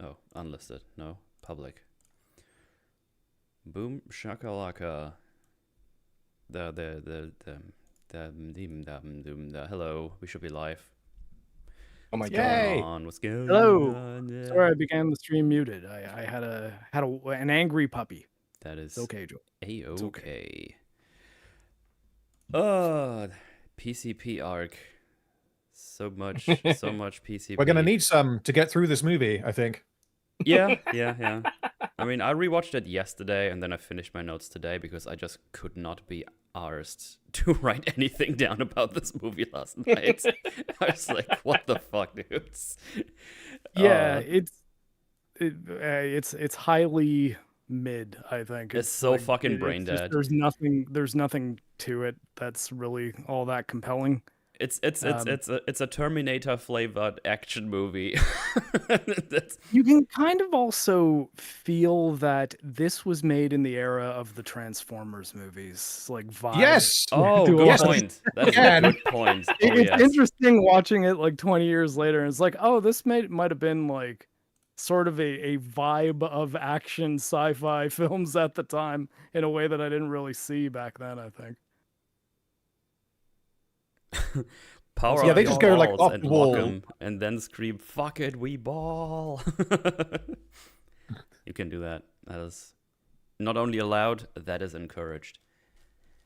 Oh, unlisted. No, public. Boom shakalaka. Hello, we should be live. Oh my What's god. going on? What's going Hello. on? Yeah. Sorry, I began the stream muted. I had an angry puppy. That is It's okay, Joe. a-okay. PCP arc. So much PCP. We're gonna need some to get through this movie, I think. Yeah. I mean, I rewatched it yesterday, and then I finished my notes today because I just could not be arsed to write anything down about this movie last night. I was like, what the fuck, dudes? Yeah, it's highly mid, I think. It's so fucking brain just- dead. There's nothing to it that's really all that compelling. It's a Terminator flavored action movie. You can kind of also feel that this was made in the era of the Transformers movies, like vibe. Yes. Oh, good Yes. point. That is a good point. Oh, It's yes. interesting watching it like 20 years later, and it's like, oh, this might have been like sort of a vibe of action sci-fi films at the time in a way that I didn't really see back then, I think. Power Yeah, up they your just go, like, balls off and the lock wall. 'em and then scream, "Fuck it, we ball." You can do that. That is not only allowed, that is encouraged.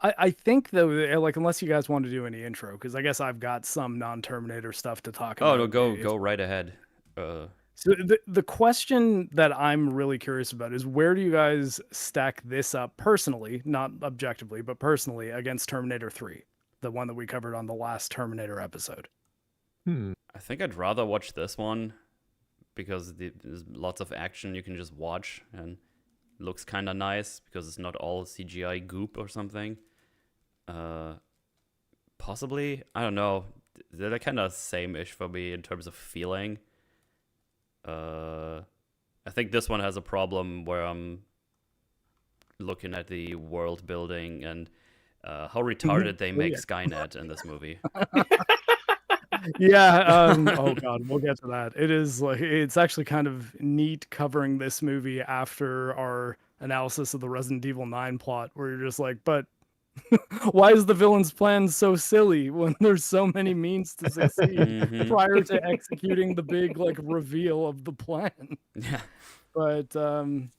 I think though, like, unless you guys want to do any intro, because I guess I've got some non-Terminator stuff to talk about. Oh no, go right ahead. So the question that I'm really curious about is, where do you guys stack this up personally, not objectively, but personally, against Terminator 3, the one that we covered on the last Terminator episode? I think I'd rather watch this one because there's lots of action you can just watch and it looks kind of nice because it's not all CGI goop or something. Possibly, I don't know. They're kind of same-ish for me in terms of feeling. I think this one has a problem where I'm looking at the world building and how retarded they make Skynet in this movie. Yeah. Oh god, we'll get to that. It's actually kind of neat covering this movie after our analysis of the Resident Evil 9 plot, where you're just like, but why is the villain's plan so silly when there's so many means to succeed prior to executing the big like reveal of the plan? Yeah. But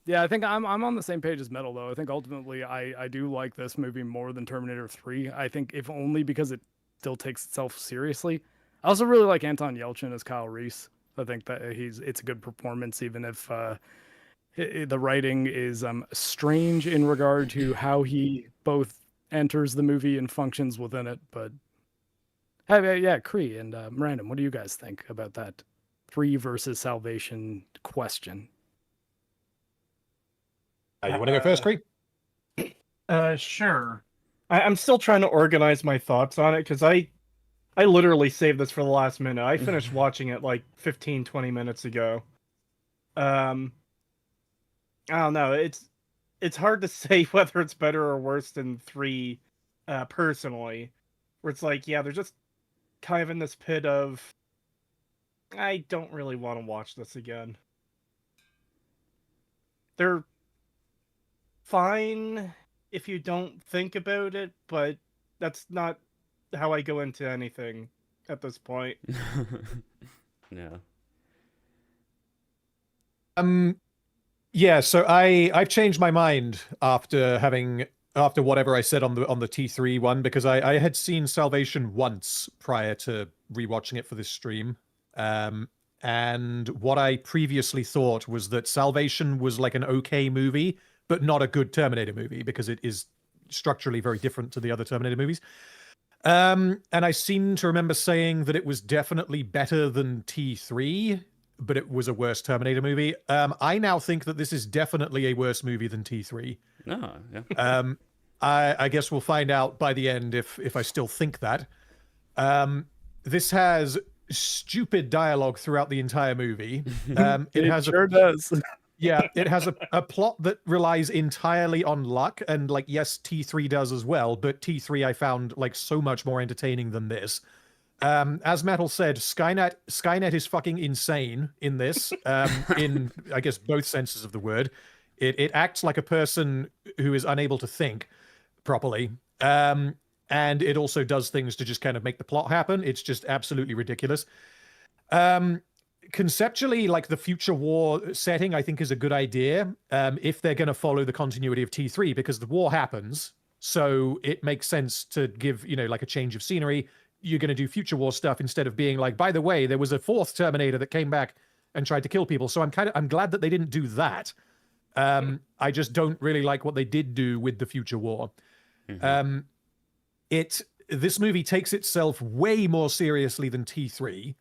yeah, I think I'm on the same page as Metal though. I think ultimately I do like this movie more than Terminator 3. I think if only because it still takes itself seriously. I also really like Anton Yelchin as Kyle Reese. I think that it's a good performance, even if the writing is strange in regard to how he both enters the movie and functions within it. But yeah, Cree and Random, what do you guys think about that 3 versus Salvation question? You want to go first, Cree? Sure. I'm still trying to organize my thoughts on it because I literally saved this for the last minute. I finished watching it like 15-20 minutes ago. I don't know. It's hard to say whether it's better or worse than 3 personally. Where it's like, yeah, they're just kind of in this pit of I don't really want to watch this again. They're fine if you don't think about it, but that's not how I go into anything at this point. Yeah. Yeah, so I've changed my mind after whatever I said on the T3 one, because I had seen Salvation once prior to rewatching it for this stream. And what I previously thought was that Salvation was like an okay movie, but not a good Terminator movie, because it is structurally very different to the other Terminator movies. And I seem to remember saying that it was definitely better than T3, but it was a worse Terminator movie. I now think that this is definitely a worse movie than T3. No, yeah. I guess we'll find out by the end if I still think that. This has stupid dialogue throughout the entire movie. It sure does. Yeah, it has a plot that relies entirely on luck, and like, yes, T3 does as well, but T3 I found like so much more entertaining than this. As Metal said, Skynet is fucking insane in this, in, I guess, both senses of the word. It acts like a person who is unable to think properly. And it also does things to just kind of make the plot happen. It's just absolutely ridiculous. Conceptually, like the future war setting, I think is a good idea if they're going to follow the continuity of T3, because the war happens. So it makes sense to give, like a change of scenery. You're going to do future war stuff instead of being like, by the way, there was a fourth Terminator that came back and tried to kill people. So I'm glad that they didn't do that. I just don't really like what they did do with the future war. Mm-hmm. This movie takes itself way more seriously than T3,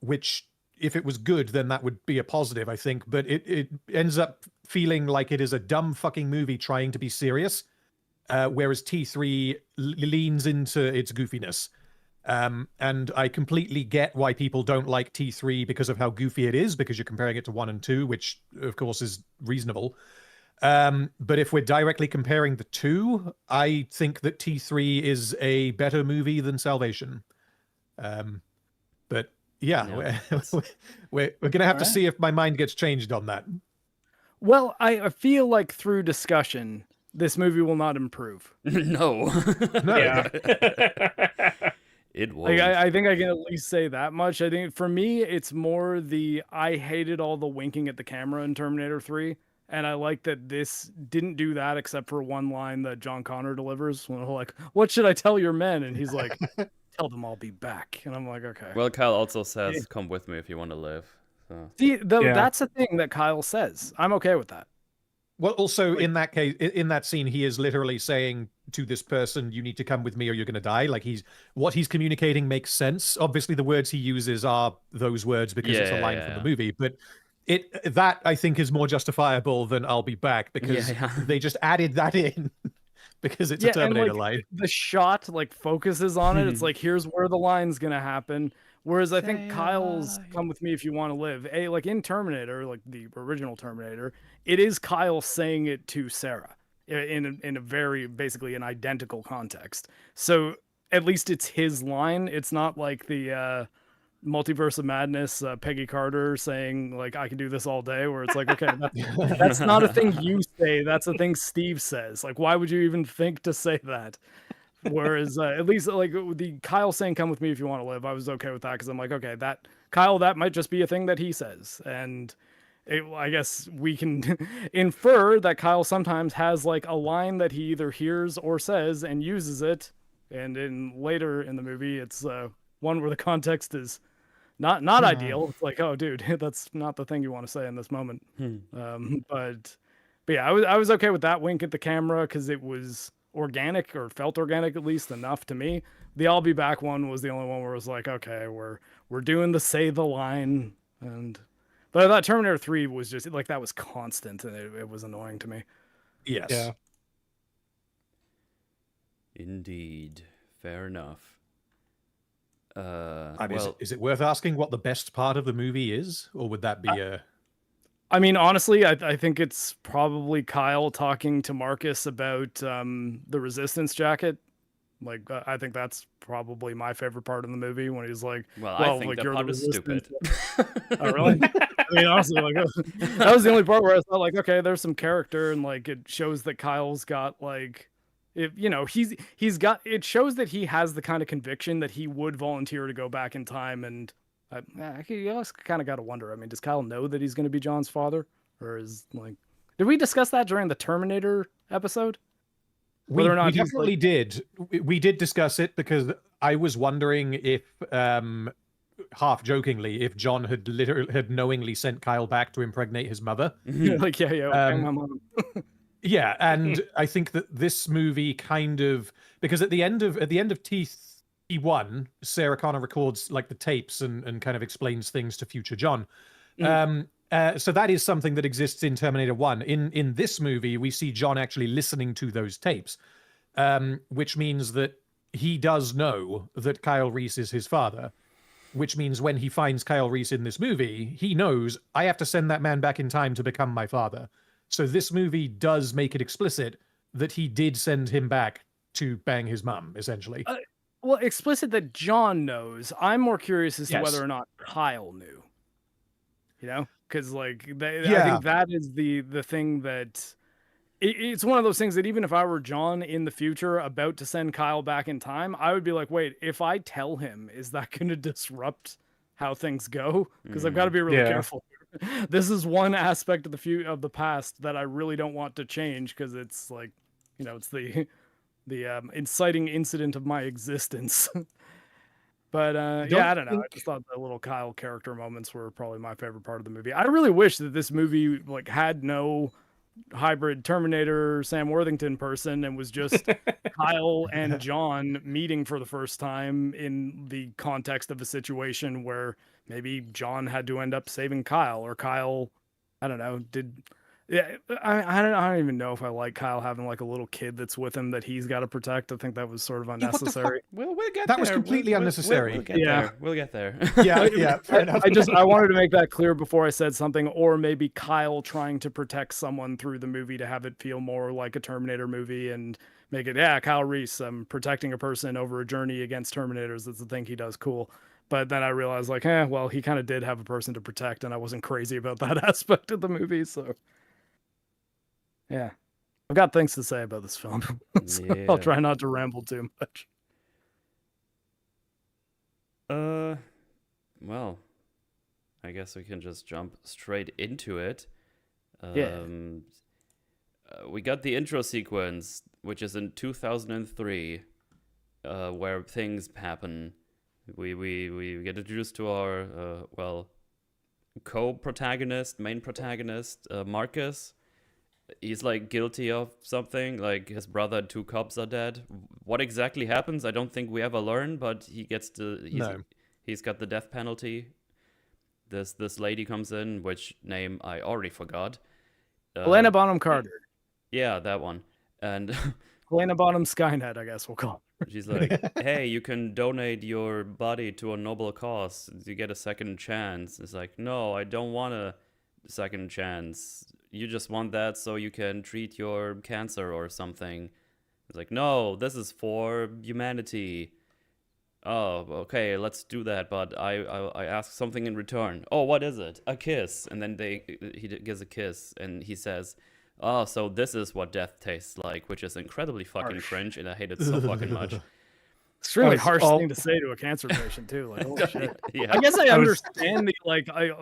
which, if it was good, then that would be a positive, I think. But it ends up feeling like it is a dumb fucking movie trying to be serious, whereas T3 leans into its goofiness. And I completely get why people don't like T3 because of how goofy it is, because you're comparing it to 1 and 2, which, of course, is reasonable. But if we're directly comparing the two, I think that T3 is a better movie than Salvation. But yeah, we're gonna have to see if my mind gets changed on that. Well, I feel like through discussion, this movie will not improve. No. Yeah. It was. Like, I think I can at least say that much. I think for me, it's more I hated all the winking at the camera in Terminator 3. And I like that this didn't do that except for one line that John Connor delivers when like, "What should I tell your men?" And he's like, "Tell them I'll be back." And I'm like, okay. Well, Kyle also says, "Come with me if you want to live." So. See, that's the thing that Kyle says. I'm okay with that. Well, also in that case, in that scene, he is literally saying to this person, "You need to come with me or you're going to die." Like what he's communicating makes sense. Obviously, the words he uses are those words because it's a line from the movie, but that I think is more justifiable than "I'll be back" because they just added that in because it's a Terminator line. The shot focuses on it. It's like, here's where the line's gonna happen. Whereas I think Kyle's "Come with me if you want to live," like in Terminator, like the original Terminator, it is Kyle saying it to Sarah in a very basically an identical context. So at least it's his line. It's not like the Multiverse of Madness, Peggy Carter saying like, "I can do this all day," where it's like, okay, that's not a thing you say. That's a thing Steve says. Like, why would you even think to say that? Whereas at least like the Kyle saying "Come with me if you want to live," I was okay with that because I'm like, okay, that Kyle, that might just be a thing that he says, and I guess we can infer that Kyle sometimes has like a line that he either hears or says and uses it, and in later in the movie, it's one where the context is not ideal. It's like, oh, dude, that's not the thing you want to say in this moment. But yeah, I was okay with that wink at the camera because it was organic, or felt organic at least enough to me. The "I'll be back" one was the only one where it was like, okay, we're doing the say the line, but I thought Terminator 3 was just like that was constant and it was annoying to me. Yes. Yeah. Indeed. Fair enough. I mean, is it worth asking what the best part of the movie is, or would that be I mean, honestly, I think it's probably Kyle talking to Marcus about the Resistance jacket. Like, I think that's probably my favorite part of the movie when he's like, "Well, I think that part is stupid." Oh, really? I mean, honestly, like that was the only part where I thought, like, okay, there's some character, and like it shows that Kyle's got like. If he's got, it shows that he has the kind of conviction that he would volunteer to go back in time, and you also kind of got to wonder. I mean, does Kyle know that he's going to be John's father, or is like, did we discuss that during the Terminator episode? We definitely did. We did discuss it because I was wondering if, half jokingly, if John had knowingly sent Kyle back to impregnate his mother. Like, my mom. Yeah, and I think that this movie kind of, because at the end of T1, Sarah Connor records like the tapes and kind of explains things to future John. So that is something that exists in Terminator 1. In this movie, we see John actually listening to those tapes, which means that he does know that Kyle Reese is his father, which means when he finds Kyle Reese in this movie, he knows, I have to send that man back in time to become my father. So this movie does make it explicit that he did send him back to bang his mum, essentially. well, explicit that John knows. I'm more curious as to Yes. whether or not Kyle knew. You know, because like I Yeah. think that is the thing that it's one of those things that even if I were John in the future about to send Kyle back in time, I would be like, wait, if I tell him, is that going to disrupt how things go? Because I've got to be really Yeah. careful. This is one aspect of the past that I really don't want to change because it's like, you know, it's the inciting incident of my existence. But yeah, I don't know. I just thought the little Kyle character moments were probably my favorite part of the movie. I really wish that this movie like had no hybrid Terminator Sam Worthington person and was just Kyle and John meeting for the first time in the context of a situation where maybe John had to end up saving Kyle, or Kyle, I don't know, I don't even know if I like Kyle having like a little kid that's with him that he's got to protect. I think that was sort of unnecessary. We'll get That there. was completely unnecessary. We'll get Yeah. there. We'll get there. Yeah, fair enough. I wanted to make that clear before I said something, or maybe Kyle trying to protect someone through the movie to have it feel more like a Terminator movie and make it, yeah, Kyle Reese protecting a person over a journey against Terminators. That's the thing he does. Cool. But then I realized like, well, he kind of did have a person to protect, and I wasn't crazy about that aspect of the movie. So yeah, I've got things to say about this film. So Yeah. I'll try not to ramble too much. Well, I guess we can just jump straight into it. Yeah. We got the intro sequence, which is in 2003, where things happen. We get introduced to our co-protagonist, main protagonist, Marcus. He's like guilty of something, like his brother and two cops are dead. What exactly happens, I don't think we ever learn, but he's got the death penalty. This lady comes in, which name I already forgot. Helena Bonham Carter. Yeah, that one. And Helena Bonham Skynet, I guess we'll call her. she's like, hey, you can donate your body to a noble cause. You get a second chance. It's like, no, I don't want a second chance. You just want that so you can treat your cancer or something. It's like, no, this is for humanity. Oh, okay, let's do that, but I ask something in return. Oh, what is it? A kiss. And then he gives a kiss, and he says, oh, so this is what death tastes like, which is incredibly fucking cringe, and I hate it so fucking much. Extremely it's harsh all- thing to say to a cancer patient too. Like, holy shit. Yeah. I guess I I was- understand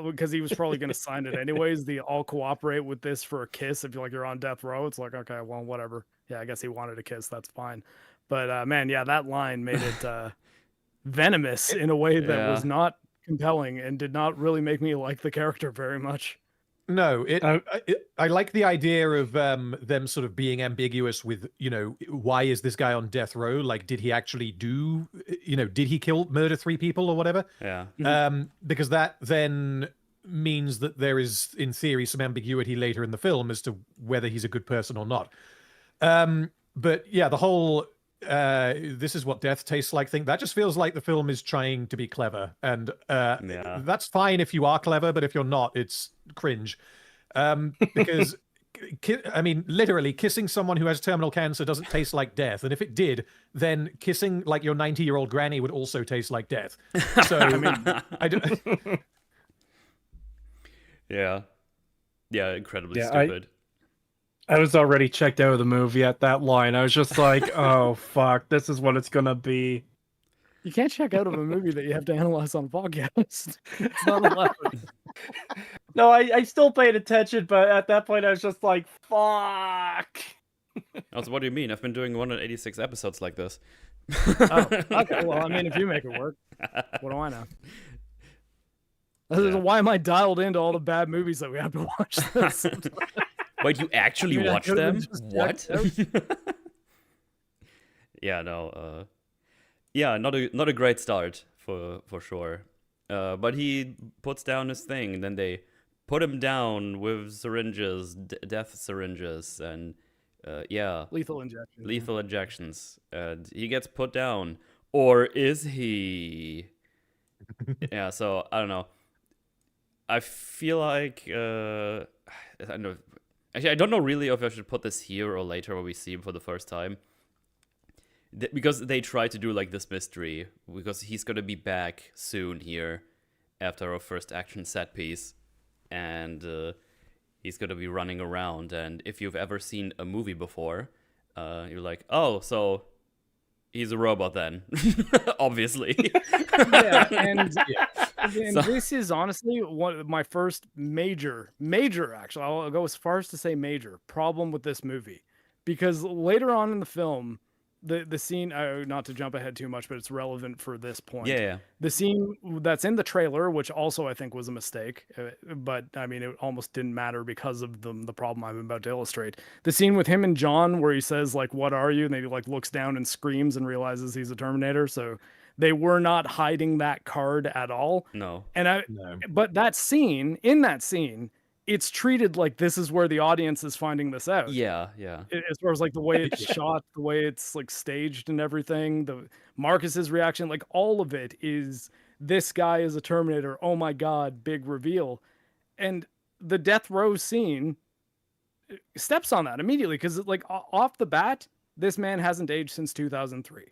because he was probably going to sign it anyways. I'll cooperate with this for a kiss. If you're on death row, it's like, okay, well, whatever. Yeah, I guess he wanted a kiss. That's fine. But man, yeah, that line made it venomous in a way that was Yeah. not compelling and did not really make me like the character very much. No, I like the idea of them sort of being ambiguous with, why is this guy on death row? Like, did he actually did he murder 3 people or whatever? Yeah. Because that then means that there is, in theory, some ambiguity later in the film as to whether he's a good person or not. But yeah, the whole this is what death tastes like thing, that just feels like the film is trying to be clever, and Yeah. that's fine if you are clever, but if you're not, it's cringe. Because I mean, literally kissing someone who has terminal cancer doesn't taste like death, and if it did, then kissing like your 90-year-old granny would also taste like death. So I mean, I don't. Yeah. Yeah, incredibly Yeah, stupid. I was already checked out of the movie at that line. I was just like, oh, fuck, this is what it's going to be. You can't check out of a movie that you have to analyze on a podcast. It's not allowed. No, I still paid attention, but at that point I was just like, fuck. Also, what do you mean? I've been doing 186 episodes like this. Oh, okay. Well, I mean, if you make it work, what do I know? Yeah. Why am I dialed into all the bad movies that we have to watch? This? Wait, you actually I mean, I watched could've them? just What? checked Yeah, no. Yeah, not a great start for sure. But he puts down his thing, and then they put him down with syringes, death syringes, and yeah, Lethal injection. lethal injections. And he gets put down, or is he? Yeah. So I don't know. I feel like I don't know. Actually, I don't know really if I should put this here or later where we see him for the first time. because they try to do like this mystery, because he's gonna be back soon here after our first action set piece, and he's gonna be running around. And if you've ever seen a movie before, you're like, oh, so he's a robot then, obviously. Yeah, and So- this is honestly one of my first major, actually, I'll go as far as to say major problem with this movie, because later on in the film, the scene, not to jump ahead too much, but it's relevant for this point. Yeah. The scene that's in the trailer, which also I think was a mistake, but I mean, it almost didn't matter because of the problem I'm about to illustrate. The scene with him and John, where he says like, "What are you?" and he like looks down and screams and realizes he's a Terminator. So they were not hiding that card at all. No. And No. but that scene, in that scene, it's treated like this is where the audience is finding this out. Yeah. As far as like the way it's shot, the way it's like staged and everything, the Marcus's reaction, like all of it is this guy is a Terminator. Oh my God, big reveal. And the death row scene steps on that immediately because like off the bat, this man hasn't aged since 2003.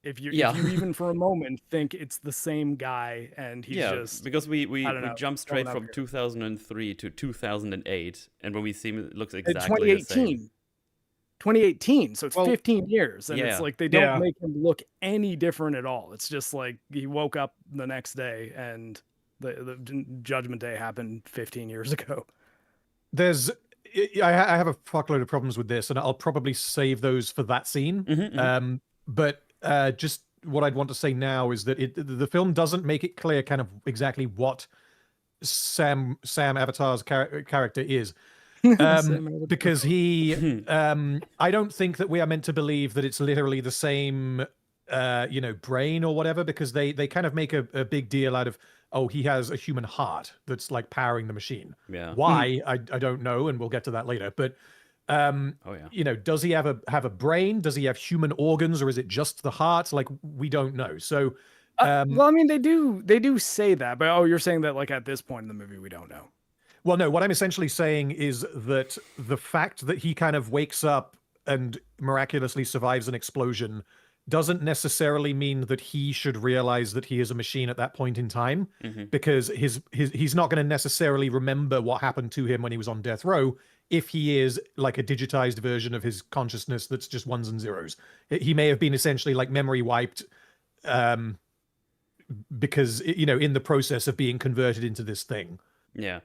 If you even for a moment think it's the same guy and he's just because we jump straight going from up here. 2003 to 2008, and when we see him, it looks exactly the 2018. same. 2018, so it's Well, 15 years, and yeah. it's like they don't Yeah. make him look any different at all. It's just like he woke up the next day and the Judgment Day happened 15 years ago. There's I have a fuckload of problems with this, and I'll probably save those for that scene. Mhm. But just what I'd want to say now is that the film doesn't make it clear kind of exactly what Sam Avatar's character is. Because he I don't think that we are meant to believe that it's literally the same brain or whatever, because they kind of make a big deal out of, oh, he has a human heart that's like powering the machine. Yeah. Why? I don't know, and we'll get to that later. But Oh yeah. does he have a brain? Does he have human organs, or is it just the heart? Like, we don't know. So Well, I mean, they do say that, but you're saying that like at this point in the movie we don't know. well, no, what I'm essentially saying is that the fact that he kind of wakes up and miraculously survives an explosion doesn't necessarily mean that he should realize that he is a machine at that point in time, because he's not going to necessarily remember what happened to him when he was on death row if he is like a digitized version of his consciousness that's just ones and zeros. He may have been essentially like memory wiped because in the process of being converted into this thing. Yeah.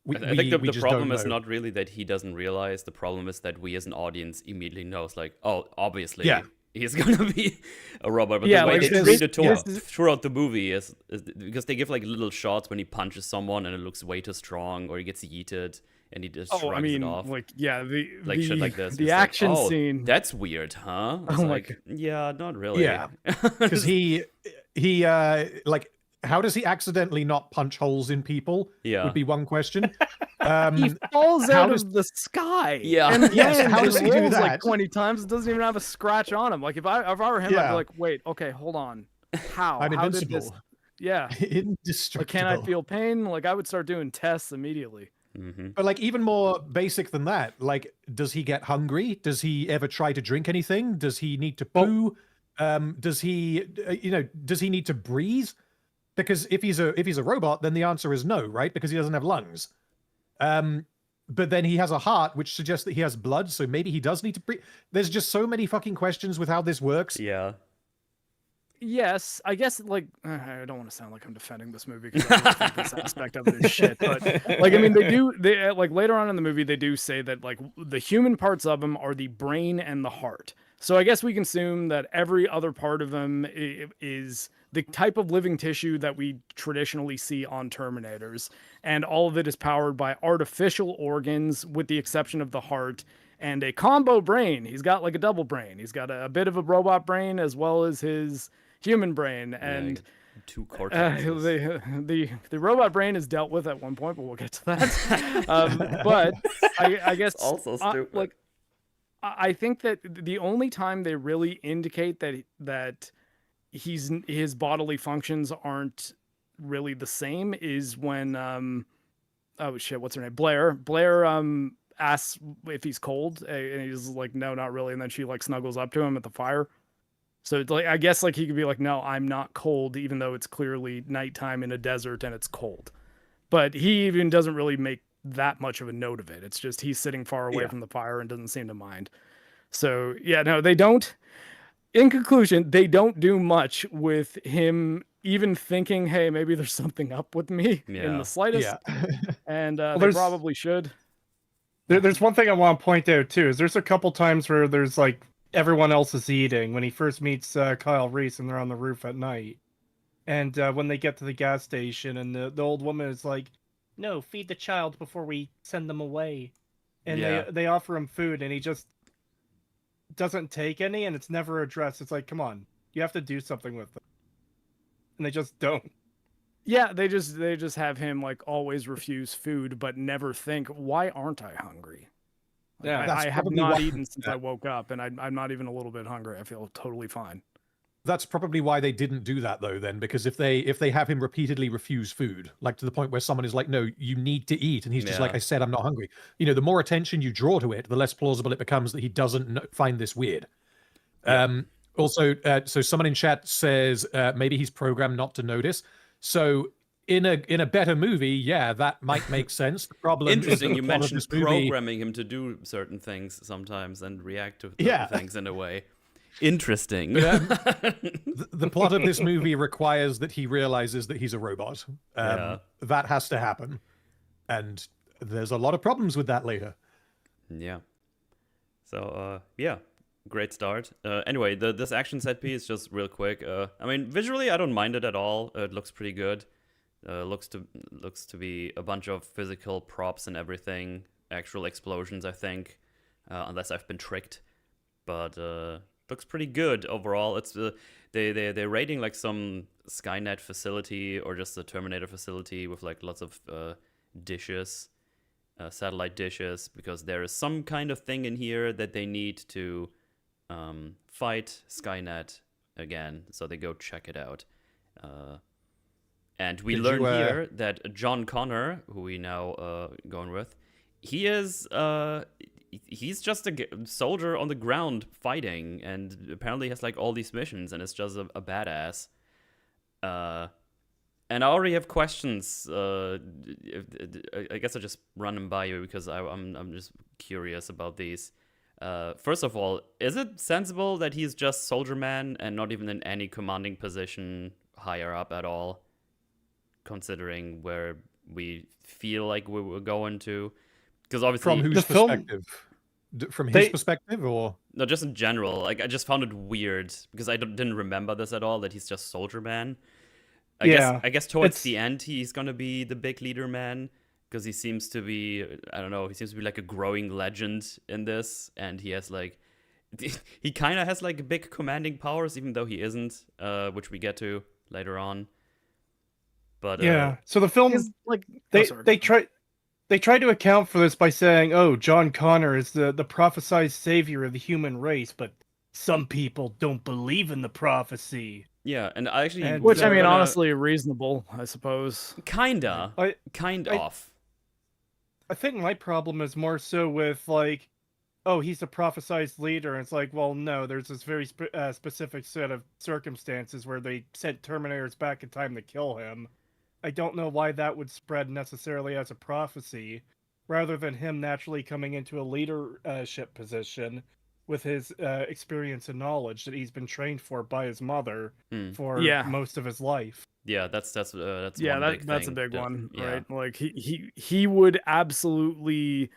We, I think we the just problem don't is know. not really that he doesn't realize. The problem is that we as an audience immediately know. It's like, oh, obviously, Yeah. he's gonna be a robot. But Yeah, the way like, they this- treat it this is- throughout the movie is because they give like little shots when he punches someone and it looks way too strong, or he gets yeeted and he just shrugs I mean, it off. like the Shit like this. the It's like, action oh, scene. That's weird, huh? It's Oh my like, yeah, not really. Yeah. Because he like, how does he accidentally not punch holes in people? Yeah. Would be one question. He falls how out does- of the sky. Yeah. And Yes, lands how and does he do rolls like that? 20 times. It doesn't even have a scratch on him. Like if I were him, I'd Yeah. be like, wait, okay, hold on. How? I'm How did invincible. this? Yeah. Like, Indestructible. can I feel pain? Like I would start doing tests immediately. But like, even more basic than that, like, does he get hungry? Does he ever try to drink anything? Does he need to poo? Does he does he need to breathe? Because if he's a robot, then the answer is no, right? Because he doesn't have lungs. But then he has a heart, which suggests that he has blood, so maybe he does need to breathe. There's just so many fucking questions with how this works. Yeah. Yes, I guess like I don't want to sound like I'm defending this movie because I don't think this aspect of it is shit. But like I mean, they like later on in the movie they do say that like the human parts of him are the brain and the heart. So I guess we can assume that every other part of him is the type of living tissue that we traditionally see on Terminators, and all of it is powered by artificial organs, with the exception of the heart. And a combo brain. He's got like a double brain. He's got a bit of a robot brain as well as his human brain, and two cortexes. the robot brain is dealt with at one point, but we'll get to that. But I guess Also stupid. like I think that the only time they really indicate that his bodily functions aren't really the same is when oh shit, what's her name? Blair asks if he's cold, and he's like, no, not really. And then she like snuggles up to him at the fire. So it's like, I guess like he could be like, no, I'm not cold, even though it's clearly nighttime in a desert and it's cold. But he even doesn't really make that much of a note of it. It's just he's sitting far away from the fire and doesn't seem to mind. So yeah, no, they don't. In conclusion, they don't do much with him even thinking, hey, maybe there's something up with me in the slightest. Yeah. And they probably should. There's one thing I want to point out too, is there's a couple times where there's like everyone else is eating when he first meets Kyle Reese and they're on the roof at night. And when they get to the gas station and the old woman is like, no, feed the child before we send them away. And they offer him food and he just doesn't take any, and it's never addressed. It's like, come on, you have to do something with them. And they just don't. Yeah, they just have him like always refuse food, but never think, why aren't I hungry? Like, Yeah, I have not eaten since I woke up, and I'm not even a little bit hungry. I feel totally fine. That's probably why they didn't do that though, then, because if they have him repeatedly refuse food, like to the point where someone is like, no, you need to eat, and he's just like, I said, I'm not hungry. You know, the more attention you draw to it, the less plausible it becomes that he doesn't find this weird. Also, so someone in chat says maybe he's programmed not to notice. So in a better movie, yeah, that might make sense. The problem Interesting. is You mentioned programming him to do certain things sometimes and react to certain things in a way. Interesting. The plot of this movie requires that he realizes that he's a robot. That has to happen. And there's a lot of problems with that later. Yeah. So, great start. Anyway, this action set piece, just real quick. I mean, visually, I don't mind it at all. It looks pretty good. Looks to be a bunch of physical props and everything. Actual explosions, I think. Unless I've been tricked. But, looks pretty good overall. It's they're raiding like some Skynet facility or just a Terminator facility with like lots of dishes, satellite dishes, because there is some kind of thing in here that they need to fight Skynet again. So they go check it out. And we learn here that John Connor, who we now going with, he is he's just a soldier on the ground fighting, and apparently has like all these missions, and is just a badass. And I already have questions. I guess I'll just run them by you because I'm just curious about these. First of all, is it sensible that he's just soldier man and not even in any commanding position higher up at all, considering where we feel like we were going to? Because obviously, from whose perspective? From his perspective, or no, just in general. Like, I just found it weird because I didn't remember this at all. That he's just soldier man. I guess towards the end he's gonna be the big leader man, because he seems to be, I don't know, he seems to be like a growing legend in this, and he has like, he kind of has like big commanding powers, even though he isn't, which we get to later on. But so the film is like they try to account for this by saying, oh, John Connor is the prophesied savior of the human race, but some people don't believe in the prophecy. Yeah, and I actually... Which, I mean, honestly, reasonable, I suppose. Kinda. I think my problem is more so with, like, oh, he's a prophesized leader. And it's like, well, no, there's this very specific set of circumstances where they sent Terminators back in time to kill him. I don't know why that would spread necessarily as a prophecy, rather than him naturally coming into a leadership position with his experience and knowledge that he's been trained for by his mother for most of his life. Yeah, that's that's a big one, right? Like he would absolutely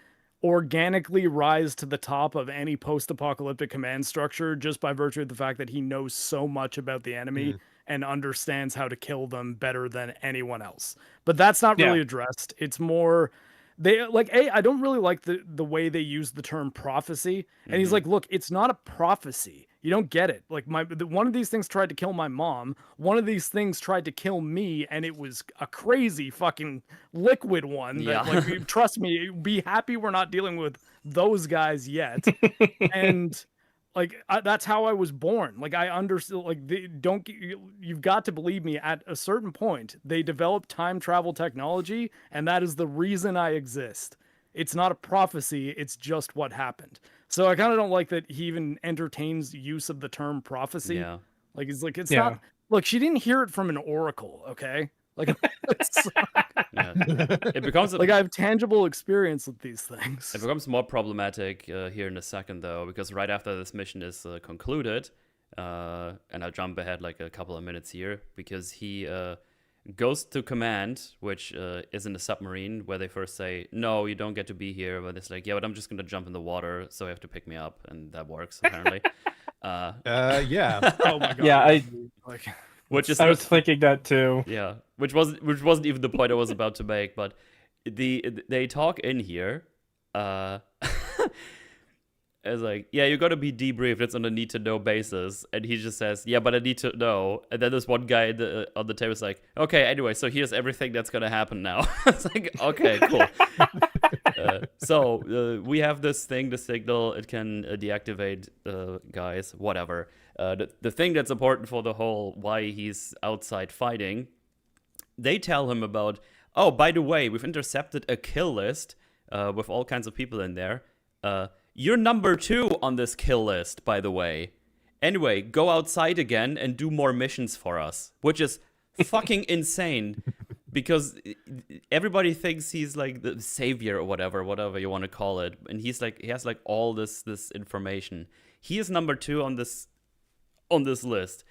organically rise to the top of any post-apocalyptic command structure just by virtue of the fact that he knows so much about the enemy and understands how to kill them better than anyone else. But that's not really addressed. It's more they like I don't really like the way they use the term prophecy. And he's like, look, it's not a prophecy. You don't get it. Like one of these things tried to kill my mom. One of these things tried to kill me, and it was a crazy fucking liquid one. That, like, trust me, be happy we're not dealing with those guys yet. And like that's how I was born. Like I understood. Like you've got to believe me. At a certain point, they developed time travel technology, and that is the reason I exist. It's not a prophecy. It's just what happened. So I kind of don't like that he even entertains use of the term prophecy. Yeah. Like it's not. Look, she didn't hear it from an oracle. Okay. Like Yeah. It becomes like I have tangible experience with these things. It becomes more problematic here in a second, though, because right after this mission is concluded, and I'll jump ahead like a couple of minutes here, because he goes to command, which is in the submarine, where they first say, no, you don't get to be here, but it's like, yeah, but I'm just going to jump in the water, so you have to pick me up, and that works, apparently. Yeah. Oh my god. Yeah, Which is I was thinking that too. Yeah, which wasn't even the point I was about to make, but they talk in here. It's like, yeah, you gotta be debriefed. It's on a need to know basis, and he just says, yeah, but I need to know. And then there's one guy on the table is like, okay, anyway, so here's everything that's gonna happen now. It's like, okay, cool. So we have this thing, the signal. It can deactivate guys, whatever. The thing that's important for the whole why he's outside fighting, they tell him about, oh, by the way, we've intercepted a kill list with all kinds of people in there. You're number 2 on this kill list, by the way. Anyway, go outside again and do more missions for us, which is fucking insane, because everybody thinks he's like the savior or whatever you want to call it, and he has like all this information. He is number 2 on this list.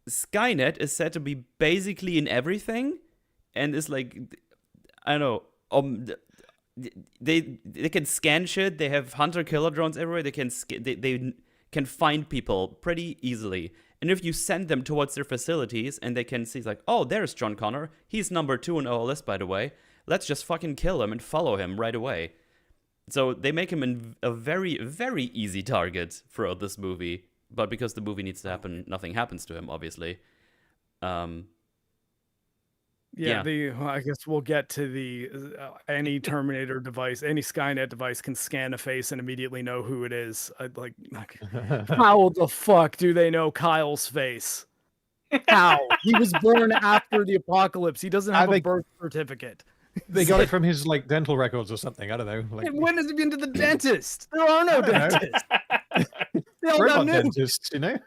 Skynet is said to be basically in everything, and is like, I don't know, they can scan shit. They have hunter-killer drones everywhere. They can find people pretty easily. And if you send them towards their facilities and they can see, like, oh, there's John Connor. He's number 2 on our list, by the way. Let's just fucking kill him and follow him right away. So they make him a very, very easy target throughout this movie. But because the movie needs to happen, nothing happens to him, obviously. Yeah, I guess we'll get to the any Terminator device, any Skynet device can scan a face and immediately know who it is. Like how the fuck do they know Kyle's face? How? He was born after the apocalypse. He doesn't have a birth certificate. They got it from his like dental records or something. I don't know. Like, when has he been to the dentist? There are no dentists. They all we're got not new. dentists, you know.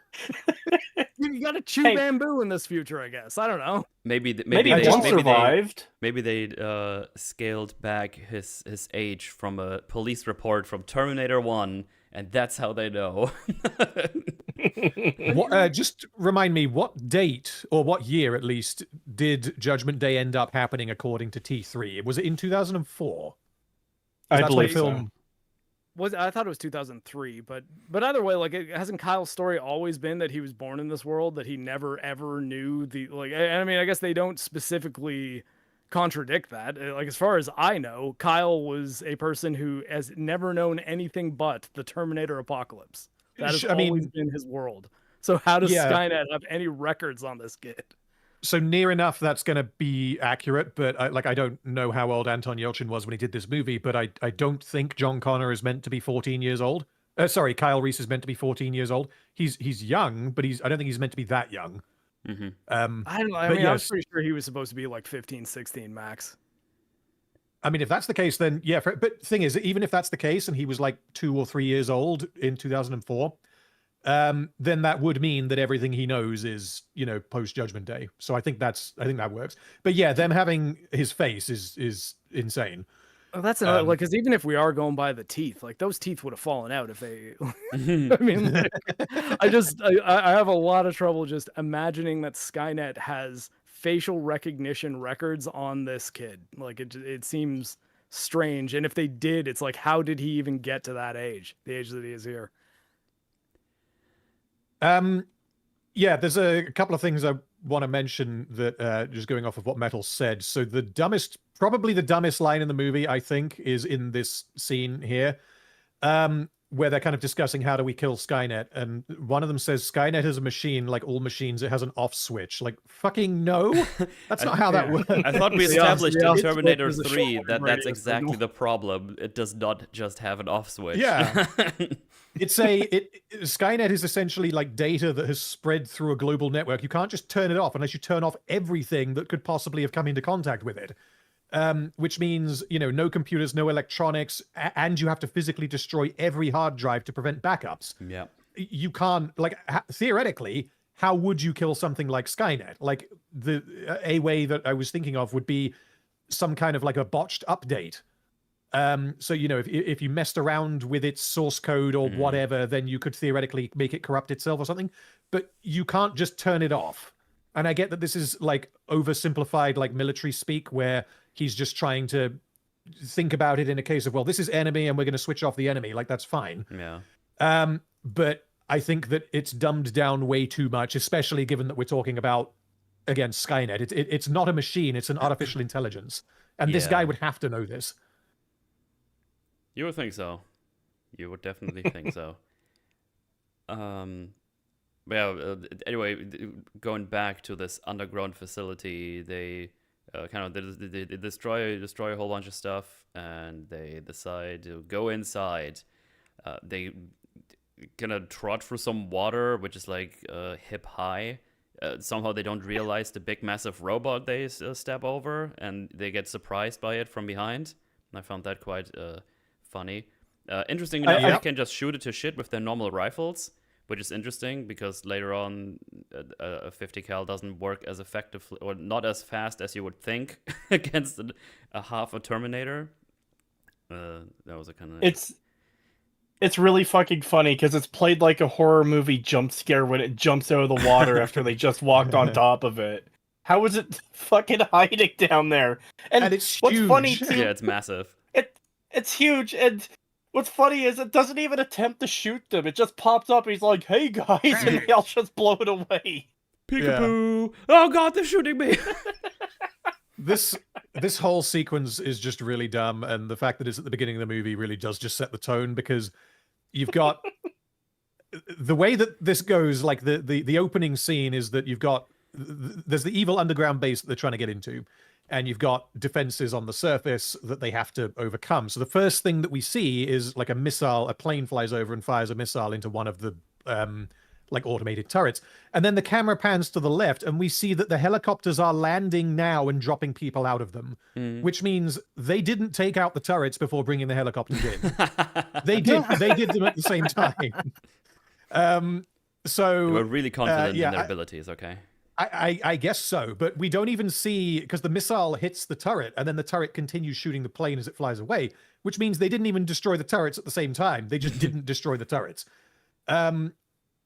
You got to chew bamboo in this future, I guess. I don't know. Maybe one survived. Maybe they scaled back his age from a police report from Terminator 1, and that's how they know. Just remind me, what date, or what year at least, did Judgment Day end up happening according to T3? Was it in 2004? I believe so. I thought it was 2003, but either way, like, hasn't Kyle's story always been that he was born in this world, that he never ever knew the, like, I mean, I guess they don't specifically contradict that. Like, as far as I know, Kyle was a person who has never known anything but the Terminator apocalypse. That has always been his world. So how does Skynet have any records on this kid? So near enough that's going to be accurate, but I don't know how old Anton Yelchin was when he did this movie, but I don't think John Connor is meant to be 14 years old. Sorry, Kyle Reese is meant to be 14 years old. He's young, but I don't think he's meant to be that young. Mm-hmm. I don't know. I mean, I was pretty sure he was supposed to be like 15, 16 max. I mean, if that's the case, then yeah. But thing is, even if that's the case, and he was like 2 or 3 years old in 2004, then that would mean that everything he knows is, you know, post Judgment Day. So I think that works. But yeah, them having his face is insane. Oh, that's another, like, because even if we are going by the teeth, like, those teeth would have fallen out if they. I mean, like, I have a lot of trouble just imagining that Skynet has facial recognition records on this kid. Like, it seems strange. And if they did, it's like, how did he even get to that age, the age that he is here? Yeah, there's a couple of things I want to mention that just going off of what Metal said. So probably the dumbest line in the movie, I think, is in this scene here, where they're kind of discussing how do we kill Skynet, and one of them says Skynet is a machine, like all machines, it has an off switch. Like, fucking no, that's not how that works. I thought we established in Terminator 3 that that's exactly the problem. It does not just have an off switch. Yeah. Skynet is essentially like data that has spread through a global network. You can't just turn it off unless you turn off everything that could possibly have come into contact with it. which means, no computers, no electronics, and you have to physically destroy every hard drive to prevent backups. Yeah. You can't, theoretically, how would you kill something like Skynet? Like, a way that I was thinking of would be some kind of like a botched update. So, if you messed around with its source code or whatever, then you could theoretically make it corrupt itself or something. But you can't just turn it off. And I get that this is like oversimplified, like military speak, where he's just trying to think about it in a case of, well, this is enemy and we're going to switch off the enemy. Like, that's fine. Yeah. But I think that it's dumbed down way too much, especially given that we're talking about, again, Skynet. It's not a machine. It's an artificial intelligence. And this guy would have to know this. You would think so. You would definitely think so. Anyway, going back to this underground facility, they they destroy a whole bunch of stuff, and they decide to go inside. They gonna trot through some water, which is like hip high. Somehow they don't realize the big massive robot they step over, and they get surprised by it from behind. And I found that quite funny. Interesting enough, they can just shoot it to shit with their normal rifles, which is interesting because later on a 50 cal doesn't work as effectively or not as fast as you would think against a half a Terminator. That was a kind of It's really fucking funny because it's played like a horror movie jump scare when it jumps out of the water after they just walked on top of it. How is it fucking hiding down there? And it's what's huge. funny too, yeah, it's massive. It's huge, and what's funny is it doesn't even attempt to shoot them. It just pops up and he's like, hey guys, and they all just blow it away. Peekaboo! Yeah. Oh god, they're shooting me! This whole sequence is just really dumb, and the fact that it's at the beginning of the movie really does just set the tone, because you've got the way that this goes, like the opening scene is that you've got there's the evil underground base that they're trying to get into, and you've got defenses on the surface that they have to overcome. So the first thing that we see is like a plane flies over and fires a missile into one of the like automated turrets. And then the camera pans to the left and we see that the helicopters are landing now and dropping people out of them, which means they didn't take out the turrets before bringing the helicopters in. They did them at the same time. So they were really confident in their abilities, okay? I guess so, but we don't even see, because the missile hits the turret and then the turret continues shooting the plane as it flies away, which means they didn't even destroy the turrets at the same time. They just didn't destroy the turrets.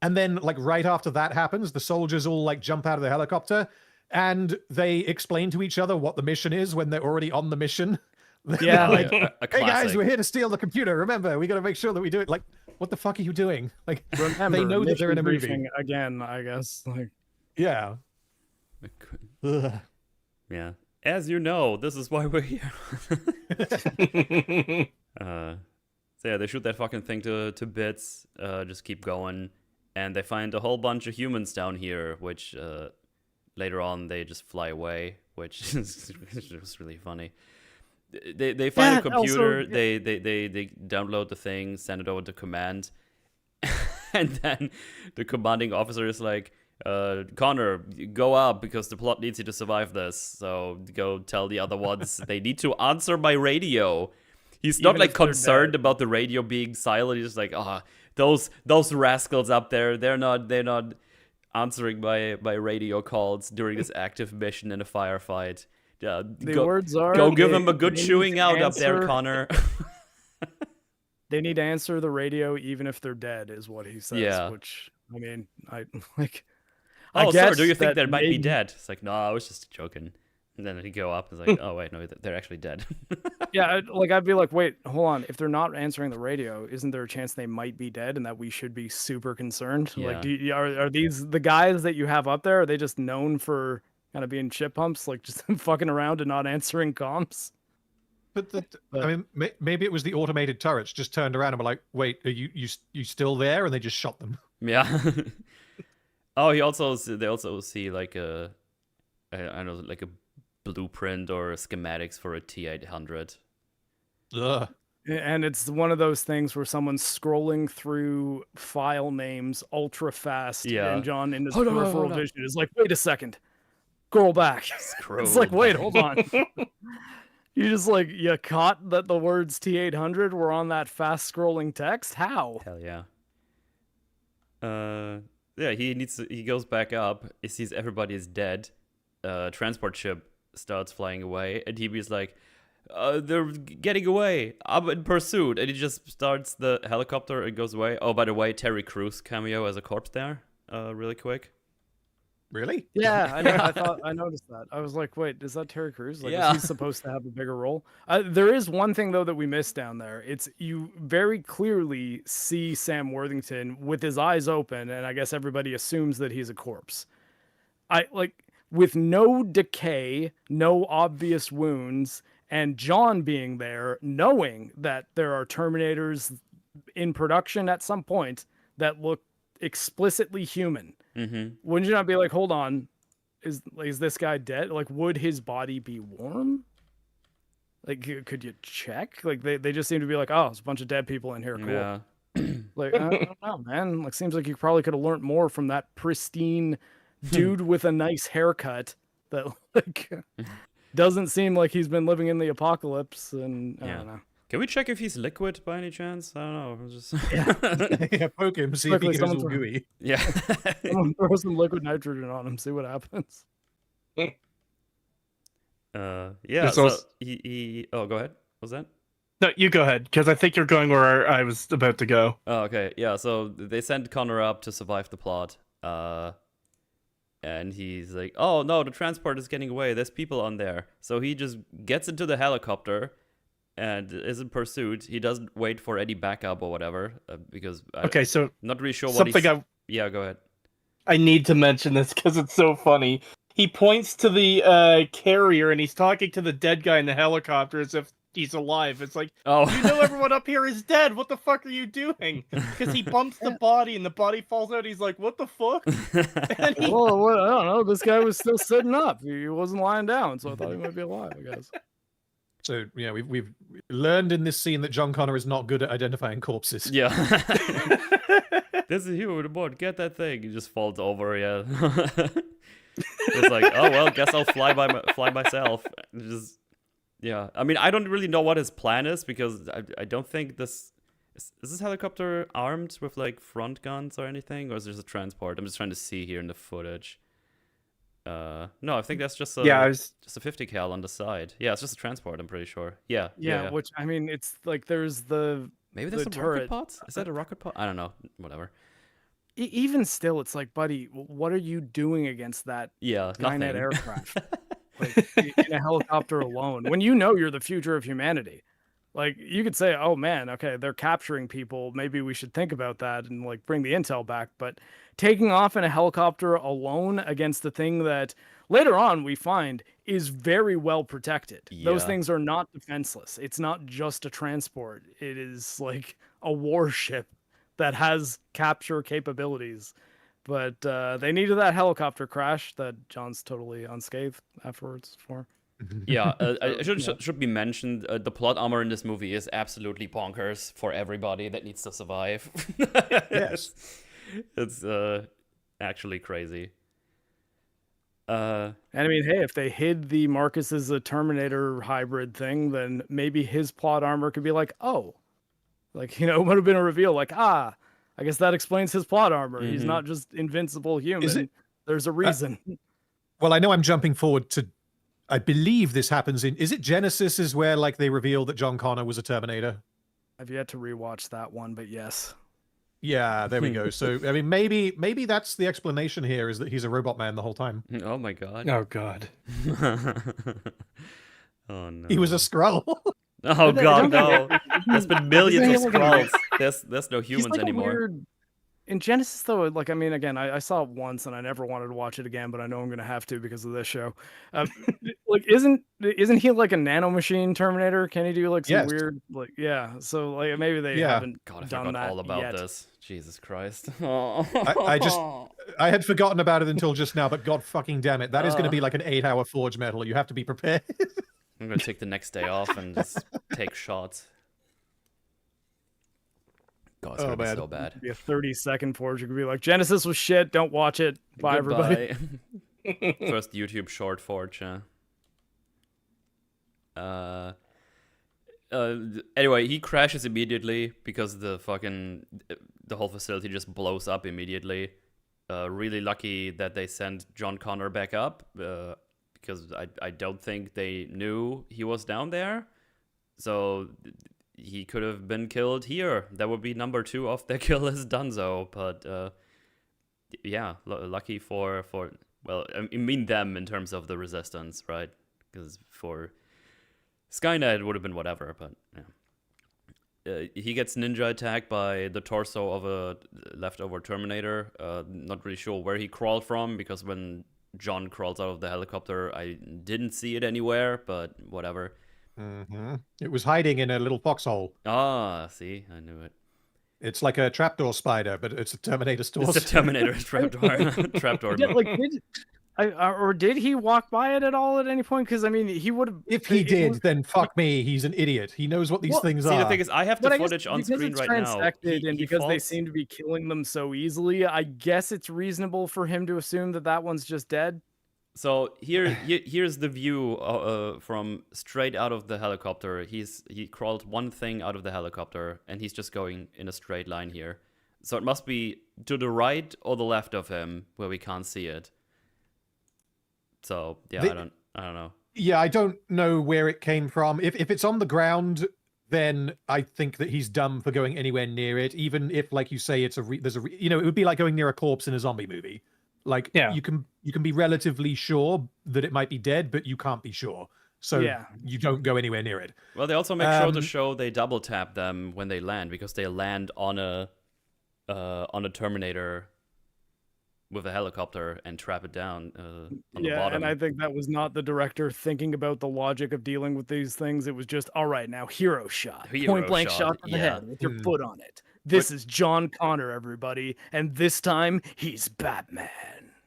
And then, like, right after that happens, the soldiers all, like, jump out of the helicopter and they explain to each other what the mission is when they're already on the mission. Yeah. Like, a hey guys, classic. we're here to steal the computer. Remember, we got to make sure that we do it. Like, what the fuck are you doing? Like, they know that they're in a movie. Briefing again, I guess. Like, yeah. Ugh. Yeah. As you know, this is why we're here. So yeah, they shoot that fucking thing to bits, just keep going, and they find a whole bunch of humans down here, which later on they just fly away, which is just really funny. They find a computer, also, they download the thing, send it over to command, and then the commanding officer is like, Connor, go up because the plot needs you to survive this. So go tell the other ones they need to answer by radio. He's not Even like if they're concerned dead. about the radio being silent. He's just like, those rascals up there, they're not answering my radio calls during this active mission in a firefight. the words are, go give them a they good need chewing to out up there, answer- Connor. They need to answer the radio even if they're dead, is what he says. Yeah. Which, I mean, I like. Oh, I sir, guess do you think that they might be maybe- dead? It's like, no, I was just joking. And then he'd go up and it's like, oh, wait, no, they're actually dead. Yeah, I'd be like, wait, hold on. If they're not answering the radio, isn't there a chance they might be dead and that we should be super concerned? Yeah. Like, are these the guys that you have up there? Are they just known for kind of being chip pumps, like just fucking around and not answering comms? But I mean, maybe it was the automated turrets just turned around and were like, wait, are you still there? And they just shot them. Yeah. Oh, they also see like I don't know, like a blueprint or schematics for a T-800. Ugh. And it's one of those things where someone's scrolling through file names ultra fast. Yeah. And John, in his Hold on, peripheral hold on. vision, is like, wait a second. Scroll back. Scroll It's like, wait, back. hold on. You just like you caught that the words T800 were on that fast scrolling text? How? Hell yeah. Yeah, he goes back up, he sees everybody is dead. Transport ship starts flying away, and he's like, they're getting away. I'm in pursuit. And he just starts the helicopter and goes away. Oh, by the way, Terry Crews cameo as a corpse there. Really quick. Really? Yeah, I noticed that. I was like, wait, is that Terry Crews? Like, Yeah. is he supposed to have a bigger role? There is one thing though that we missed down there. It's you very clearly see Sam Worthington with his eyes open, and I guess everybody assumes that he's a corpse. With no decay, no obvious wounds, and John being there, knowing that there are Terminators in production at some point that look explicitly human. Mm-hmm. Wouldn't you not be like, hold on, is this guy dead? Like, would his body be warm? Like, could you check? Like, they just seem to be like, oh, there's a bunch of dead people in here. Cool. Yeah. Like, I don't know, man. Like, seems like you probably could have learned more from that pristine dude with a nice haircut that like doesn't seem like he's been living in the apocalypse. And I don't know. Can we check if he's liquid by any chance? I don't know. I'm just Yeah, poke him, see if he goes all gooey. yeah. Someone throw some liquid nitrogen on him, see what happens. Yeah. So he. Oh, go ahead. What was that? No, you go ahead, because I think you're going where I was about to go. Oh, okay. Yeah. So they send Connor up to survive the plot. And he's like, "Oh no, the transport is getting away. There's people on there." So he just gets into the helicopter and is in pursuit. He doesn't wait for any backup or whatever because So I'm not really sure what something Yeah, go ahead. I need to mention this because it's so funny. He points to the carrier and he's talking to the dead guy in the helicopter as if he's alive. It's like, Oh, you know everyone up here is dead. What the fuck are you doing? Because he bumps the body and the body falls out. He's like, what the fuck? And he... Well, I don't know. This guy was still sitting up. He wasn't lying down, so I thought he might be alive, I guess. So yeah, we've learned in this scene that John Connor is not good at identifying corpses. Yeah. There's a human aboard. Get that thing. He just falls over. Yeah. It's like, oh well, guess I'll fly myself. Just yeah. I mean, I don't really know what his plan is because I don't think this is this helicopter armed with like front guns or anything, or is this a transport? I'm just trying to see here in the footage. No, I think that's just a just a 50 cal on the side. Yeah, it's just a transport. I'm pretty sure. Yeah. Which I mean, it's like there's maybe that's the a rocket pod. Is that a rocket pod? I don't know. Whatever. Even still, it's like, buddy, what are you doing against that Skynet aircraft? Like in a helicopter alone, when you know you're the future of humanity. Like, you could say, oh man, okay, they're capturing people. Maybe we should think about that and like bring the intel back. But taking off in a helicopter alone against the thing that later on we find is very well protected. Yeah. Those things are not defenseless. It's not just a transport. It is like a warship that has capture capabilities. But they needed that helicopter crash that John's totally unscathed afterwards for. Yeah, it should be mentioned, the plot armor in this movie is absolutely bonkers for everybody that needs to survive. Yes. It's actually crazy. And I mean, hey, if they hid the Marcus as a Terminator hybrid thing, then maybe his plot armor could be like, oh, like, it would have been a reveal like, I guess that explains his plot armor. Mm-hmm. He's not just invincible human. There's a reason. Well, I know I'm jumping forward to, I believe this happens is it Genesis is where like they reveal that John Connor was a Terminator? I've yet to rewatch that one, but yes. Yeah, there we go. So, I mean, maybe that's the explanation here is that he's a robot man the whole time. Oh my god. Oh god. Oh no. He was a Skrull. Oh god, no. There's been millions of Skrulls. There's no humans like anymore. In Genesis, though, like, I mean, again, I saw it once and I never wanted to watch it again, but I know I'm going to have to because of this show. Like, isn't he like a nanomachine Terminator? Can he do like some weird, like, so like maybe they haven't God, I done forgot that all about yet. this. Jesus Christ. I had forgotten about it until just now, but god fucking damn it. That is going to be like an 8-hour forge metal. You have to be prepared. I'm going to take the next day off and just take shots. God, it's gonna be so bad. It'd be a 30-second forge. You could be like, Genesis was shit. Don't watch it. Bye, everybody. First YouTube short forge. Anyway, he crashes immediately because the whole facility just blows up immediately. Really lucky that they sent John Connor back up, because I don't think they knew he was down there. So he could have been killed here. That would be number 2 of their kill list donezo. But yeah, lucky for well, I mean them in terms of the resistance, right? Because for Skynet it would have been whatever, but yeah. He gets ninja attacked by the torso of a leftover Terminator. Not really sure where he crawled from, because when John crawls out of the helicopter, I didn't see it anywhere, but whatever. Mm-hmm. It was hiding in a little foxhole. Ah, see, I knew it. It's like a trapdoor spider, but it's a Terminator store. It's a Terminator trapdoor. Yeah, like, did he walk by it at all at any point? Because I mean, he would have. If he did, then fuck me. He's an idiot. He knows what these things See, are. the thing is, I have the But footage on screen right now. And because they seem to be killing them so easily, I guess it's reasonable for him to assume that one's just dead. So here's the view from straight out of the helicopter. He crawled one thing out of the helicopter, and he's just going in a straight line here. So it must be to the right or the left of him where we can't see it. So yeah, I don't know. Yeah, I don't know where it came from. If it's on the ground, then I think that he's dumb for going anywhere near it. Even if, like you say, it would be like going near a corpse in a zombie movie. Like, yeah. you can be relatively sure that it might be dead, but you can't be sure. So you don't go anywhere near it. Well, they also make sure to show they double tap them when they land, because they land on a Terminator with a helicopter and trap it down on the bottom. And I think that was not the director thinking about the logic of dealing with these things. It was just, all right, now hero shot, point blank shot to the head with your foot on it. This is John Connor, everybody, and this time he's Batman.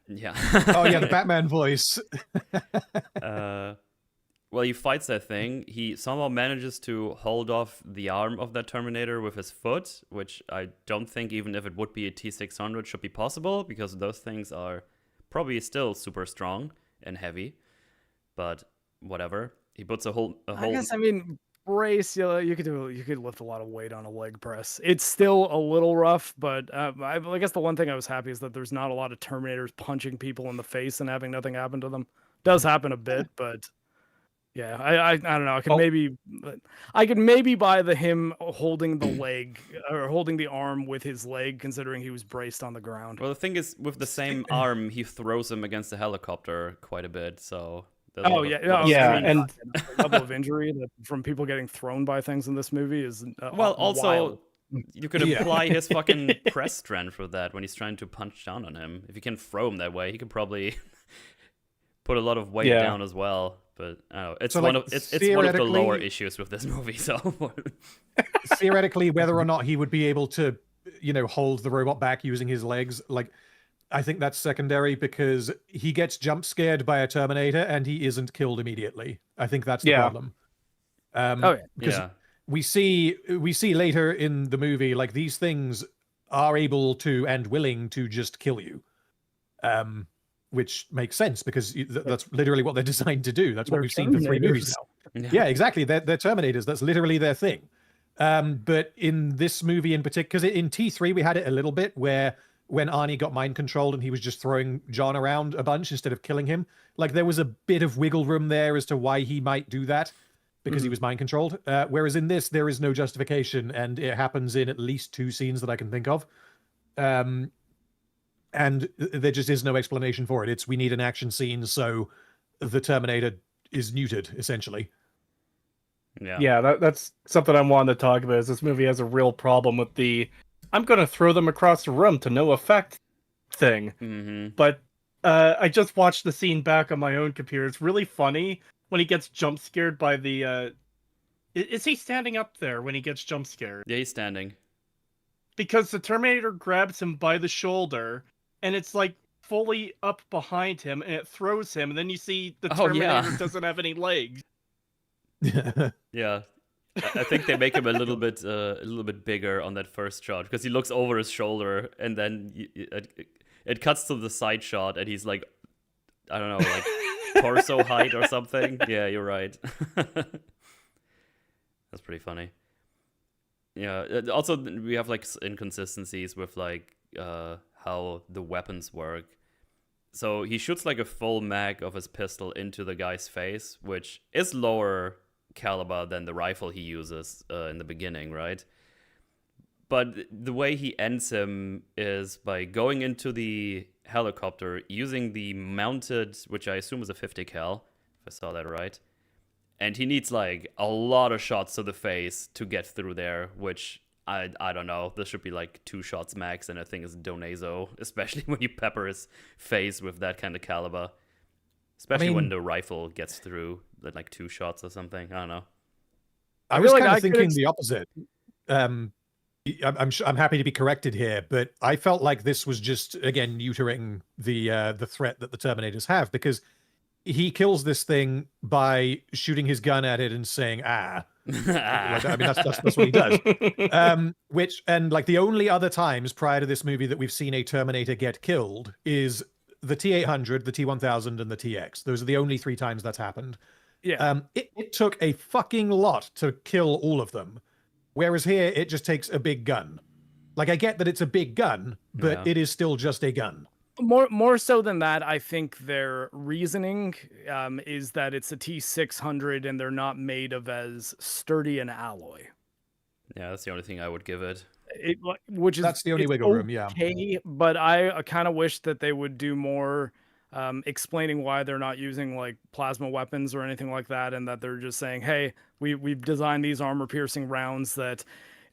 Yeah. Oh yeah, the Batman voice. Well, he fights that thing. He somehow manages to hold off the arm of that Terminator with his foot, which I don't think, even if it would be a T-600, should be possible, because those things are probably still super strong and heavy. But whatever. He puts a whole. I guess, I mean, brace. You could lift a lot of weight on a leg press. It's still a little rough, but I guess the one thing I was happy is that there's not a lot of Terminators punching people in the face and having nothing happen to them. Does happen a bit, but. Yeah, I don't know. I could maybe buy him holding the leg or holding the arm with his leg, considering he was braced on the ground. Well, the thing is, with the same arm, he throws him against the helicopter quite a bit. So. And and the level of injury from people getting thrown by things in this movie is also wild. You could apply his fucking press strength for that when he's trying to punch down on him. If you can throw him that way, he could probably put a lot of weight down as well. But I don't know. It's one of the lower issues with this movie. So theoretically, whether or not he would be able to, hold the robot back using his legs, like, I think that's secondary, because he gets jump scared by a Terminator and he isn't killed immediately. I think that's the problem. Because we see later in the movie, like, these things are able to and willing to just kill you. Which makes sense, because that's literally what they're designed to do. That's what we've seen for 3 movies now. Yeah, exactly. They're Terminators. That's literally their thing. But in this movie in particular, because in T3 we had it a little bit where when Arnie got mind controlled and he was just throwing John around a bunch instead of killing him, like, there was a bit of wiggle room there as to why he might do that, because he was mind controlled. Whereas in this, there is no justification, and it happens in at least 2 scenes that I can think of. And there just is no explanation for it. We need an action scene, so the Terminator is neutered, essentially. Yeah, that's something I wanted to talk about, is this movie has a real problem with the I'm going to throw them across the room to no effect thing. Mm-hmm. But I just watched the scene back on my own computer. It's really funny when he gets jump scared by the... Is he standing up there when he gets jump scared? Yeah, he's standing. Because the Terminator grabs him by the shoulder, and it's like fully up behind him, and it throws him, and then you see the Terminator doesn't have any legs. Yeah, I think they make him a little bit bigger on that first shot, because he looks over his shoulder, and then it cuts to the side shot, and he's like, I don't know, like torso height or something. Yeah, you're right. That's pretty funny. Yeah. Also, we have like inconsistencies with like how the weapons work. So he shoots like a full mag of his pistol into the guy's face, which is lower caliber than the rifle he uses in the beginning, right? But the way he ends him is by going into the helicopter, using the mounted, which I assume is a 50 cal, if I saw that right. And he needs like a lot of shots to the face to get through there, which I don't know. This should be like 2 shots max, and I think it's Donazo, especially when you pepper his face with that kind of caliber. Especially when the rifle gets through like 2 shots or something. I don't know. I was kind of thinking the opposite. I'm happy to be corrected here, but I felt like this was just again neutering the threat that the Terminators have, because he kills this thing by shooting his gun at it and saying "ah." Like, I mean, that's what he does. Which, and like the only other times prior to this movie that we've seen a Terminator get killed is the T-800, the T-1000, and the TX. Those are the only 3 times that's happened. Yeah. It took a fucking lot to kill all of them. Whereas here, it just takes a big gun. Like, I get that it's a big gun, but it is still just a gun. More so than that, I think their reasoning is that it's a T-600 and they're not made of as sturdy an alloy. Yeah, that's the only thing I would give it. That's the only wiggle room, yeah. But I kind of wish that they would do more explaining why they're not using like plasma weapons or anything like that, and that they're just saying, hey, we've designed these armor-piercing rounds that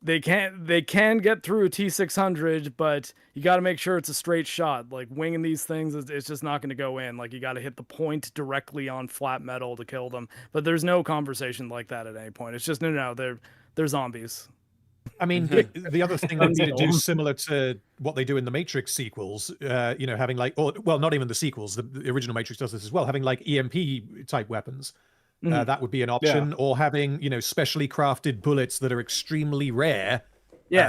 they can get through a T-600, but you got to make sure it's a straight shot. Like winging these things, it's just not going to go in. Like you got to hit the point directly on flat metal to kill them. But there's no conversation like that at any point. It's just no, they're zombies. I mean, the other thing would be to do similar to what they do in the Matrix sequels, having like, well, not even the sequels, the original Matrix does this as well, having like EMP type weapons. That would be an option, or having, specially crafted bullets that are extremely rare.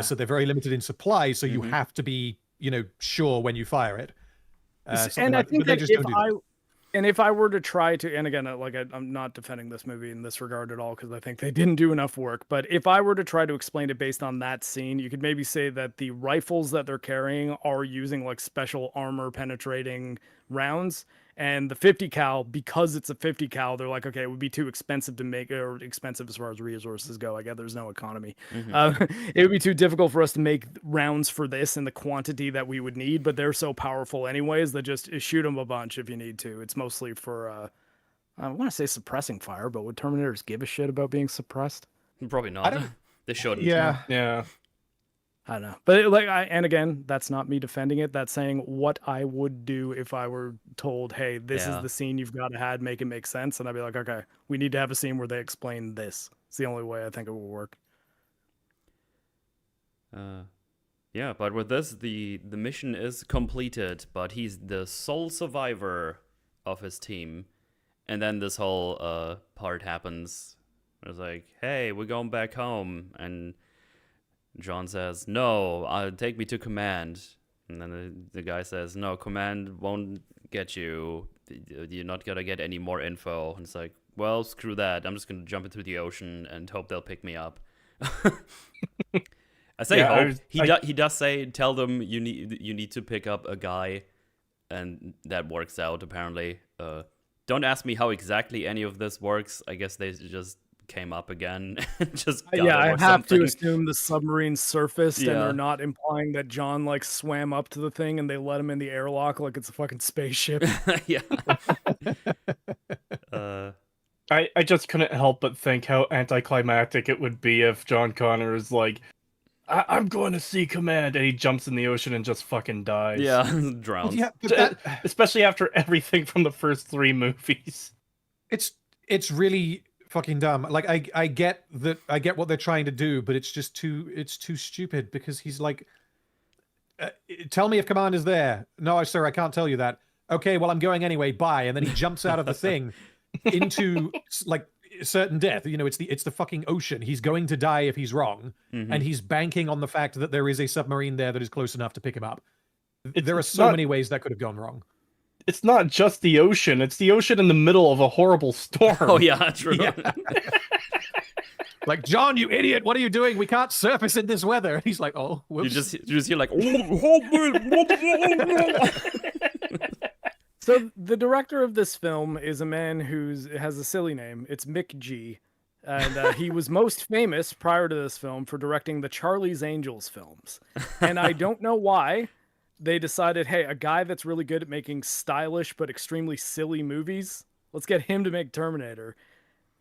So they're very limited in supply, so you have to be, sure when you fire it. And I think that if I were to try to, and again, like I'm not defending this movie in this regard at all, because I think they didn't do enough work, but if I were to try to explain it based on that scene, you could maybe say that the rifles that they're carrying are using like special armor penetrating rounds, and the 50 cal, because it's a 50 cal, they're like, okay, it would be too expensive to make, or expensive as far as resources go. I guess there's no economy. It would be too difficult for us to make rounds for this in the quantity that we would need, but they're so powerful anyways that just shoot them a bunch if you need to. It's mostly for, I want to say suppressing fire, but would Terminators give a shit about being suppressed? Probably not. They shouldn't. Yeah. I don't know, but and again, that's not me defending it. That's saying what I would do if I were told, "Hey, this is the scene you've got to have, make it make sense," and I'd be like, "Okay, we need to have a scene where they explain this." It's the only way I think it will work. Yeah, but with this, the mission is completed, but he's the sole survivor of his team, and then this whole part happens. It's like, "Hey, we're going back home," and John says, "No, take me to command." And then the guy says, "No, command won't get you. You're not going to get any more info." And it's like, well, screw that. I'm just going to jump into the ocean and hope they'll pick me up. I say hope. He does say, tell them you need to pick up a guy. And that works out, apparently. Don't ask me how exactly any of this works. I guess they just came up again and just I have to assume the submarine surfaced, and they're not implying that John like swam up to the thing and they let him in the airlock like it's a fucking spaceship. I just couldn't help but think how anticlimactic it would be if John Connor is like, I'm going to see command, and he jumps in the ocean and just fucking dies. Drowns. Especially after everything from the first 3 movies. It's really fucking dumb. Like I get what they're trying to do, but it's just too stupid, because he's like, tell me if command is there. No, sir, I can't tell you that. Okay, well, I'm going anyway, bye. And then he jumps out of the thing into like certain death. It's the fucking ocean. He's going to die if he's wrong, and he's banking on the fact that there is a submarine there that is close enough to pick him up. There are so many ways that could have gone wrong. it's not just the ocean. It's the ocean in the middle of a horrible storm. Oh yeah, true. Yeah. Like, John, you idiot! What are you doing? We can't surface in this weather. And he's like, oh, whoops. You just hear like. So the director of this film is a man who has a silly name. It's Mick G. And he was most famous prior to this film for directing the Charlie's Angels films. And I don't know why they decided, hey, a guy that's really good at making stylish but extremely silly movies, let's get him to make Terminator.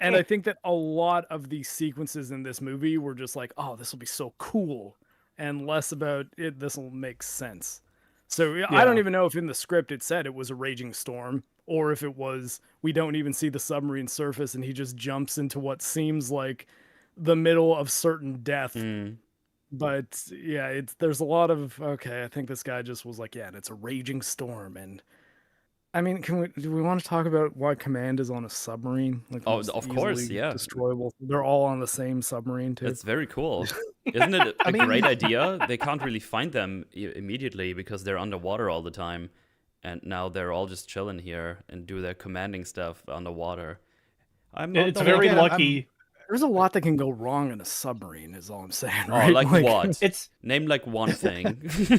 And I think that a lot of the sequences in this movie were just like, oh, this will be so cool, and less about it. This will make sense. So I don't even know if in the script it said it was a raging storm, or if it was we don't even see the submarine surface and he just jumps into what seems like the middle of certain death. But yeah, there's a lot of, okay, I think this guy just was like, yeah, and it's a raging storm. And I mean, do we want to talk about why Command is on a submarine? Like, Oh, of course, yeah. Destroyable. They're all on the same submarine too. It's very cool. Isn't it a great idea? They can't really find them immediately because they're underwater all the time. And now they're all just chilling here and do their commanding stuff underwater. It's very lucky. There's a lot that can go wrong in a submarine, is all I'm saying. Oh, Right? like what? Name like one thing.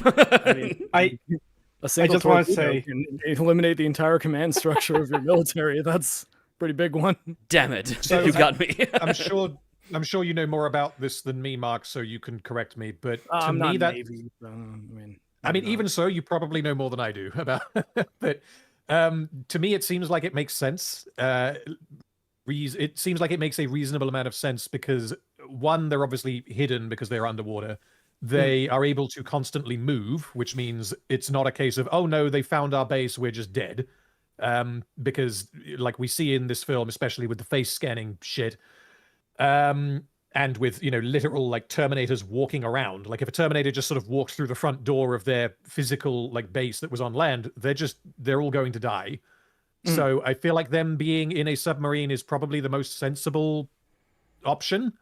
I mean, a single just wanna torpedo say- can eliminate the entire command structure of your military. That's a pretty big one. Damn it. So, You got me. I'm sure you know more about this than me, Mark, so you can correct me. But to I'm me, not that Navy, so, even so, you probably know more than I do about. But to me, it seems like it makes sense. It seems like it makes a reasonable amount of sense because one, they're obviously hidden because they're underwater. They are able to constantly move, which means it's not a case of, oh no, they found our base, we're just dead. Because like we see in this film, especially with the face scanning shit, and with, literal like Terminators walking around. Like if a Terminator just sort of walks through the front door of their physical like base that was on land, they're all going to die. So I feel like them being in a submarine is probably the most sensible option.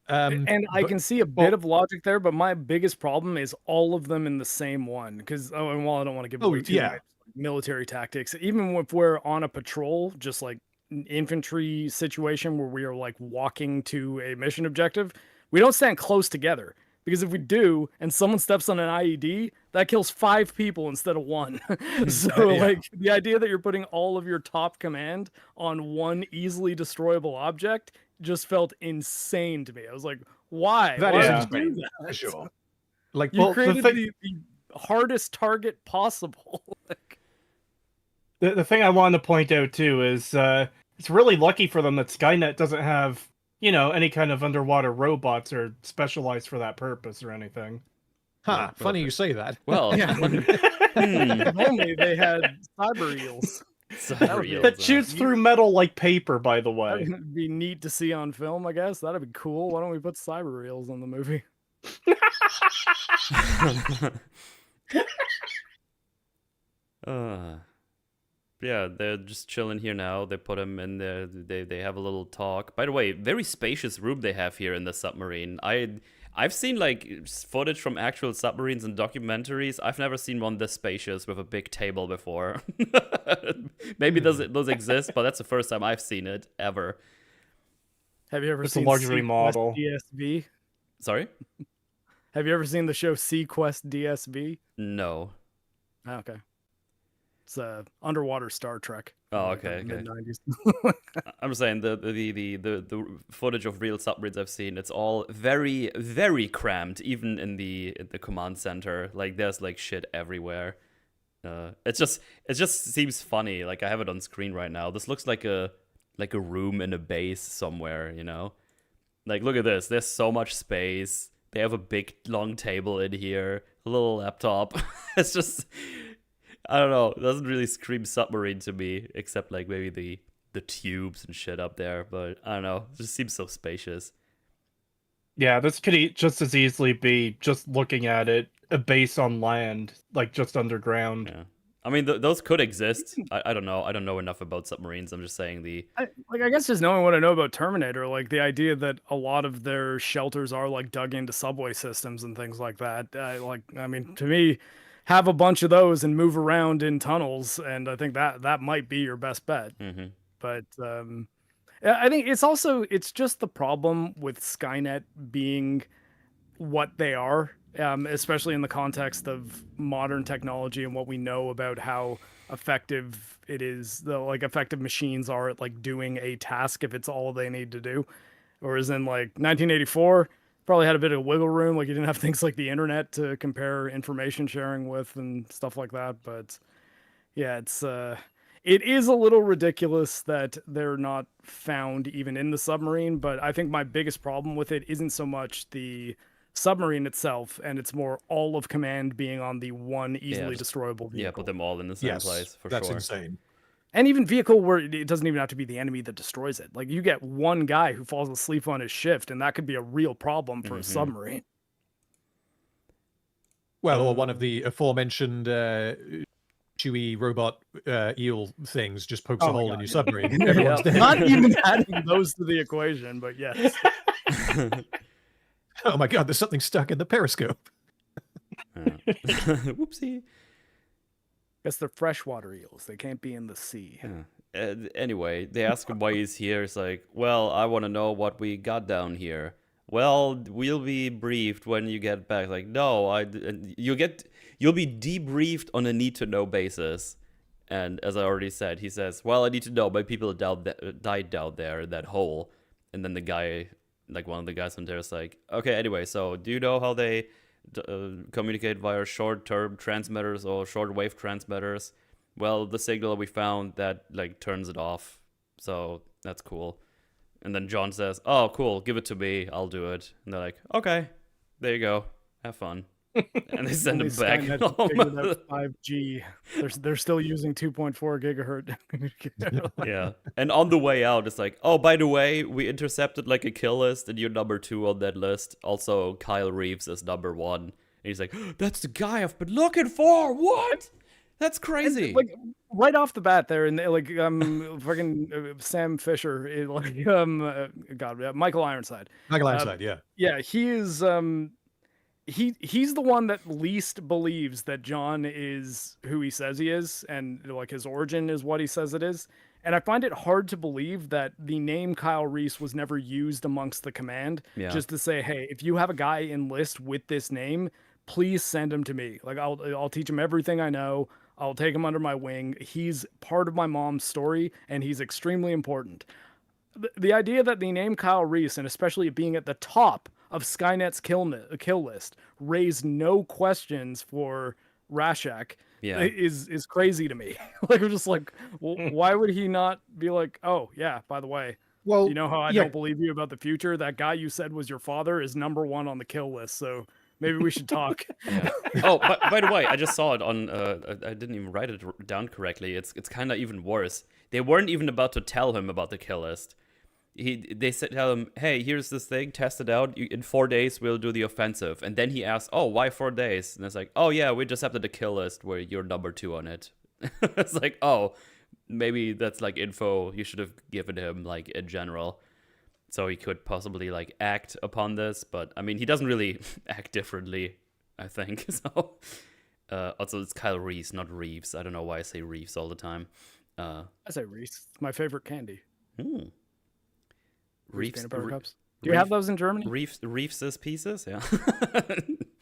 And I can see a bit of logic there, but my biggest problem is all of them in the same one. Because, and while I don't want to give away too much military tactics, even if we're on a patrol, just like an infantry situation where we are like walking to a mission objective, we don't stand close together. Because if we do, and someone steps on an IED, that kills 5 people instead of 1. So, like, the idea that you're putting all of your top command on one easily destroyable object just felt insane to me. I was like, why? That Why is would you do insane, that? for sure. Like, You created the hardest target possible. Like, The thing I wanted to point out too is it's really lucky for them that Skynet doesn't have, any kind of underwater robots or specialized for that purpose or anything. Huh, funny you say that. Well, if only they had cyber eels. That shoots through metal like paper, by the way. That'd be neat to see on film, I guess. That'd be cool. Why don't we put cyber eels in the movie? Yeah, they're just chilling here now. They put them in there. They have a little talk. By the way, very spacious room they have here in the submarine. I've seen like footage from actual submarines and documentaries. I've never seen one this spacious with a big table before. Maybe those exist, but that's the first time I've seen it ever. Have you ever It's seen a luxury model. DSV? Sorry? Have you ever seen the show Sequest DSV? No. Oh, okay. It's underwater Star Trek. Oh, like the okay. mid-90s. I'm saying the footage of real submarines I've seen, it's all very, very cramped, even in the command center. Like there's like shit everywhere. It just seems funny. Like I have it on screen right now. This looks like a room in a base somewhere, Like look at this. There's so much space. They have a big long table in here, a little laptop. It's just, I don't know. It doesn't really scream submarine to me, except like maybe the tubes and shit up there. But I don't know. It just seems so spacious. Yeah, this could just as easily be, just looking at it, a base on land, like just underground. Yeah. I mean, those could exist. I don't know. I don't know enough about submarines. I'm just saying I guess just knowing what I know about Terminator, like the idea that a lot of their shelters are like dug into subway systems and things like that. To me, have a bunch of those and move around in tunnels, and I think that might be your best bet. Mm-hmm. But I think it's just the problem with Skynet being what they are, especially in the context of modern technology and what we know about how effective it is, effective machines are at like doing a task if it's all they need to do. Whereas in like 1984, probably had a bit of wiggle room, like you didn't have things like the internet to compare information sharing with and stuff like that. But yeah, it is a little ridiculous that they're not found even in the submarine, but I think my biggest problem with it isn't so much the submarine itself, and it's more all of command being on the one easily destroyable vehicle. Yeah, put them all in the same place, for that's sure. insane. And even vehicle where it doesn't even have to be the enemy that destroys it. Like, you get one guy who falls asleep on his shift, and that could be a real problem for a submarine. Well, or one of the aforementioned chewy robot eel things just pokes a hole in your submarine. Everyone's dead. Not even adding those to the equation, but yes. Oh my god, there's something stuck in the periscope. Whoopsie. Guess they're freshwater eels. They can't be in the sea. Anyway, they ask him why he's here. It's like, well, I want to know what we got down here. Well, we'll be briefed when you get back. Like, no, you'll be debriefed on a need-to-know basis. And as I already said, he says, well, I need to know my people died down there in that hole. And then the guy, like one of the guys on there is like, okay, anyway, so do you know how they communicate via short-term transmitters or short-wave transmitters? Well, the signal we found that like turns it off, so that's cool. And then John says, oh, cool, give it to me, I'll do it. And they're like, okay, there you go, have fun. And they send him back. Figured out 5G. They're still using 2.4 gigahertz. Yeah. And on the way out, it's like, oh, by the way, we intercepted like a kill list, and you're number 2 on that list. Also, Kyle Reeves is number 1. And he's like, that's the guy I've been looking for. What? That's crazy. And, like, right off the bat there, and like fucking Sam Fisher, Michael Ironside. Michael Ironside, yeah. Yeah, he is. He's the one that least believes that John is who he says he is, and like his origin is what he says it is. And I find it hard to believe that the name Kyle Reese was never used amongst the command, just to say, hey, if you have a guy enlist with this name, please send him to me. Like, I'll teach him everything I know. I'll take him under my wing. He's part of my mom's story, and he's extremely important. The idea that the name Kyle Reese, and especially it being at the top of Skynet's kill list, raised no questions for Rashek is crazy to me. Like, I'm just like, well, why would he not be like, oh yeah, by the way, you know how I don't believe you about the future? That guy you said was your father is number 1 on the kill list, so maybe we should talk. Oh, by the way, I just saw it on. I didn't even write it down correctly. It's kind of even worse. They weren't even about to tell him about the kill list. They tell him, hey, here's this thing, test it out. In 4 days, we'll do the offensive. And then he asks, oh, why 4 days? And it's like, oh, yeah, we just have the kill list where you're number 2 on it. It's like, oh, maybe that's like info you should have given him, like, in general. So he could possibly, like, act upon this. But, I mean, he doesn't really act differently, I think. So, also, it's Kyle Reese, not Reeves. I don't know why I say Reeves all the time. I say Reese. It's my favorite candy. Reeves peanut butter cups. Do you have those in Germany? Reeves's Pieces, yeah.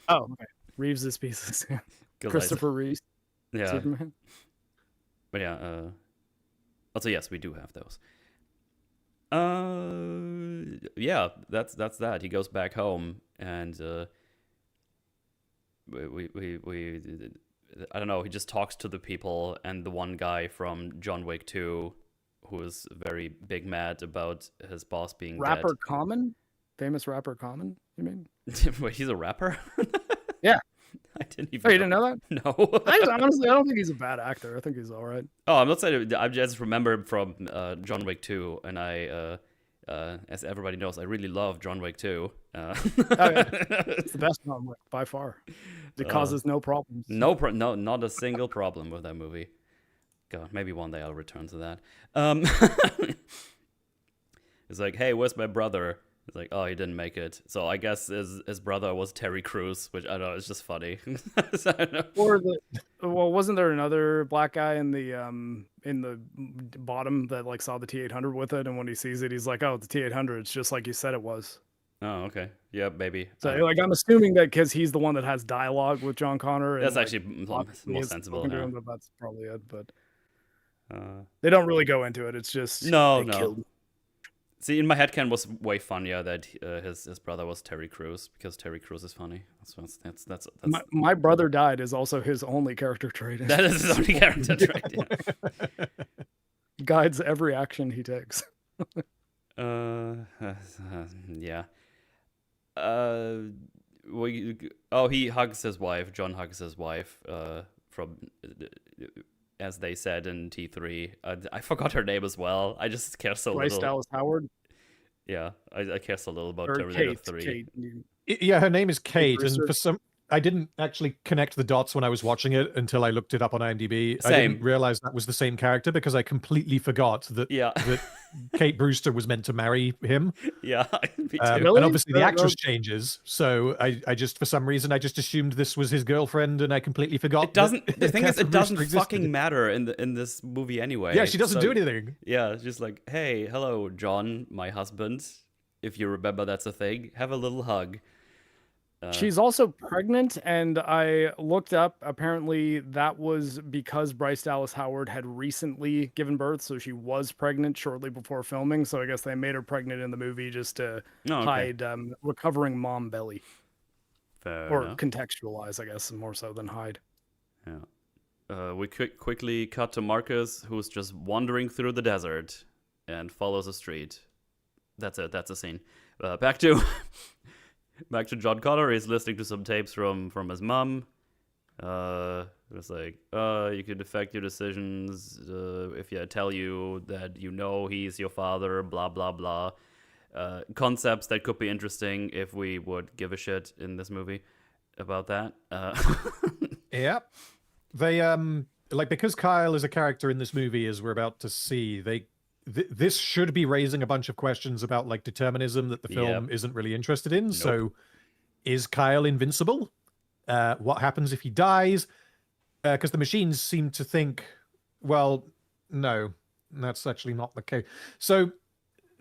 Oh, okay. Reeves's Pieces. Christopher Reeves. Yeah. Superman. But yeah. Also, yes, we do have those. Yeah, that's that. He goes back home, and we I don't know. He just talks to the people, and the one guy from John Wick 2. Who is very big mad about his boss being rapper dead. Common? Famous rapper Common, you mean? Wait, he's a rapper? Yeah. I didn't even Oh, you didn't know that? No. Honestly, I don't think he's a bad actor. I think he's all right. Oh, I'm not saying... I just remember him from John Wick 2, and I, as everybody knows, I really love John Wick 2. It's the best John Wick, by far. It causes no problems. No, not a single problem with that movie. God, maybe one day I'll return to that. It's like, hey, where's my brother? It's like, oh, he didn't make it. So I guess his brother was Terry Crews, which I don't know, it's just funny. So I don't know. Or wasn't there another black guy in the bottom that like saw the T800 with it, and when he sees it, he's like, oh, the T800, it's just like you said it was. Oh, okay. Yeah, maybe. So like I'm assuming that because he's the one that has dialogue with John Connor. That's and, actually more sensible to now. him, but that's probably it. But they don't really go into it. It's just No. killed him. See, in my head, Ken was way funnier that his brother was Terry Crews, because Terry Crews is funny. That's My brother died is also his only character trait. that is his only character trait. Yeah. Guides every action he takes. Yeah. He hugs his wife. John hugs his wife. From as they said in T3. I forgot her name as well. I just care so Bryce little. Dallas Howard. Yeah, I care so little about Or Terminator Kate. 3. Kate. Yeah, her name is Kate, and Brewster. I didn't actually connect the dots when I was watching it until I looked it up on IMDb. I Same. didn't realize that was the same character because I completely forgot that Yeah. that Kate Brewster was meant to marry him. Yeah, me too. Really? And obviously the No, actress changes, so I just, for some reason, I just assumed this was his girlfriend, and I completely forgot. It doesn't. that The thing is, Catherine it doesn't Brewster existed. fucking matter in this movie anyway. Yeah, she doesn't So, do anything. Yeah, it's just like, hey, hello, John, my husband. If you remember, that's a thing. Have a little hug. She's also pregnant, and I looked up. Apparently, that was because Bryce Dallas Howard had recently given birth, so she was pregnant shortly before filming. So I guess they made her pregnant in the movie just to hide recovering mom belly, Fair or enough. contextualize, I guess, more so than hide. Yeah. We quickly cut to Marcus, who's just wandering through the desert and follows a street. That's it. That's the scene. Back to John Connor. He's listening to some tapes from his mom. It's like, you could affect your decisions if I tell you that you know he's your father, blah, blah, blah. Concepts that could be interesting if we would give a shit in this movie about that. Yep. They like, because Kyle is a character in this movie, as we're about to see, this should be raising a bunch of questions about like determinism that the film isn't really interested in. Nope. So is Kyle invincible? What happens if he dies? Because the machines seem to think, well, no, that's actually not the case. So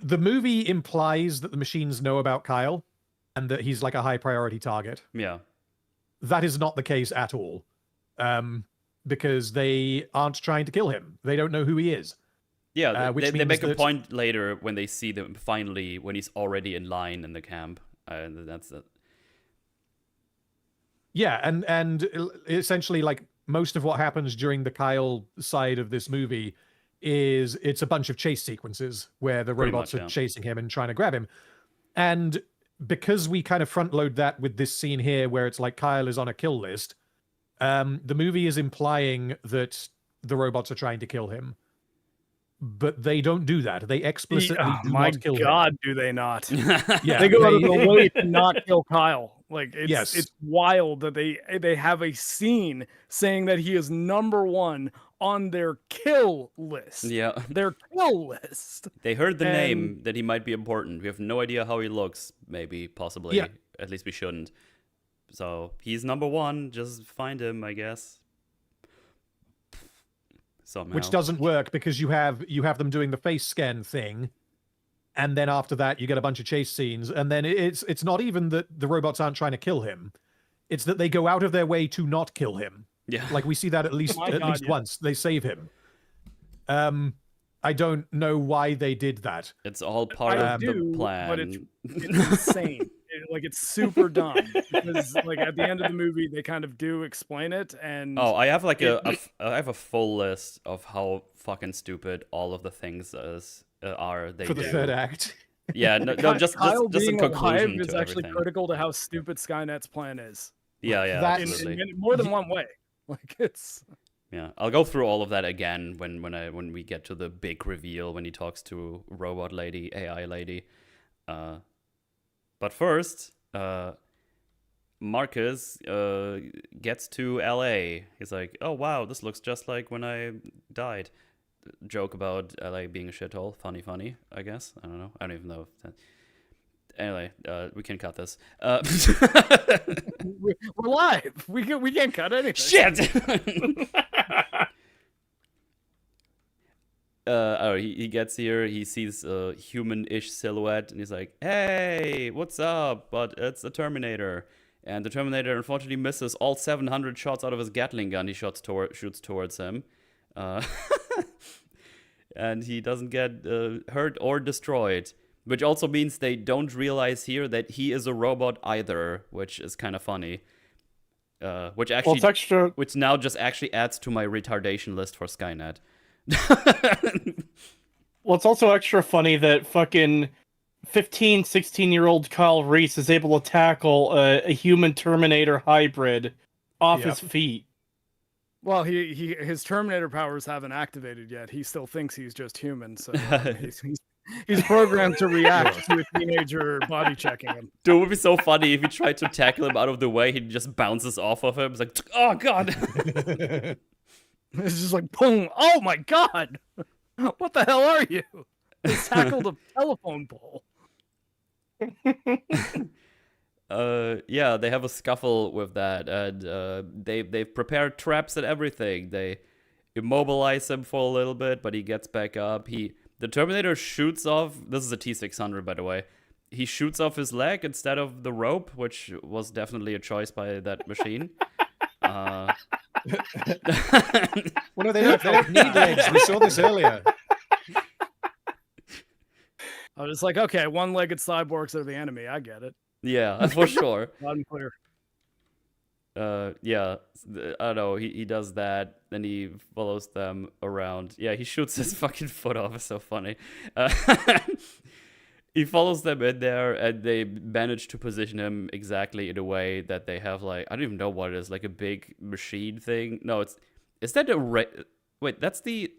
the movie implies that the machines know about Kyle and that he's like a high priority target. Yeah. That is not the case at all. Because they aren't trying to kill him. They don't know who he is. Yeah, they make a that... point later when they see them finally, when he's already in line in the camp. That's it. Yeah, and essentially, like, most of what happens during the Kyle side of this movie is it's a bunch of chase sequences where the robots are chasing him and trying to grab him. And because we kind of front load that with this scene here where it's like Kyle is on a kill list, the movie is implying that the robots are trying to kill him. But they don't do that. They explicitly do not kill him. My God, do they not? Yeah, they go out of their way to not kill Kyle. Like, it's wild that they have a scene saying that he is #1 on their kill list. Yeah. Their kill list. They heard the name, that he might be important. We have no idea how he looks, maybe, possibly. Yeah. At least we shouldn't. So he's #1. Just find him, I guess. Somehow. Which doesn't work because you have them doing the face scan thing, and then after that you get a bunch of chase scenes, and then it's not even that the robots aren't trying to kill him, it's that they go out of their way to not kill him. Yeah, like we see that at least once. They save him. I don't know why they did that. It's all part of the plan. But it's insane. It's super dumb because like at the end of the movie they kind of do explain it, and I have like I have a full list of how fucking stupid all of the things are. They for the third act. Yeah, no, just in conclusion is to actually everything. Critical to how stupid Skynet's plan is. Yeah, in more than one way. Like it's. Yeah, I'll go through all of that again when we get to the big reveal when he talks to robot lady, AI lady. But first, Marcus gets to LA. He's like, oh wow, this looks just like when I died. Joke about LA being a shithole. Funny, I guess. I don't know. I don't even know. Anyway, we can cut this. We're live. We can't cut anything. Shit! He gets here, he sees a human-ish silhouette, and he's like, hey, what's up? But it's a Terminator. And the Terminator unfortunately misses all 700 shots out of his Gatling gun he shoots towards him. And he doesn't get hurt or destroyed. Which also means they don't realize here that he is a robot either, which is kind of funny. Which now just actually adds to my retardation list for Skynet. Well, it's also extra funny that fucking 15, 16-year-old Kyle Reese is able to tackle a human Terminator hybrid off his feet. Well, his Terminator powers haven't activated yet. He still thinks he's just human, so he's programmed to react to a teenager body checking him. Dude, it would be so funny if he tried to tackle him out of the way. He just bounces off of him. It's like, oh god. It's just like, boom! Oh my god! What the hell are you? He tackled a telephone pole. Yeah, they have a scuffle with that, and they've prepared traps and everything. They immobilize him for a little bit, but he gets back up. The Terminator shoots off. This is a T-600, by the way. He shoots off his leg instead of the rope, which was definitely a choice by that machine. Well, no, they don't need legs. We saw this earlier. I was like, okay, one-legged cyborgs are the enemy. I get it. Yeah, for sure. Loud and clear. Yeah, I don't know. He does that, then he follows them around. Yeah, he shoots his fucking foot off. It's so funny. He follows them in there, and they manage to position him exactly in a way that they have, like, I don't even know what it is, like a big machine thing. No, is that wait, that's the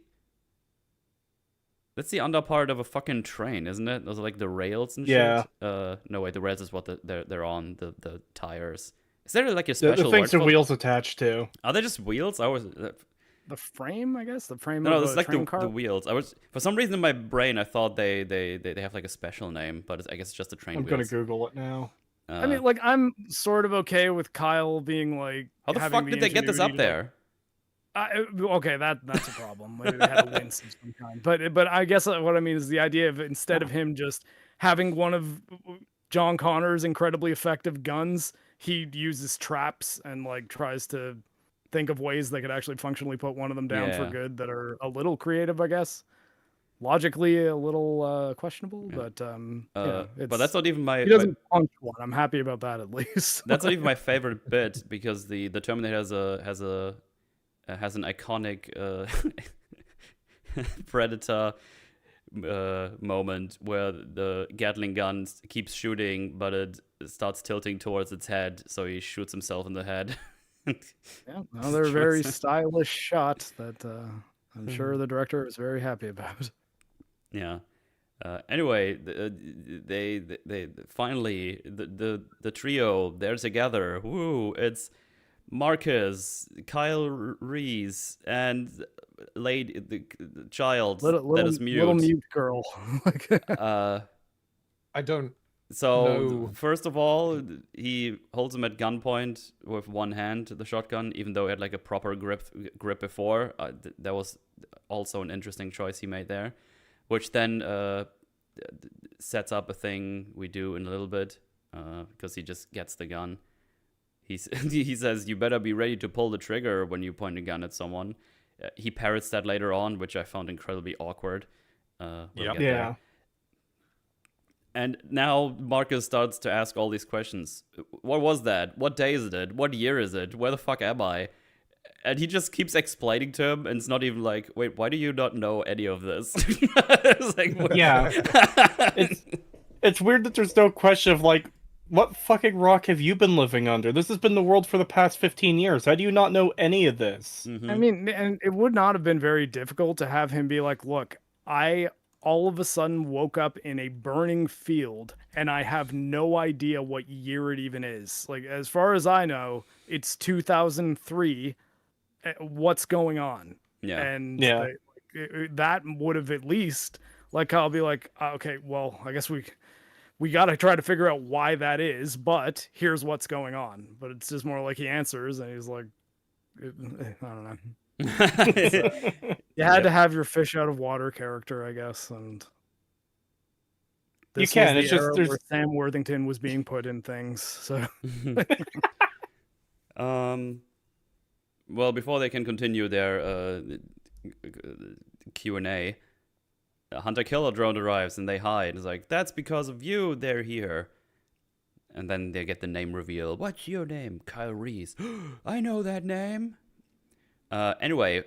under part of a fucking train, isn't it? Those are like the rails and shit. No, wait, the rails is what they're on, the tires. Is there like a special the things are wheels attached to? Are they just wheels? The frame, I guess. The frame. No, of it's a like train the car? wheels. For some reason in my brain I thought they have like a special name, but I guess it's just the train wheels. I'm gonna Google it now. I mean, like, I'm sort of okay with Kyle being like, how the fuck did they get this up there? Okay, that's a problem. Maybe they had a winch of some kind. But I guess what I mean is the idea of, instead of him just having one of John Connor's incredibly effective guns, he uses traps and like tries to think of ways they could actually functionally put one of them down for good that are a little creative, I guess. Logically a little questionable, but but that's not even my. He doesn't punch one. I'm happy about that at least. That's not even my favorite bit, because the Terminator has an iconic Predator moment where the Gatling gun keeps shooting, but it starts tilting towards its head, so he shoots himself in the head. Yeah, another very stylish shot that I'm sure the director is very happy about. Yeah. Anyway, they finally the trio, they're together. Woo! It's Marcus, Kyle Reese, and the child that is mute. Little mute girl. I don't. So first of all, he holds him at gunpoint with one hand, the shotgun, even though he had like a proper grip before. That was also an interesting choice he made there, which then sets up a thing we do in a little bit, because he just gets the gun. He says, "You better be ready to pull the trigger when you point a gun at someone." He parrots that later on, which I found incredibly awkward. Yeah. And now Marcus starts to ask all these questions. What was that? What day is it? What year is it? Where the fuck am I? And he just keeps explaining to him, and it's not even like, wait, why do you not know any of this? It's like, yeah. It's weird that there's no question of, like, what fucking rock have you been living under? This has been the world for the past 15 years. How do you not know any of this? Mm-hmm. I mean, and it would not have been very difficult to have him be like, look, I all of a sudden woke up in a burning field and I have no idea what year it even is. Like, as far as I know, it's 2003. What's going on? Yeah. And that would have at least, like, I'll be like, okay, well, I guess we we got to try to figure out why that is, but here's what's going on. But it's just more like he answers and he's like, I don't know. You had to have your fish out of water character, I guess, and you can. It's just where Sam Worthington was being put in things. So, well, before they can continue their Q&A, a hunter-killer drone arrives and they hide. It's like, that's because of you. They're here. And then they get the name reveal. What's your name? Kyle Reese. I know that name. Anyway,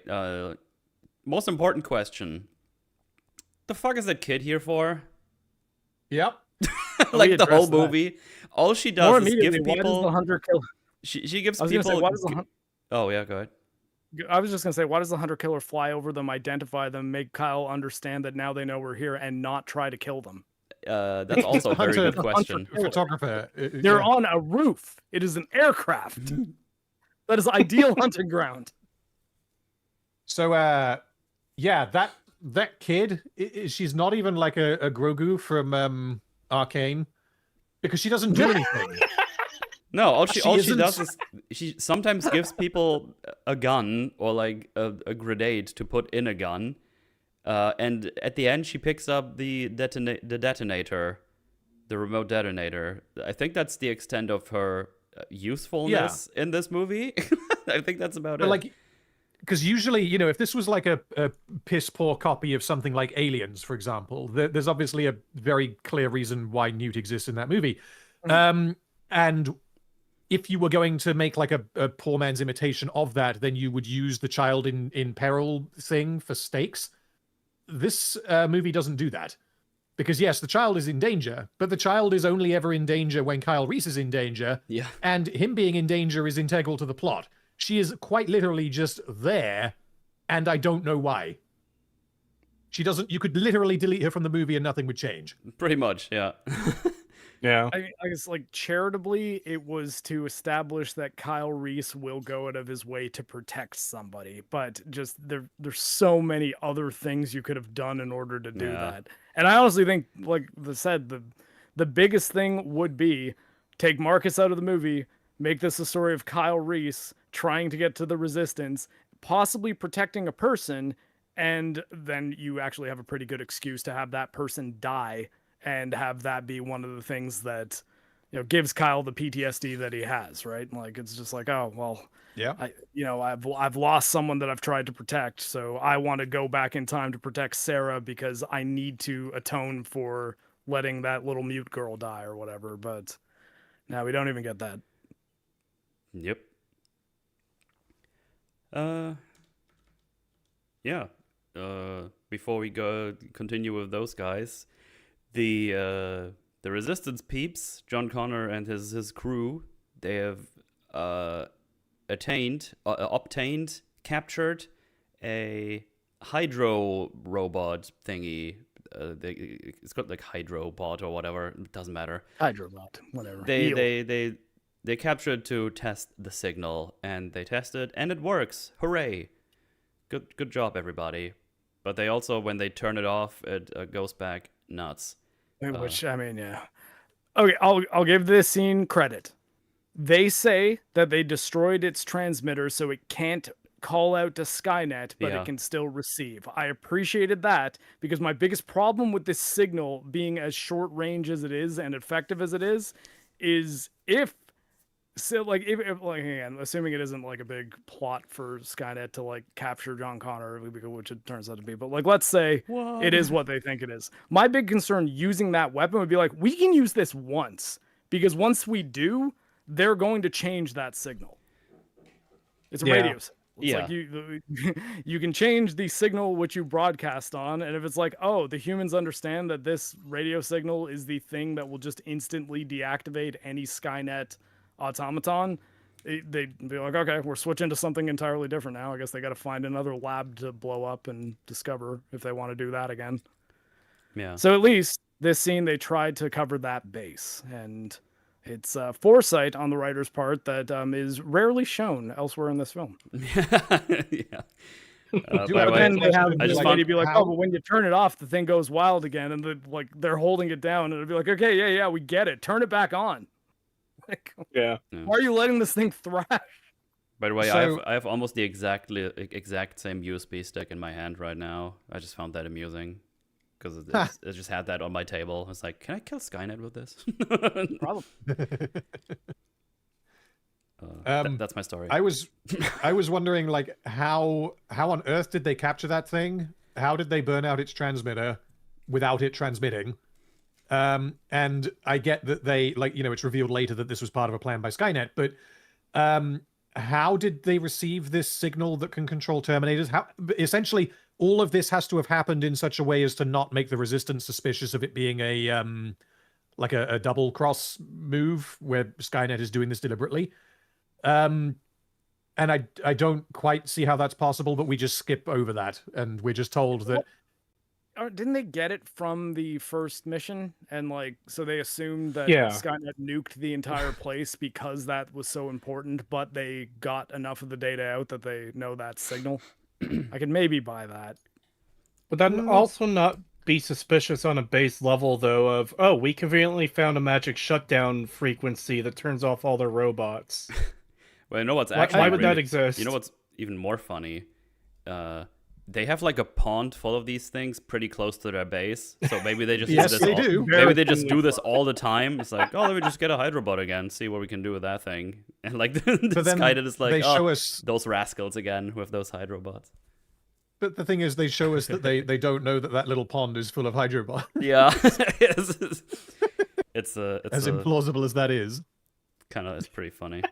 most important question. The fuck is that kid here for? Yep. Like the whole movie. All she does is give people... Why does the hunter kill... She gives people... Oh, yeah, go ahead. I was just going to say, why does the hunter-killer fly over them, identify them, make Kyle understand that now they know we're here, and not try to kill them? That's also a very good question. Photographer. They're on a roof. It is an aircraft. That is ideal hunting ground. So, yeah, that kid, she's not even like a Grogu from Arcane, because she doesn't do anything. No, all she does is she sometimes gives people a gun or like a grenade to put in a gun, and at the end she picks up the detonator, the remote detonator. I think that's the extent of her usefulness in this movie. I think that's about it. Like, because usually, you know, if this was like a piss poor copy of something like Aliens, for example, there's obviously a very clear reason why Newt exists in that movie, and if you were going to make like a poor man's imitation of that, then you would use the child in peril thing for stakes. This movie doesn't do that. Because yes, the child is in danger, but the child is only ever in danger when Kyle Reese is in danger. Yeah. And him being in danger is integral to the plot. She is quite literally just there, and I don't know why. She doesn't... You could literally delete her from the movie and nothing would change. Pretty much, yeah. Yeah. I guess, like, charitably, it was to establish that Kyle Reese will go out of his way to protect somebody, but just there's so many other things you could have done in order to do that. And I honestly think, like I said, the biggest thing would be take Marcus out of the movie, make this a story of Kyle Reese trying to get to the Resistance, possibly protecting a person, and then you actually have a pretty good excuse to have that person die and have that be one of the things that, you know, gives Kyle the PTSD that he has, right? Like, it's just like, oh, well, yeah, I've lost someone that I've tried to protect, so I want to go back in time to protect Sarah because I need to atone for letting that little mute girl die or whatever. But now we don't even get that. Yep. Yeah. Before we continue with those guys, the Resistance peeps, John Connor and his crew, they have captured a hydro robot thingy. It's got like hydrobot or whatever. It doesn't matter. Hydrobot, whatever. They captured to test the signal, and they tested, and it works. Hooray! Good job, everybody. But they also, when they turn it off, it goes back nuts. Which, I mean, yeah. Okay, I'll give this scene credit. They say that they destroyed its transmitter so it can't call out to Skynet, but it can still receive. I appreciated that, because my biggest problem with this signal being as short range as it is and effective as it is if again, assuming it isn't like a big plot for Skynet to like capture John Connor, which it turns out to be, but like, let's say it is what they think it is. My big concern using that weapon would be like, we can use this once, because once we do, they're going to change that signal. It's a radio signal. It's like you can change the signal which you broadcast on, and if it's like, oh, the humans understand that this radio signal is the thing that will just instantly deactivate any Skynet automaton, they'd be like, okay, we're switching to something entirely different now. I guess they got to find another lab to blow up and discover if they want to do that again. Yeah. So at least this scene, they tried to cover that base, and it's foresight on the writer's part that is rarely shown elsewhere in this film. Yeah. By Do the have way, Then they have I the just lady found- be like, how- "Oh, but when you turn it off, the thing goes wild again," and they're holding it down, and it'll be like, "Okay, yeah, we get it. Turn it back on." Like, Yeah. why are you letting this thing thrash? By the way, So- I have almost the exact same USB stick in my hand right now. I just found that amusing because it just had that on my table. I was like, can I kill Skynet with this? Probably. That's my story. I was wondering, like, how on earth did they capture that thing? How did they burn out its transmitter without it transmitting? And I get that they, like, it's revealed later that this was part of a plan by Skynet, but how did they receive this signal that can control Terminators? How essentially all of this has to have happened in such a way as to not make the Resistance suspicious of it being a like a double cross move where Skynet is doing this deliberately. And I don't quite see how that's possible, but we just skip over that and we're just told that Didn't they get it from the first mission? And so they assumed that Yeah. Skynet nuked the entire place because that was so important, but they got enough of the data out that they know that signal. I could maybe buy that. Would that also not be suspicious on a base level, though, of, oh, we conveniently found a magic shutdown frequency that turns off all their robots? Well, you know what's Why- actually why would that really- exist? You know what's even more funny? They have like a pond full of these things pretty close to their base, so maybe they just Yes, do this they all, do. Maybe they just do this all the time. It's like, oh, let me just get a Hydrobot again, see what we can do with that thing. And like the But then Skynet is like, they oh, show us. those rascals again with those Hydrobots. But the thing is, they show us that they don't know that little pond is full of Hydrobot. Yeah, it's As implausible as that is. it's pretty funny.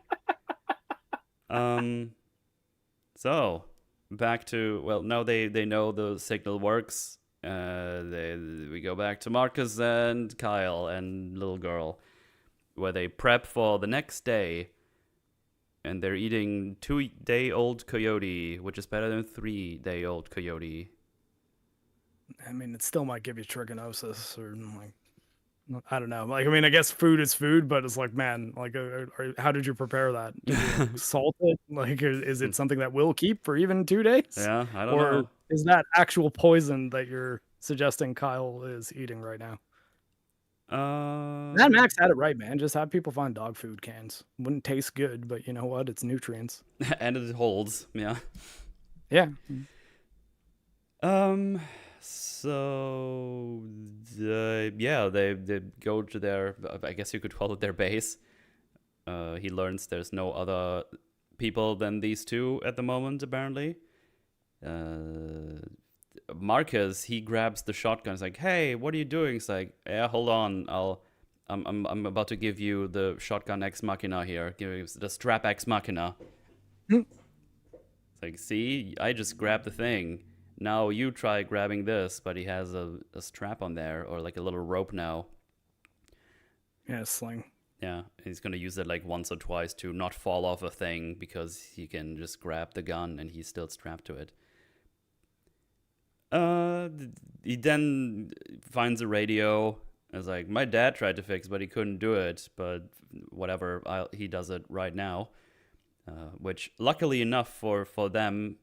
So back to, well, now they know the signal works. We go back to Marcus and Kyle and little girl, where they prep for the next day, and they're eating 2-day-old coyote, which is better than 3-day-old coyote. I mean, it still might give you trichinosis or I don't know. I guess food is food, but it's like, man, how did you prepare that? Did you salt it? Is it something that will keep for even 2 days? Yeah, I don't Or know. is that actual poison that you're suggesting Kyle is eating right now? Mad Max had it right, man. Just have people find dog food cans. Wouldn't taste good, but you know what? It's nutrients. And it holds, yeah. Yeah. So yeah, they go to their, I guess you could call it their base. He learns there's no other people than these two at the moment, apparently. Marcus, he grabs the shotgun. He's like, "Hey, what are you doing?" He's like, "Yeah, hold on. I'm about to give you the shotgun ex machina here. Give you the strap ex machina." It's like, see, I just grabbed the thing. Now you try grabbing this, but he has a strap on there, or like a little rope now. Yeah, sling. Yeah, he's gonna use it like once or twice to not fall off a thing, because he can just grab the gun and he's still strapped to it. He then finds a radio. It's like, my dad tried to fix, but he couldn't do it. But whatever, he does it right now. Which, luckily enough for them,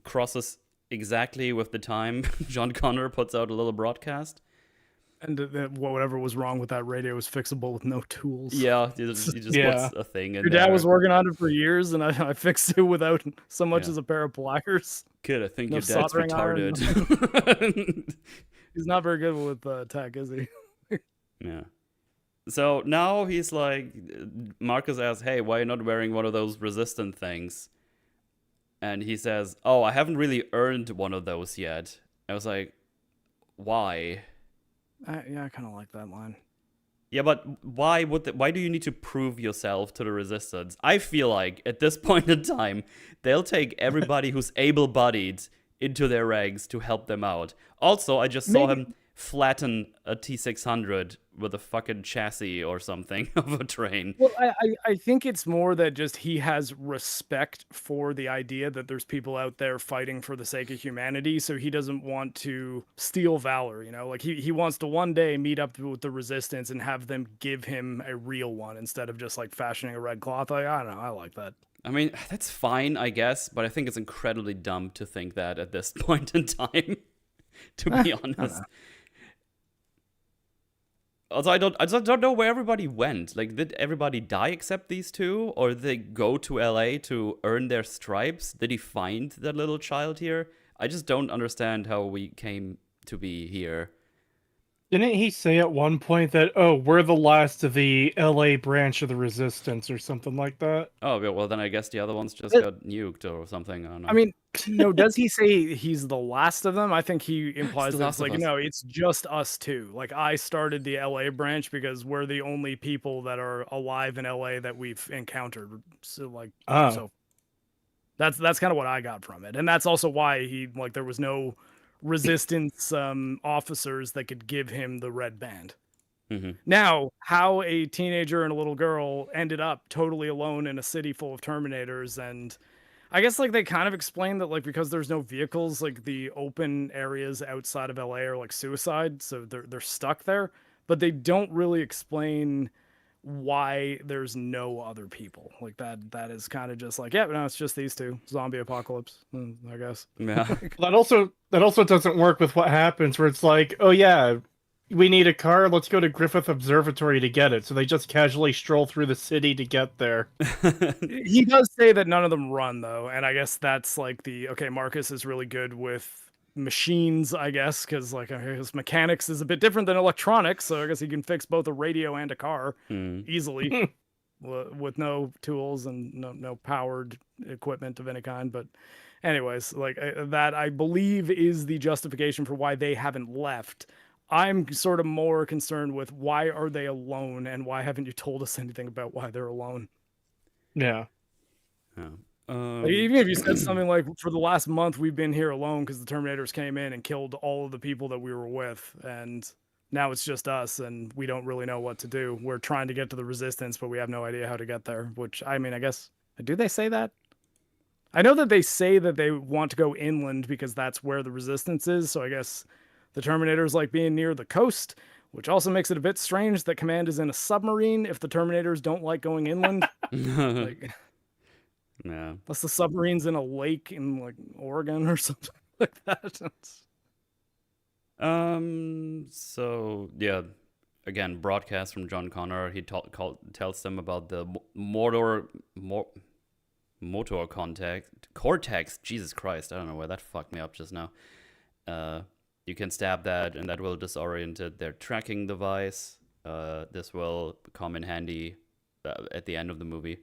crosses exactly with the time John Connor puts out a little broadcast. And whatever was wrong with that radio was fixable with no tools. Yeah, he just Yeah. puts a thing in Your there. dad was working on it for years, and I fixed it without so much Yeah. as a pair of pliers. Kid, I think No your dad's soldering iron. retarded. He's not very good with tech, is he? Yeah. So now he's like, Marcus asks, "Hey, why are you not wearing one of those resistant things?" And he says, "Oh, I haven't really earned one of those yet." I was like, why? Yeah, I kind of like that line. Yeah, but why do you need to prove yourself to the resistance? I feel like at this point in time, they'll take everybody who's able-bodied into their ranks to help them out. Also, I just saw him flatten a T-600 with a fucking chassis or something of a train. Well, I think it's more that just he has respect for the idea that there's people out there fighting for the sake of humanity, so he doesn't want to steal valor, you know? Like, he wants to one day meet up with the Resistance and have them give him a real one instead of just, like, fashioning a red cloth. Like, I don't know, I like that. I mean, that's fine, I guess, but I think it's incredibly dumb to think that at this point in time, to be honest. Also, I just don't know where everybody went. Like, did everybody die except these two? Or did they go to LA to earn their stripes? Did he find that little child here? I just don't understand how we came to be here. Didn't he say at one point that, oh, we're the last of the LA branch of the Resistance or something like that? Oh, well, then I guess the other ones just got nuked or something. I don't know. I mean, no, does he say he's the last of them? I think he implies the that last it's of like, us. no, it's just us two. Like, I started the LA branch because we're the only people that are alive in LA that we've encountered. So, like, so that's kind of what I got from it. And that's also why there was no Resistance officers that could give him the red band. Mm-hmm. Now, how a teenager and a little girl ended up totally alone in a city full of Terminators, and I guess like they kind of explained that like because there's no vehicles, like the open areas outside of LA are like suicide, so they're stuck there, but they don't really explain why there's no other people. Like that is kind of just like, yeah, no, it's just these two. Zombie apocalypse, I guess. Yeah. That also doesn't work with what happens where it's like, oh yeah, we need a car, let's go to Griffith Observatory to get it. So they just casually stroll through the city to get there. He does say that none of them run though, and I guess that's like okay, Marcus is really good with machines, I guess, because like his mechanics is a bit different than electronics, so I guess he can fix both a radio and a car easily with no tools and no powered equipment of any kind. But anyways, like that I believe is the justification for why they haven't left. I'm sort of more concerned with why are they alone and why haven't you told us anything about why they're alone? Yeah. Like, even if you said something like, for the last month, we've been here alone because the Terminators came in and killed all of the people that we were with, and now it's just us, and we don't really know what to do. We're trying to get to the Resistance, but we have no idea how to get there, which, I mean, I guess, do they say that? I know that they say that they want to go inland because that's where the Resistance is, so I guess the Terminators like being near the coast, which also makes it a bit strange that Command is in a submarine if the Terminators don't like going inland. Like... Yeah. Unless the submarine's in a lake in like Oregon or something like that. So yeah, again, broadcast from John Connor. He tells them about the motor cortex. Jesus Christ, I don't know where that fucked me up just now. You can stab that, and that will disorient their tracking device. This will come in handy at the end of the movie.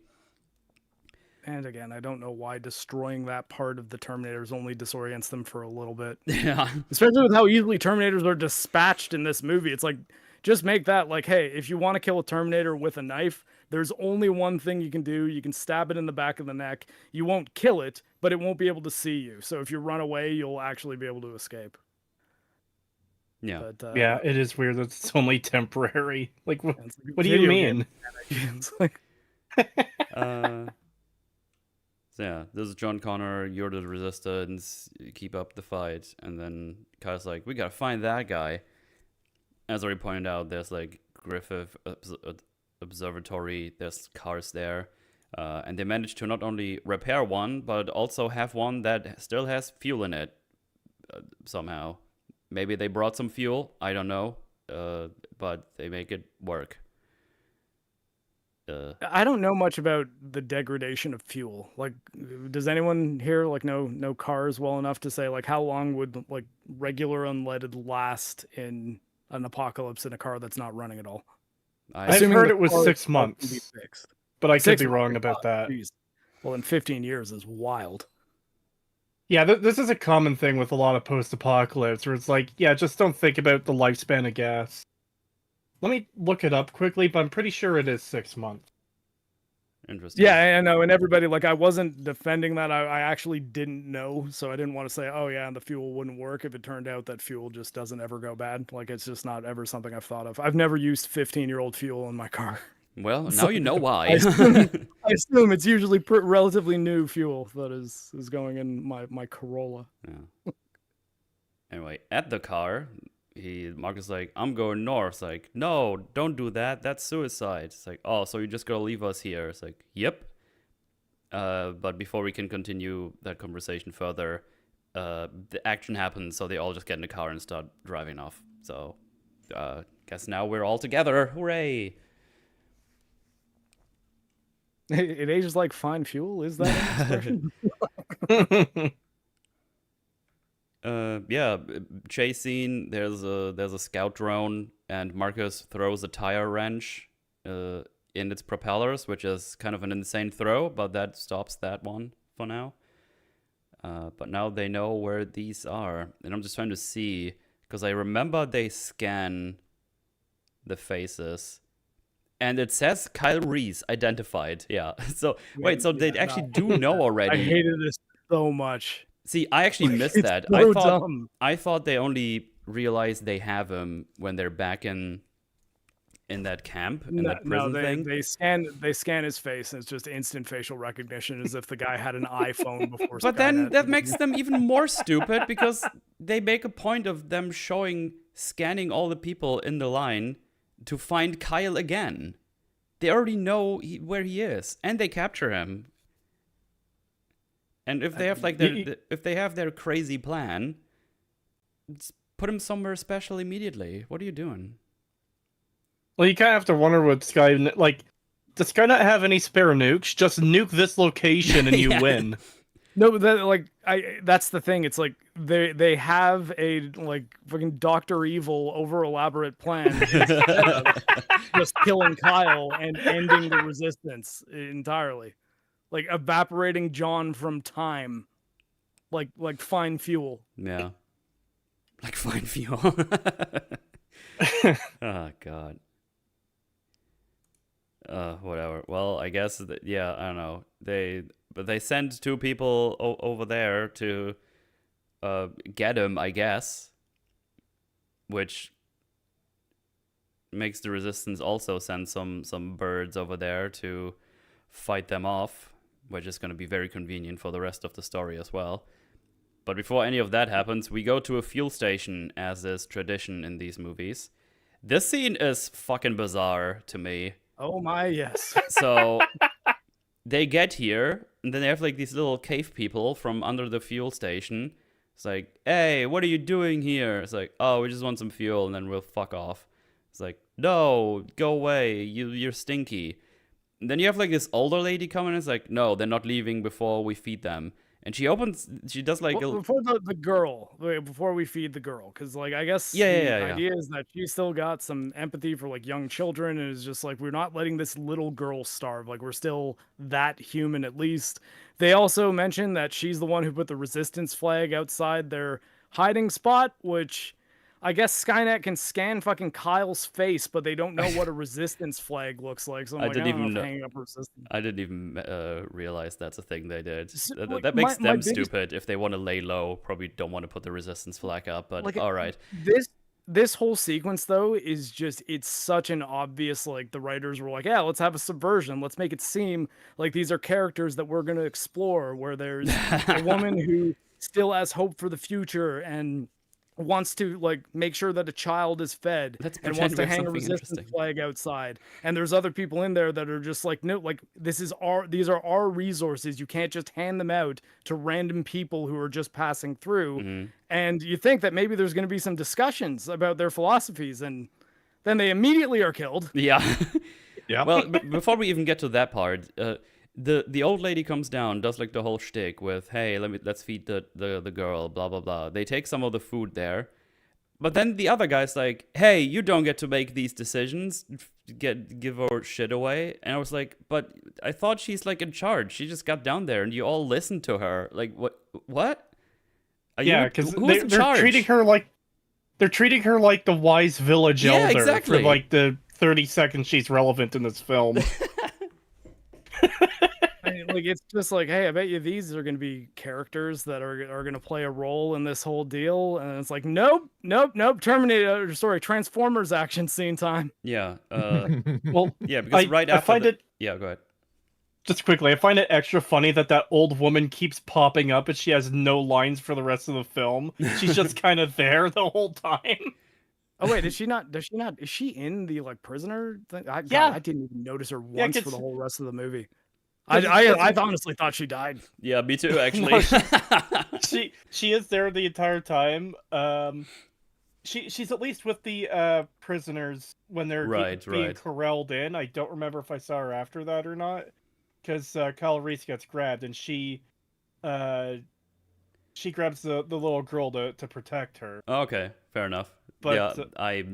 And again, I don't know why destroying that part of the Terminators only disorients them for a little bit. Yeah. Especially with how easily Terminators are dispatched in this movie. It's like, just make that like, hey, if you want to kill a Terminator with a knife, there's only one thing you can do. You can stab it in the back of the neck. You won't kill it, but it won't be able to see you. So if you run away, you'll actually be able to escape. Yeah. But, yeah, it is weird that it's only temporary. Like, what do you mean? It's like... So yeah, this is John Connor, you're the Resistance, keep up the fight. And then Kyle's like, we gotta find that guy. As I already pointed out, there's like Griffith Observatory, there's cars there. And they managed to not only repair one, but also have one that still has fuel in it somehow. Maybe they brought some fuel, I don't know. But they make it work. I don't know much about the degradation of fuel. Like, does anyone here like know cars well enough to say like how long would like regular unleaded last in an apocalypse in a car that's not running at all? I've heard it was 6 months, but I could be wrong about that. Geez. Well, in 15 years is wild. Yeah, this is a common thing with a lot of post-apocalypse, where it's like, yeah, just don't think about the lifespan of gas. Let me look it up quickly, but I'm pretty sure it is 6 months. Interesting. Yeah, I know, and everybody, like, I wasn't defending that. I actually didn't know, so I didn't want to say, oh yeah, and the fuel wouldn't work if it turned out that fuel just doesn't ever go bad. Like, it's just not ever something I've thought of. I've never used 15-year-old fual in my car. Well, So now you know why. I assume it's usually relatively new fuel that is going in my Corolla. Yeah. Anyway, at the car, Marc is like, I'm going north. It's like, no, don't do that. That's suicide. It's like, oh, so you're just gonna leave us here? It's like, yep. But before we can continue that conversation further, the action happens, so they all just get in the car and start driving off. So, guess now we're all together. Hooray! It ages like fine fuel. Is that an expression? Yeah, chase scene. There's a scout drone, and Marcus throws a tire wrench in its propellers, which is kind of an insane throw, but that stops that one for now. But now they know where these are, and I'm just trying to see, because I remember they scan the faces, and it says Kyle Reese identified. Yeah. So wait, so they actually do know already. I hated this so much. See, I actually missed that. So dumb. I thought they only realized they have him when they're back in that camp, in that prison thing. They scan his face, and it's just instant facial recognition, as if the guy had an iPhone before. But then that makes them even more stupid, because they make a point of them scanning all the people in the line to find Kyle again. They already know where he is, and they capture him. And if they have if they have their crazy plan, just put him somewhere special immediately. What are you doing? Well, you kind of have to wonder what Skynet, like, does Skynet have any spare nukes? Just nuke this location and you win. No, but that's the thing. It's like they have a like fucking Dr. Evil over elaborate plan, just killing Kyle and ending the resistance entirely, like evaporating John from time, like fine fuel. Yeah, like fine fuel. Oh God. Whatever. Well, I guess I don't know. They send two people over there to get him, I guess, which makes the resistance also send some birds over there to fight them off, which is going to be very convenient for the rest of the story as well. But before any of that happens, we go to a fuel station, as is tradition in these movies. This scene is fucking bizarre to me. Oh my, yes. So they get here, and then they have like these little cave people from under the fuel station. It's like, hey, what are you doing here? It's like, oh, we just want some fuel, and then we'll fuck off. It's like, no, go away, you're stinky. And then you have like this older lady coming, and it's like, no, they're not leaving before we feed them. And she does like before the girl, before we feed the girl, because like I guess the idea is that she's still got some empathy for like young children, and is just like, we're not letting this little girl starve. Like, we're still that human at least. They also mention that she's the one who put the resistance flag outside their hiding spot, which I guess Skynet can scan fucking Kyle's face, but they don't know what a resistance flag looks like. So I'm hanging up resistance. I didn't even realize that's a thing they did. Like, that makes them stupid. If they want to lay low, probably don't want to put the resistance flag up. But like, all right. This whole sequence though is just, it's such an obvious, like, the writers were like, yeah, let's have a subversion. Let's make it seem like these are characters that we're going to explore, where there's a woman who still has hope for the future and wants to like make sure that a child is fed, and wants to hang a resistance flag outside. And there's other people in there that are just like, no, like, these are our resources. You can't just hand them out to random people who are just passing through. Mm-hmm. And you think that maybe there's going to be some discussions about their philosophies, and then they immediately are killed. Yeah. Yeah. Well, before we even get to that part, the old lady comes down, does like the whole shtick with, hey, let's feed the girl, blah blah blah. They take some of the food there, but then the other guy's like, hey, you don't get to make these decisions, give her shit away. And I was like, but I thought she's like in charge. She just got down there, and you all listened to her. Like, what? Because they're treating her like the wise village elder for like the 30 seconds she's relevant in this film. it's just like, hey, I bet you these are going to be characters that are going to play a role in this whole deal, and it's like, nope. Transformers action scene time. Yeah. Well, Yeah, because right after. I find it Yeah, go ahead. just quickly. I find it extra funny that old woman keeps popping up, and she has no lines for the rest of the film. She's just kind of there the whole time. Oh wait, is she not? Is she in the like prisoner thing? Yeah. God, I didn't even notice her Yeah, once for the whole rest of the movie. 'Cause I honestly thought she died. Yeah, me too, actually. she is there the entire time. She's at least with the prisoners when they're being corralled in. I don't remember if I saw her after that or not, because Kyle Reese gets grabbed and she grabs the little girl to protect her. Okay, fair enough. But, yeah, I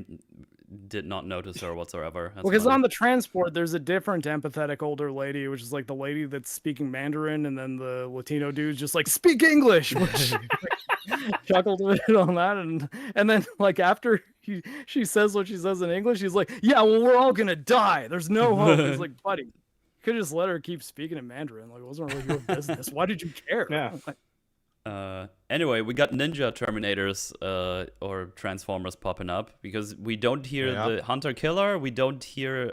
did not notice her whatsoever. That's Because funny. on the transport, there's a different empathetic older lady, which is like the lady that's speaking Mandarin, and then the Latino dude's just like, speak English, which chuckled a bit on that, and then like after she says what she says in English, he's like, yeah, well, we're all gonna die. There's no hope. He's like, buddy, you could just let her keep speaking in Mandarin. Like, it wasn't really your business. Why did you care? Yeah. Anyway, we got ninja Terminators or Transformers popping up because we don't hear the Hunter Killer. We don't hear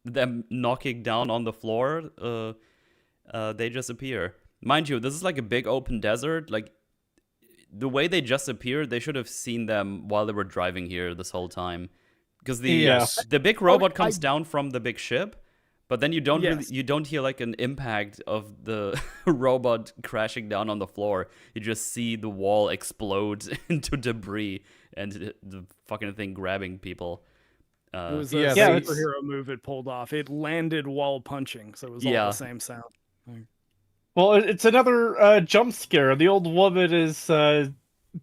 them knocking down on the floor. They just appear. Mind you, this is like a big open desert. Like, the way they just appeared, they should have seen them while they were driving here this whole time. Because the big robot comes down from the big ship. But then you don't you don't hear like an impact of the robot crashing down on the floor. You just see the wall explode into debris and the fucking thing grabbing people. It was a superhero move it pulled off. It landed while punching, so it was all the same sound. Well, it's another jump scare. The old woman is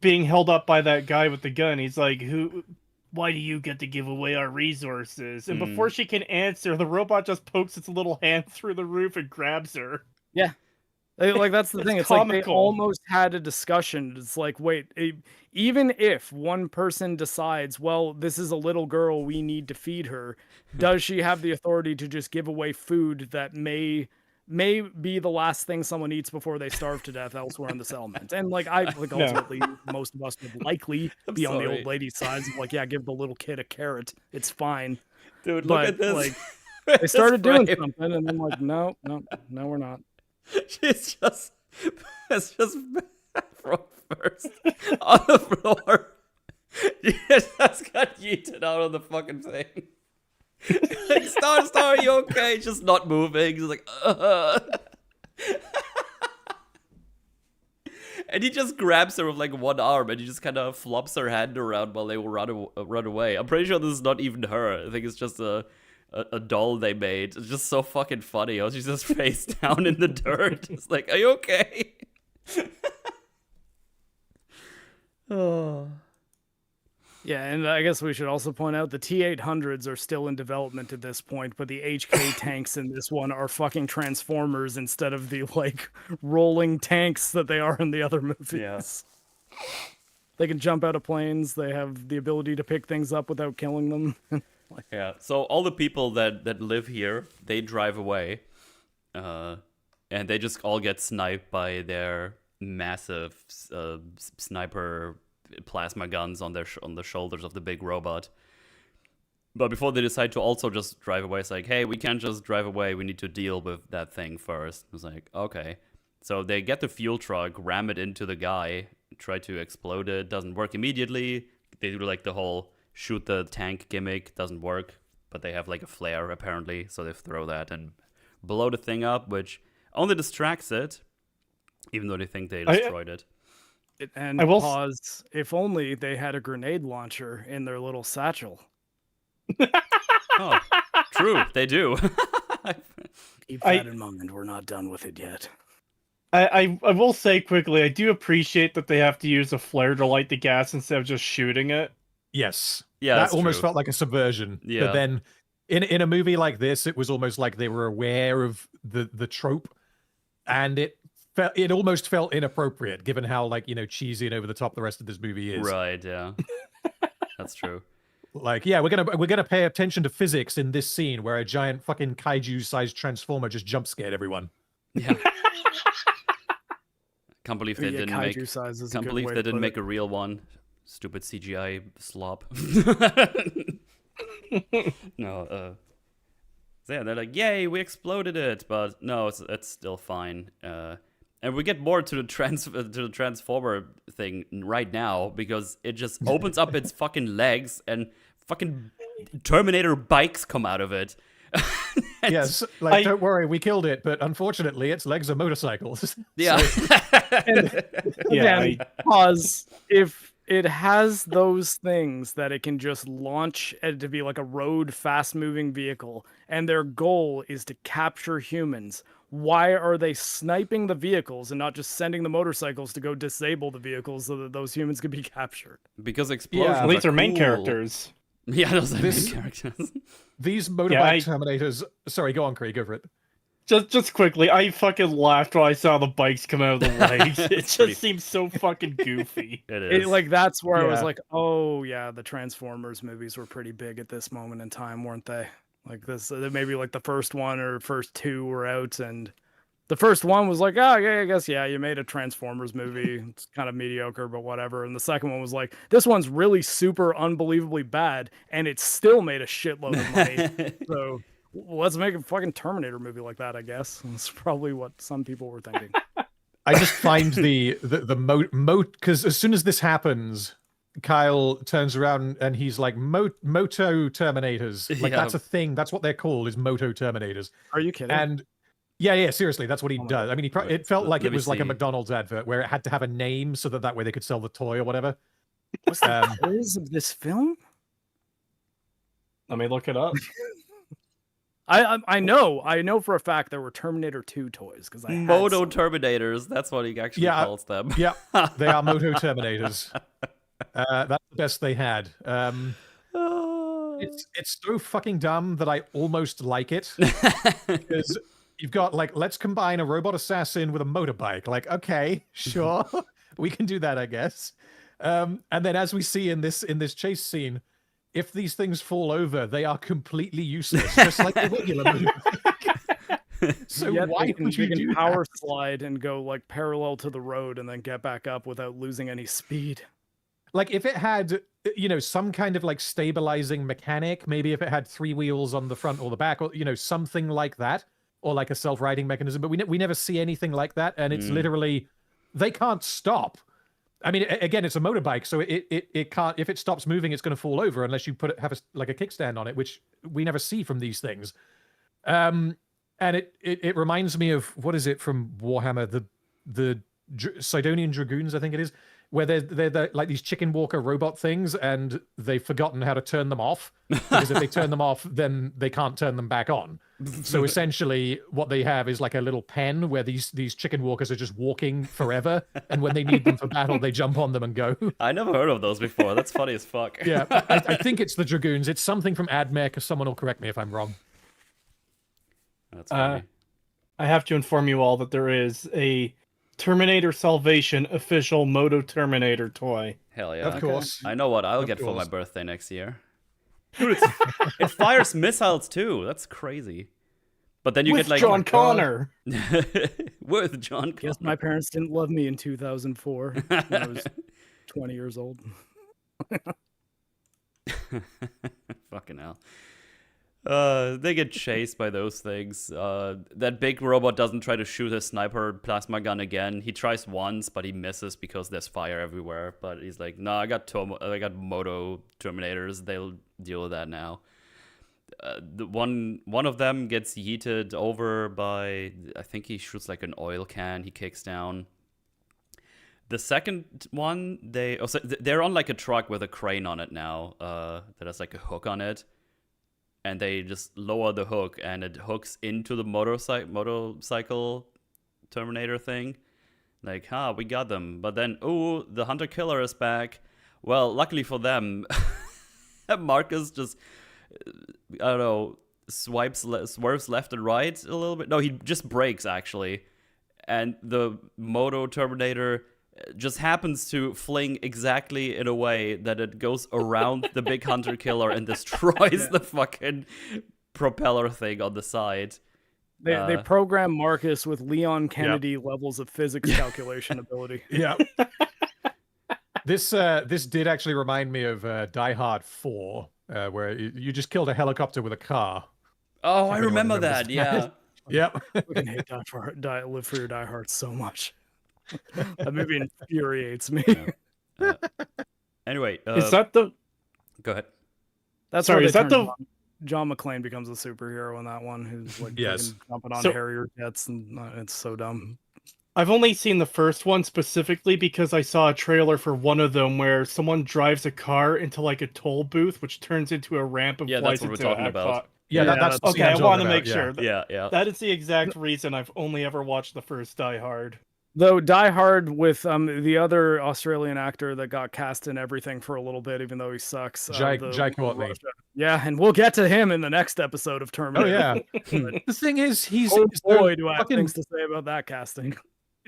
being held up by that guy with the gun. He's like, why do you get to give away our resources? And before she can answer, the robot just pokes its little hand through the roof and grabs her. Yeah. Like, that's the thing. It's comical. Like they almost had a discussion. It's like, wait, even if one person decides, well, this is a little girl, we need to feed her, does she have the authority to just give away food that may be the last thing someone eats before they starve to death elsewhere in the settlement? And like ultimately most of us would likely be on the old lady's side. Like, yeah, give the little kid a carrot, it's fine. Dude, look at this. Like, they started doing something and then like, no, we're not. It's just from first on the floor. He just got yeeted out of the fucking thing. Like, Star, you okay? Just not moving. He's like, And he just grabs her with like one arm and he just kind of flops her hand around while they will run away. I'm pretty sure this is not even her. I think it's just a doll they made. It's just so fucking funny. How she's just face down in the dirt. It's like, are you okay? Oh. Yeah, and I guess we should also point out the T-800s are still in development at this point, but the HK tanks in this one are fucking Transformers instead of the, like, rolling tanks that they are in the other movies. Yeah. They can jump out of planes. They have the ability to pick things up without killing them. Yeah, so all the people that live here, they drive away, and they just all get sniped by their massive sniper plasma guns on the shoulders of the big robot. But before they decide to also just drive away, it's like, hey, we can't just drive away. We need to deal with that thing first. It's like, okay. So they get the fuel truck, ram it into the guy, try to explode it. Doesn't work immediately. They do like the whole shoot the tank gimmick, doesn't work. But they have like a flare apparently, so they throw that and blow the thing up, which only distracts it, even though they think they destroyed it. And I will pause. If only they had a grenade launcher in their little satchel. Oh, true. They do. Keep that in mind. We're not done with it yet. I will say quickly, I do appreciate that they have to use a flare to light the gas instead of just shooting it. Yes. Yeah, that almost felt like a subversion. Yeah. But then in a movie like this, it was almost like they were aware of the trope, and it almost felt inappropriate given how, like, you know, cheesy and over the top the rest of this movie is. Right, yeah. That's true. Like, yeah, we're gonna pay attention to physics in this scene where a giant fucking kaiju-sized transformer just jump scared everyone. Yeah. Can't believe they didn't make. Kaiju size is a Can't good believe way they to didn't put make it. a real one. Stupid CGI slop. No. So yeah, they're like, "Yay, we exploded it!" But no, it's still fine. And we get more to the transformer thing right now because it just opens up its fucking legs and fucking Terminator bikes come out of it. Yes, like don't worry, we killed it, but unfortunately, its legs are motorcycles. Yeah. Yeah, Again, pause. If it has those things that it can just launch to be like a road fast-moving vehicle, and their goal is to capture humans, why are they sniping the vehicles and not just sending the motorcycles to go disable the vehicles so that those humans can be captured? Because explosions At least are they're main cool. characters. Yeah, those are This- main characters. These motorbike Yeah, Terminators. Sorry, go on, Cree, go for it. Just quickly, I fucking laughed when I saw the bikes come out of the legs. It It's pretty- just seems so fucking goofy. It is. Like that's where I was Yeah. like, oh yeah, the Transformers movies were pretty big at this moment in time, weren't they? Like this, maybe like the first one or first two were out, and the first one was like, oh yeah, I guess yeah, you made a Transformers movie. It's kind of mediocre, but whatever. And the second one was like, this one's really super unbelievably bad, and it still made a shitload of money. So let's make a fucking Terminator movie like that, I guess. That's probably what some people were thinking. I just find the moat because as soon as this happens, Kyle turns around and he's like, Moto Terminators. Like Yeah. that's a thing. That's what they're called, is Moto Terminators. Are you kidding? And yeah, seriously, that's what he Oh my does. I mean, it felt Let- like let it me was like a see. McDonald's advert where it had to have a name so that way they could sell the toy or whatever. What's the Um, purpose of this film? Let me look it up. I know for a fact there were Terminator 2 toys because I had Moto some. Terminators. That's what he actually Yeah. calls them. Yeah, they are Moto Terminators. That's the best they had. It's so fucking dumb that I almost like it. Because you've got like, let's combine a robot assassin with a motorbike. Like, okay, sure, we can do that, I guess. And then as we see in this chase scene, if these things fall over, they are completely useless, just like a regular motorbike. So Yet why they can, would you they can do power that? slide and go like parallel to the road and then get back up without losing any speed? Like if it had, some kind of like stabilizing mechanic, maybe if it had 3 wheels on the front or the back, or something like that, or like a self-riding mechanism. But we never see anything like that, and it's literally they can't stop. I mean, again, it's a motorbike, so it can't. If it stops moving, it's going to fall over unless you have a kickstand on it, which we never see from these things. And it reminds me of, what is it from Warhammer, the Sidonian Dragoons, I think it is, where they're like these chicken walker robot things, and they've forgotten how to turn them off, because if they turn them off, then they can't turn them back on. So essentially what they have is like a little pen where these chicken walkers are just walking forever, and when they need them for battle, they jump on them and go. I never heard of those before. That's funny as fuck. Yeah, I think it's the Dragoons. It's something from AdMech, someone will correct me if I'm wrong. That's funny. I have to inform you all that there is a Terminator Salvation official Moto Terminator toy. Hell yeah. Of course. I know what I'll Of get for my course. birthday next year. Dude, it fires missiles too. That's crazy. But then you With get like John Connor. with John Guess Connor. my parents didn't love me in 2004 when I was 20 years old. Fucking hell. They get chased by those things. That big robot doesn't try to shoot his sniper plasma gun again. He tries once, but he misses because there's fire everywhere. But he's like, "No, I got Moto Terminators. They'll deal with that now." The one of them gets yeeted over by, I think he shoots like an oil can. He kicks down. The second one, they're on like a truck with a crane on it now. That has like a hook on it. And they just lower the hook, and it hooks into the motorcycle Terminator thing. Like, we got them. But then, the Hunter Killer is back. Well, luckily for them, Marcus just, I don't know, swerves left and right a little bit. No, he just brakes, actually. And the Moto Terminator just happens to fling exactly in a way that it goes around the big Hunter Killer and destroys the fucking propeller thing on the side. They program Marcus with Leon Kennedy levels of physics calculation ability. Yeah. This did actually remind me of Die Hard 4, where you just killed a helicopter with a car. Oh, I anyone remember remembers that. that. Yeah. Yep. Fucking hate Live for Your Die Hard so much. That movie infuriates me. Anyway, Is that the? go ahead. That's Sorry, where is that the? John McClane becomes a superhero in that one, who's like Yes. freaking jumping on So- Harrier jets, and it's so dumb. I've only seen the first one specifically because I saw a trailer for one of them where someone drives a car into like a toll booth, which turns into a ramp and Yeah, flies that's what into we're talking a about. Yeah, Yeah, that's the scene Okay, I'm I want to talking make about, sure. Yeah. That is the exact reason I've only ever watched the first Die Hard. Though Die Hard with the other Australian actor that got cast in everything for a little bit, even though he sucks. Jai Courtney. Russia. Yeah, and we'll get to him in the next episode of Oh Terminator. yeah. The thing is, he's Oh boy, do I have fucking things to say about that casting.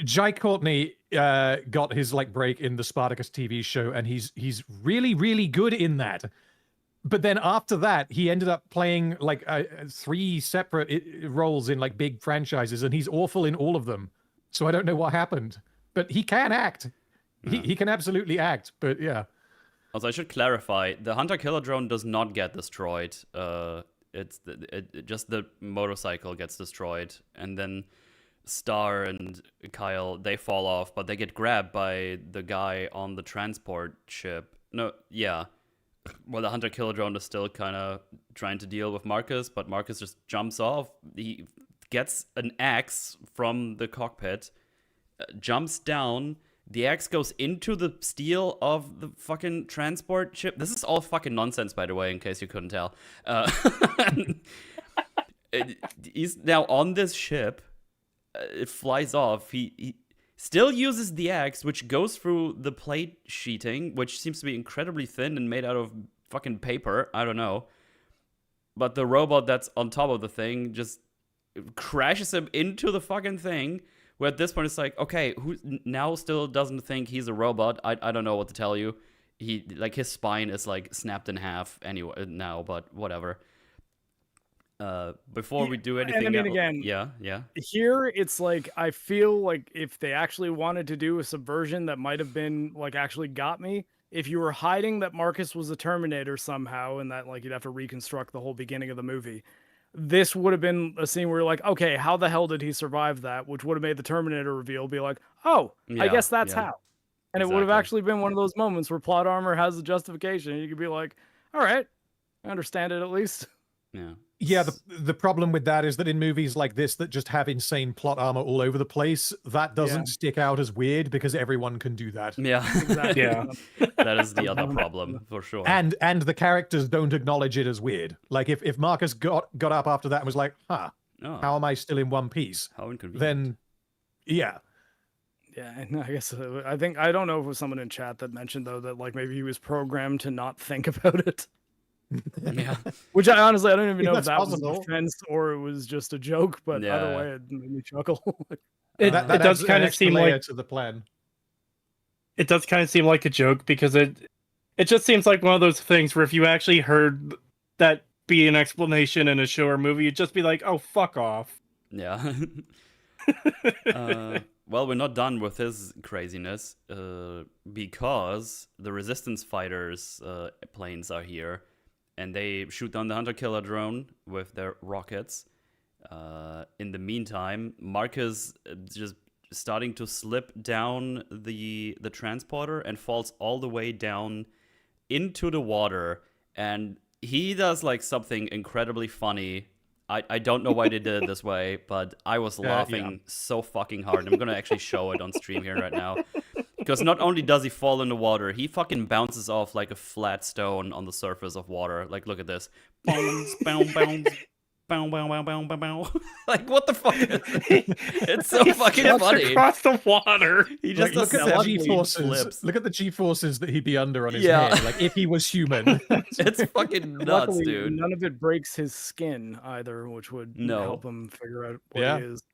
Jai Courtney got his like break in the Spartacus TV show, and he's really really good in that. But then after that, he ended up playing like 3 separate roles in like big franchises, and he's awful in all of them. So I don't know what happened, but he can act. He can absolutely act. But yeah. Also, I should clarify: the hunter-killer drone does not get destroyed. It's just the motorcycle gets destroyed, and then Star and Kyle, they fall off, but they get grabbed by the guy on the transport ship. No, yeah. Well, the hunter-killer drone is still kind of trying to deal with Marcus, but Marcus just jumps off. He gets an axe from the cockpit, jumps down. The axe goes into the steel of the fucking transport ship. This is all fucking nonsense, by the way, in case you couldn't tell. He's now on this ship. It flies off. He still uses the axe, which goes through the plate sheeting, which seems to be incredibly thin and made out of fucking paper. I don't know. But the robot that's on top of the thing just crashes him into the fucking thing. Where at this point it's like, okay, who now still doesn't think he's a robot? I don't know what to tell you. He like his spine is like snapped in half anyway now, but whatever. Before we do anything, and I mean, again, yeah. Here, it's like I feel like if they actually wanted to do a subversion that might have been like actually got me. If you were hiding that Marcus was a Terminator somehow, and that like you'd have to reconstruct the whole beginning of the movie, this would have been a scene where you're like, okay, how the hell did he survive that? Which would have made the Terminator reveal be like, oh, I guess that's how. And it would have actually been one of those moments where plot armor has a justification. And you could be like, all right, I understand it at least. Yeah. Yeah, the problem with that is that in movies like this that just have insane plot armor all over the place, that doesn't stick out as weird because everyone can do that. Yeah. Exactly. Yeah. That is the other problem for sure. And the characters don't acknowledge it as weird. Like if Marcus got up after that and was like, how am I still in one piece? How inconvenient. Then, yeah. Yeah, I guess I don't know if it was someone in chat that mentioned though that like maybe he was programmed to not think about it. Yeah. Which I honestly don't even know if That's that possible. was offense or it was just a joke. But either way, it made me chuckle. It That does adds an kind of extra seem layer like to the plan. it does kind of seem like a joke because it just seems like one of those things where if you actually heard that be an explanation in a show or movie, you'd just be like, oh, fuck off. Yeah. Well, we're not done with his craziness because the Resistance fighters planes are here, and they shoot down the hunter-killer drone with their rockets. In the meantime, Marc is just starting to slip down the transporter and falls all the way down into the water, and he does like something incredibly funny. I don't know why they did it this way, but I was laughing so fucking hard. I'm gonna actually show it on stream here right now. Because not only does he fall in the water, he fucking bounces off like a flat stone on the surface of water. Like, look at this. Bounce, bounce, bounce. Bow, bow, bow, bow, bow, bow. Like, what the fuck is it? It's so fucking funny. Across the water. He just Look does at the self-lead G-forces. flips. Look at the G-forces that he'd be under on his head. Like if he was human. It's fucking nuts, Luckily, dude. none of it breaks his skin either, which would help him figure out what he is.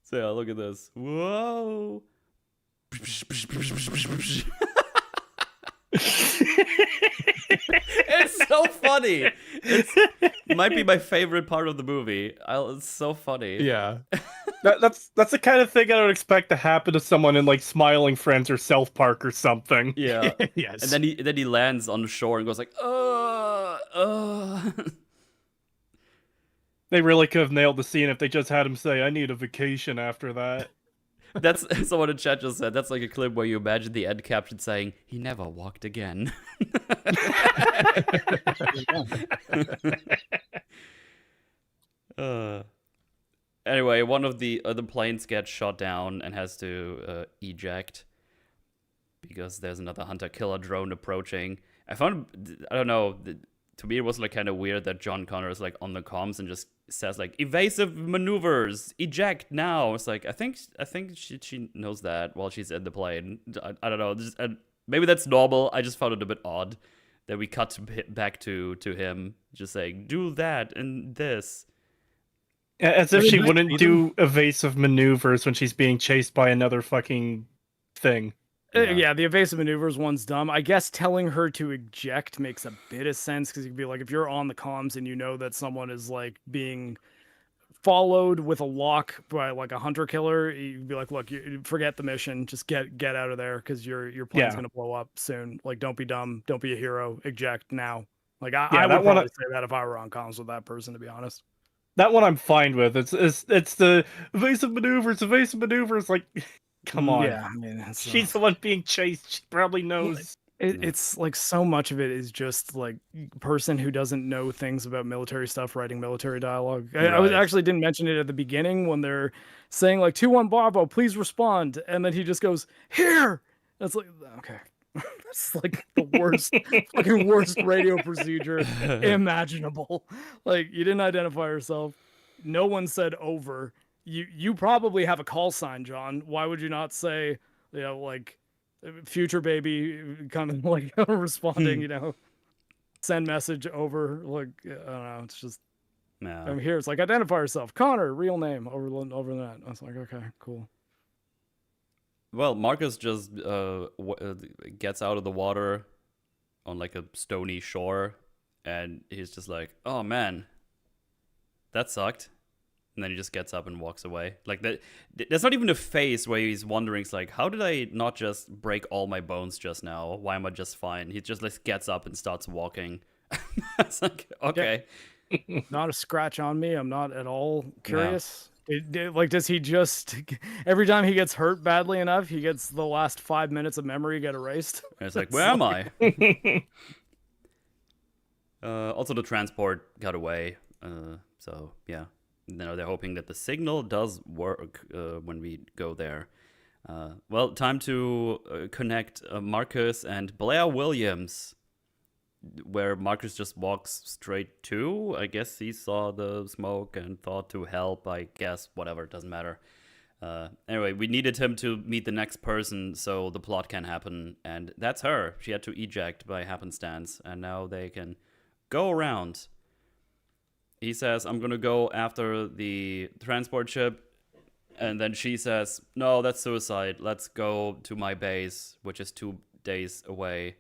So yeah, look at this. Whoa. It's It's so funny. It might be my favorite part of the movie. It's so funny. Yeah. That's the kind of thing I would expect to happen to someone in like Smiling Friends or South Park or something. Yeah. Yes. And then he lands on the shore and goes like, They really could have nailed the scene if they just had him say, "I need a vacation" after that. That's someone in chat just said. That's like a clip where you imagine the end caption saying, "He never walked again." Anyway, one of the other planes gets shot down and has to eject because there's another hunter-killer drone approaching. I don't know. To me, it was like kind of weird that John Connor is like on the comms and just says like evasive maneuvers, eject now. It's like I think she knows that while she's in the plane. I don't know. Maybe that's normal. I just found it a bit odd that we cut back to him just saying do that and this. As if she wouldn't do evasive maneuvers when she's being chased by another fucking thing. Yeah, the evasive maneuvers one's dumb. I guess telling her to eject makes a bit of sense because you could be like, if you're on the comms and you know that someone is like being followed with a lock by like a hunter killer, you'd be like, look, forget the mission, just get out of there because your plane's gonna blow up soon. Like, don't be dumb, don't be a hero, eject now. Like, I would probably say that if I were on comms with that person, to be honest. That one I'm fine with. It's the evasive maneuvers. Like, come on. Yeah, I mean, she's the one being chased. She probably knows. It's like so much of it is just like person who doesn't know things about military stuff writing military dialogue. I actually didn't mention it at the beginning when they're saying like 2-1 Bravo, please respond, and then he just goes here. That's like okay. It's like the fucking worst radio procedure imaginable. Like, you didn't identify yourself. No one said over. You probably have a call sign, John. Why would you not say, like, future baby, kind of like responding, send message over. Like, I don't know. It's just, I'm here. It's like, identify yourself. Connor, real name, over that. I was like, okay, cool. Well, Marcus just gets out of the water on like a stony shore, and he's just like, "Oh man, that sucked." And then he just gets up and walks away. Like that. There's not even a face where he's wondering, it's like, "How did I not just break all my bones just now? Why am I just fine?" He just like gets up and starts walking. It's like, okay, not a scratch on me. I'm not at all curious. Like, does he just every time he gets hurt badly enough, he gets the last 5 minutes of memory get erased? And it's like, where am I? Also, the transport got away. So yeah, they're hoping that the signal does work when we go there. Well, time to connect Marcus and Blair Williams, where Marcus just walks straight to. I guess he saw the smoke and thought to help. I guess, whatever, it doesn't matter. Anyway, we needed him to meet the next person so the plot can happen, and that's her. She had to eject by happenstance, and now they can go around. He says, "I'm gonna go after the transport ship," and then she says, "No, that's suicide. Let's go to my base, which is 2 days away.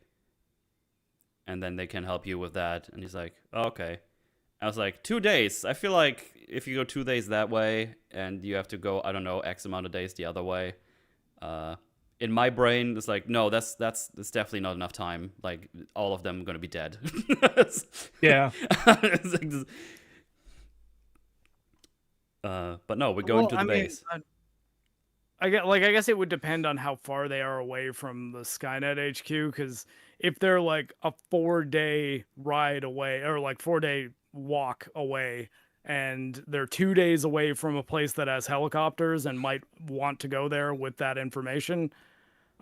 And then they can help you with that." And he's like, oh, okay. I was like, 2 days? I feel like if you go 2 days that way and you have to go, I don't know, X amount of days the other way, in my brain, it's like, no, that's definitely not enough time. Like, all of them are going to be dead. Yeah. It's like this... but no, we're going to the base. I guess it would depend on how far they are away from the Skynet HQ, because if they're like a 4-day ride away or like 4-day walk away and they're 2 days away from a place that has helicopters and might want to go there with that information,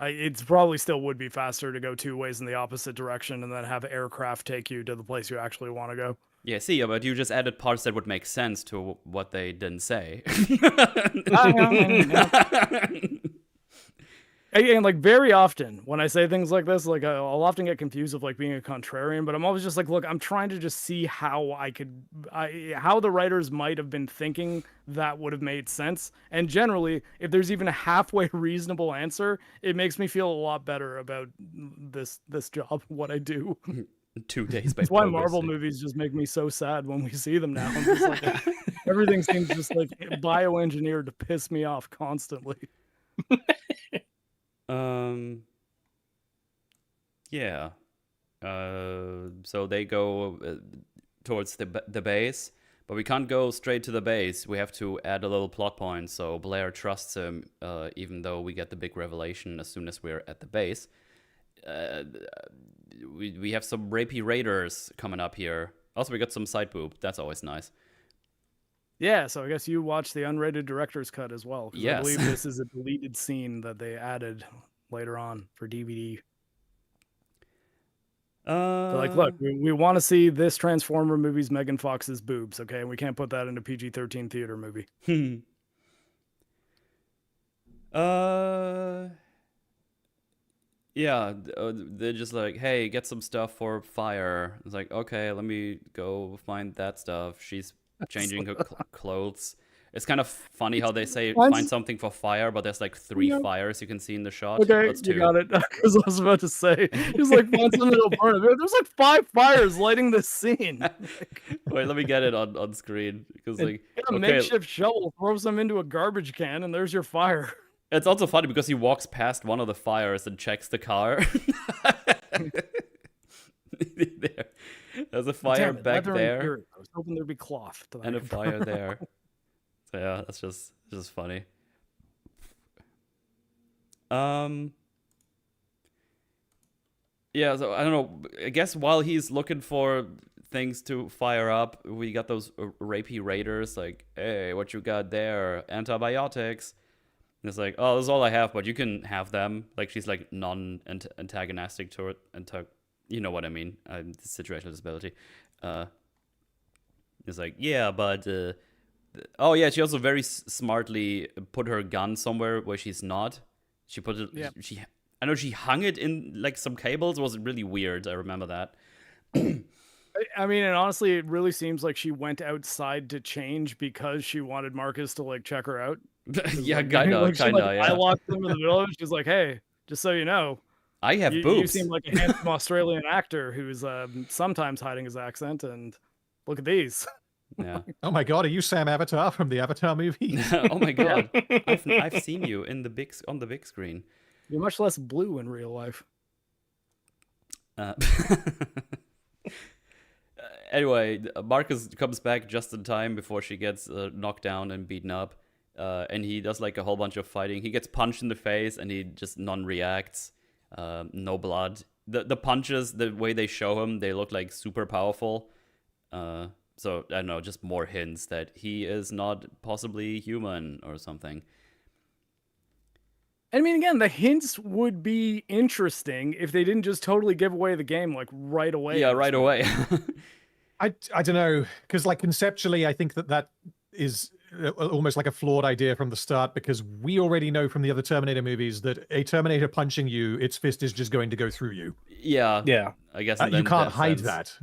it's probably still would be faster to go 2 ways in the opposite direction and then have aircraft take you to the place you actually want to go. Yeah, see, but you just added parts that would make sense to what they didn't say. And like very often when I say things like this, like I'll often get confused of like being a contrarian, but I'm always just like, look, I'm trying to just see how how the writers might have been thinking that would have made sense. And generally, if there's even a halfway reasonable answer, it makes me feel a lot better about this job, what I do. 2 days by That's why Pogo Marvel Stick. movies just make me so sad when we see them now. I'm just like, everything seems just like bioengineered to piss me off constantly. Yeah. So they go towards the base, but we can't go straight to the base. We have to add a little plot point. So Blair trusts him, even though we get the big revelation as soon as we're at the base. We have some rapey raiders coming up here. Also, we got some side boob. That's always nice. Yeah, so I guess you watched the unrated director's cut as well. 'Cause Yes. I believe this is a deleted scene that they added later on for DVD. They're like, look, we want to see this Transformer movie's Megan Fox's boobs, okay? And we can't put that in a PG-13 theater movie. Yeah, they're just like, hey, get some stuff for fire. It's like, okay, let me go find that stuff. She's changing her clothes. It's kind of funny how they say find something for fire, but there's like 3 fires you can see in the shot. Okay, That's you 2. got it. Because I was about to say, he's like, find something to burn. There's like 5 fires lighting this scene. Wait, let me get it on screen. Because like, Get a makeshift shovel, throws them into a garbage can, and there's your fire. It's also funny because he walks past one of the fires and checks the car. There's a fire back there. I was hoping there'd be cloth. And a fire there. So yeah, that's just funny. Yeah, so I don't know. I guess while he's looking for things to fire up, we got those rapey raiders. Like, hey, what you got there? Antibiotics. And it's like, oh, this is all I have, but you can have them. Like, she's like non-antagonistic to it. You know what I mean? Situational disability. It's like, yeah, but oh yeah, she also very smartly put her gun somewhere where she's not. She put it. Yeah. I know she hung it in like some cables. It was really weird. I remember that. I mean, and honestly, it really seems like she went outside to change because she wanted Marcus to like check her out. Yeah, like, kinda, like, kinda. Yeah. I locked them in the middle of it. She's like, "Hey, just so you know, I have boobs. You seem like a handsome Australian actor who's sometimes hiding his accent, and look at these." Yeah. Oh my God, are you Sam Avatar from the Avatar movie? Oh my God, I've seen you on the big screen. You're much less blue in real life. Anyway, Marcus comes back just in time before she gets knocked down and beaten up. And he does like a whole bunch of fighting. He gets punched in the face and he just non-reacts. No blood. The punches, the way they show him, they look like super powerful. So, I don't know, just more hints that he is not possibly human or something. I mean, again, the hints would be interesting if they didn't just totally give away the game like right away. Yeah, right away. I don't know, because like conceptually, I think that is almost like a flawed idea from the start, because we already know from the other Terminator movies that a Terminator punching you, its fist is just going to go through you. Yeah. I guess you can't hide that.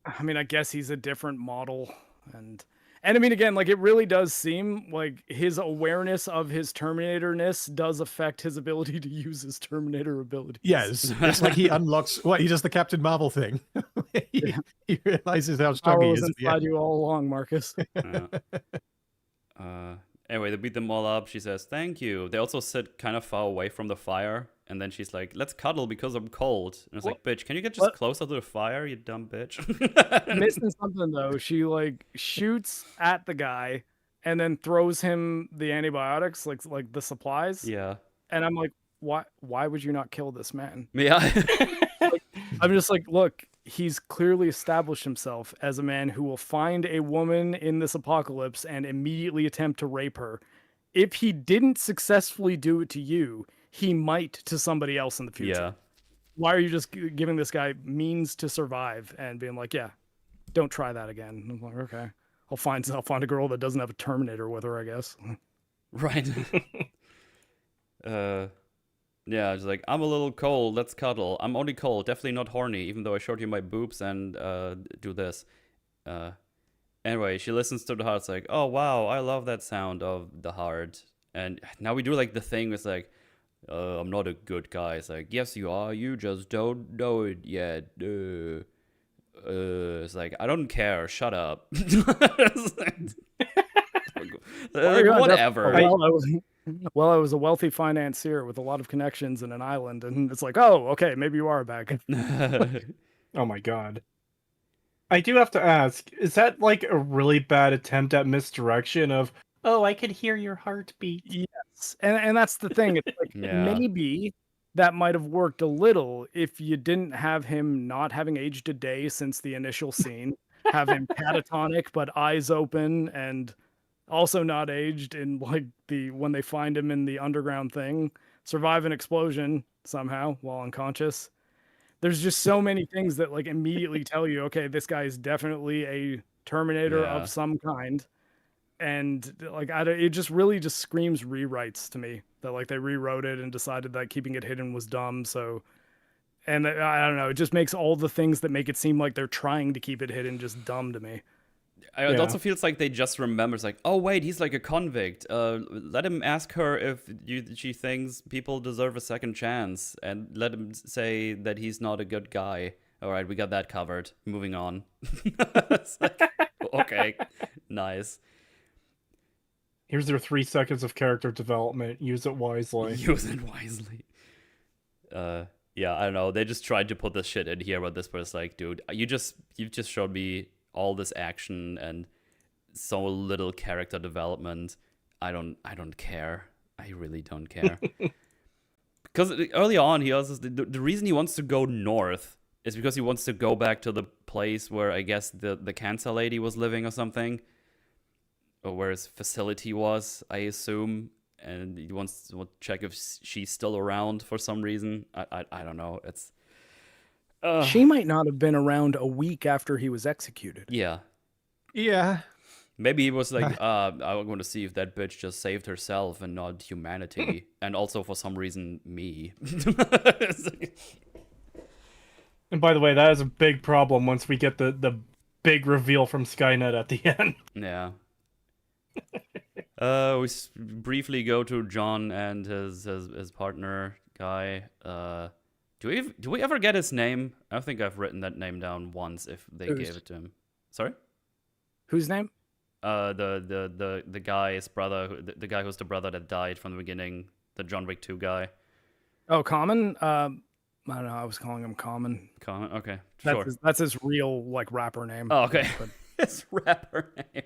I mean, I guess he's a different model, and I mean, again, like it really does seem like his awareness of his Terminator-ness does affect his ability to use his Terminator abilities. Yes, it's like he unlocks. He does the Captain Marvel thing. he realizes how strong he is. Inside you all along, Marcus. Anyway, they beat them all up. She says, "Thank you." They also sit kind of far away from the fire. And then she's like, "Let's cuddle because I'm cold." And it's like, "Bitch, can you get just closer to the fire, you dumb bitch?" Missing something though. She like shoots at the guy and then throws him the antibiotics, like the supplies. Yeah. And I'm like, why would you not kill this man? Yeah. I'm just like, look, he's clearly established himself as a man who will find a woman in this apocalypse and immediately attempt to rape her. If he didn't successfully do it to you, he might to somebody else in the future. Yeah. Why are you just giving this guy means to survive and being like, yeah, don't try that again? I'm like, okay, I'll find a girl that doesn't have a Terminator with her, I guess. Right. Yeah, just like, I'm a little cold, let's cuddle. I'm only cold, definitely not horny, even though I showed you my boobs and do this. Anyway, she listens to the heart. It's like, oh wow, I love that sound of the heart. And now we do like the thing. It's like, I'm not a good guy. It's like, yes, you are. You just don't know it yet. it's like, I don't care. Shut up. Whatever. Well, I was a wealthy financier with a lot of connections in an island, and it's like, oh, okay, maybe you are a bad guy. Oh my god. I do have to ask, is that like a really bad attempt at misdirection of, oh, I could hear your heartbeat? Yes, and that's the thing. It's like Yeah. maybe that might have worked a little if you didn't have him not having aged a day since the initial scene, have him catatonic but eyes open and also not aged in like when they find him in the underground thing, survive an explosion somehow while unconscious. There's just so many things that like immediately tell you, okay, this guy is definitely a Terminator Yeah. of some kind. And like it just really just screams rewrites to me that like they rewrote it and decided that keeping it hidden was dumb. So, and I don't know, it just makes all the things that make it seem like they're trying to keep it hidden just dumb to me. It Yeah. also feels like they just remember. It's like, oh wait, he's like a convict. Let him ask her if she thinks people deserve a second chance, and let him say that he's not a good guy. All right, we got that covered. Moving on. It's like, okay, nice. Here's your 3 seconds of character development. Use it wisely. Use it wisely. Yeah, I don't know. They just tried to put this shit in here, but this was like, dude, you've just showed me all this action and so little character development. I don't care. I really don't care. Because early on, he also the reason he wants to go north is because he wants to go back to the place where I guess the cancer lady was living or something, or where his facility was, I assume. And he wants to check if she's still around for some reason. I don't know. It's She might not have been around a week after he was executed. yeah. Yeah. Maybe he was like, I want to see if that bitch just saved herself and not humanity, and also for some reason me. And by the way, that is a big problem once we get the big reveal from Skynet at the end. Yeah. We briefly go to John and his partner guy. Do we ever get his name? I don't think I've written that name down once. If they gave it to him, sorry. Whose name? The guy's brother, the guy who's the brother that died from the beginning, the John Wick 2 guy. Oh, Common. I don't know. I was calling him Common. Common. Okay, That's sure. that's his real like rapper name. Oh, okay. But- His rapper name.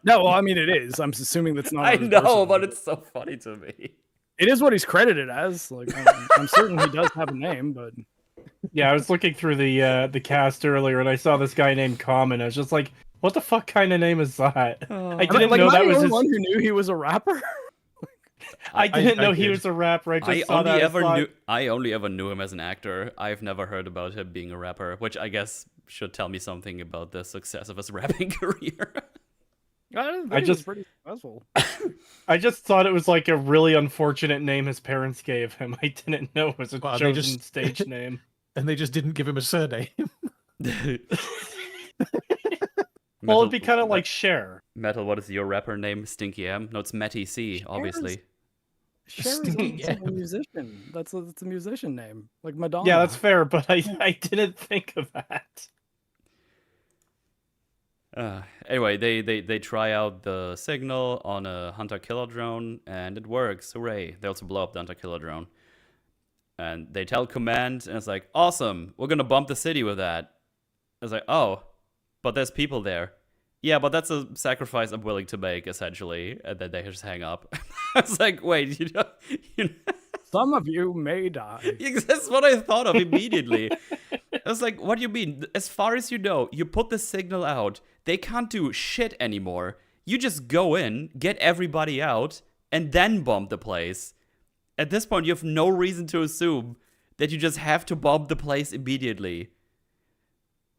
No, well, I mean it is. I'm assuming that's not. I his know, personal but name. it's so funny to me. It is what he's credited as. Like I'm certain he does have a name, but Yeah, I was looking through the cast earlier and I saw this guy named Common. I was just like, what the fuck kind of name is that? I didn't like, know am I that the was only his... one who knew he was a rapper. I didn't know he did. was a rapper. I just I saw only that. ever I only ever knew him as an actor. I've never heard about him being a rapper, which I guess should tell me something about the success of his rapping career. I just- was pretty successful. I just thought it was like a really unfortunate name his parents gave him. I didn't know it was a Wow, they chosen just- stage name. And they just didn't give him a surname. Well, it'd be kind of like Cher. Metal. What is your rapper name? Stinky M. No, it's Matty C. Obviously. Cher is also a musician. That's a musician name, like Madonna. Yeah, that's fair, but I didn't think of that. Anyway, they try out the signal on a hunter-killer drone, and it works. Hooray! They also blow up the hunter-killer drone, and they tell command, and it's like, awesome, we're gonna bomb the city with that. It's like, oh, but there's people there. Yeah, but that's a sacrifice I'm willing to make, essentially. And then they just hang up. I was like, wait, you know Some of you may die. that's what I thought of immediately. I was like, what do you mean? As far as you know, you put the signal out. They can't do shit anymore. You just go in, get everybody out, and then bomb the place. At this point, you have no reason to assume that you just have to bomb the place immediately.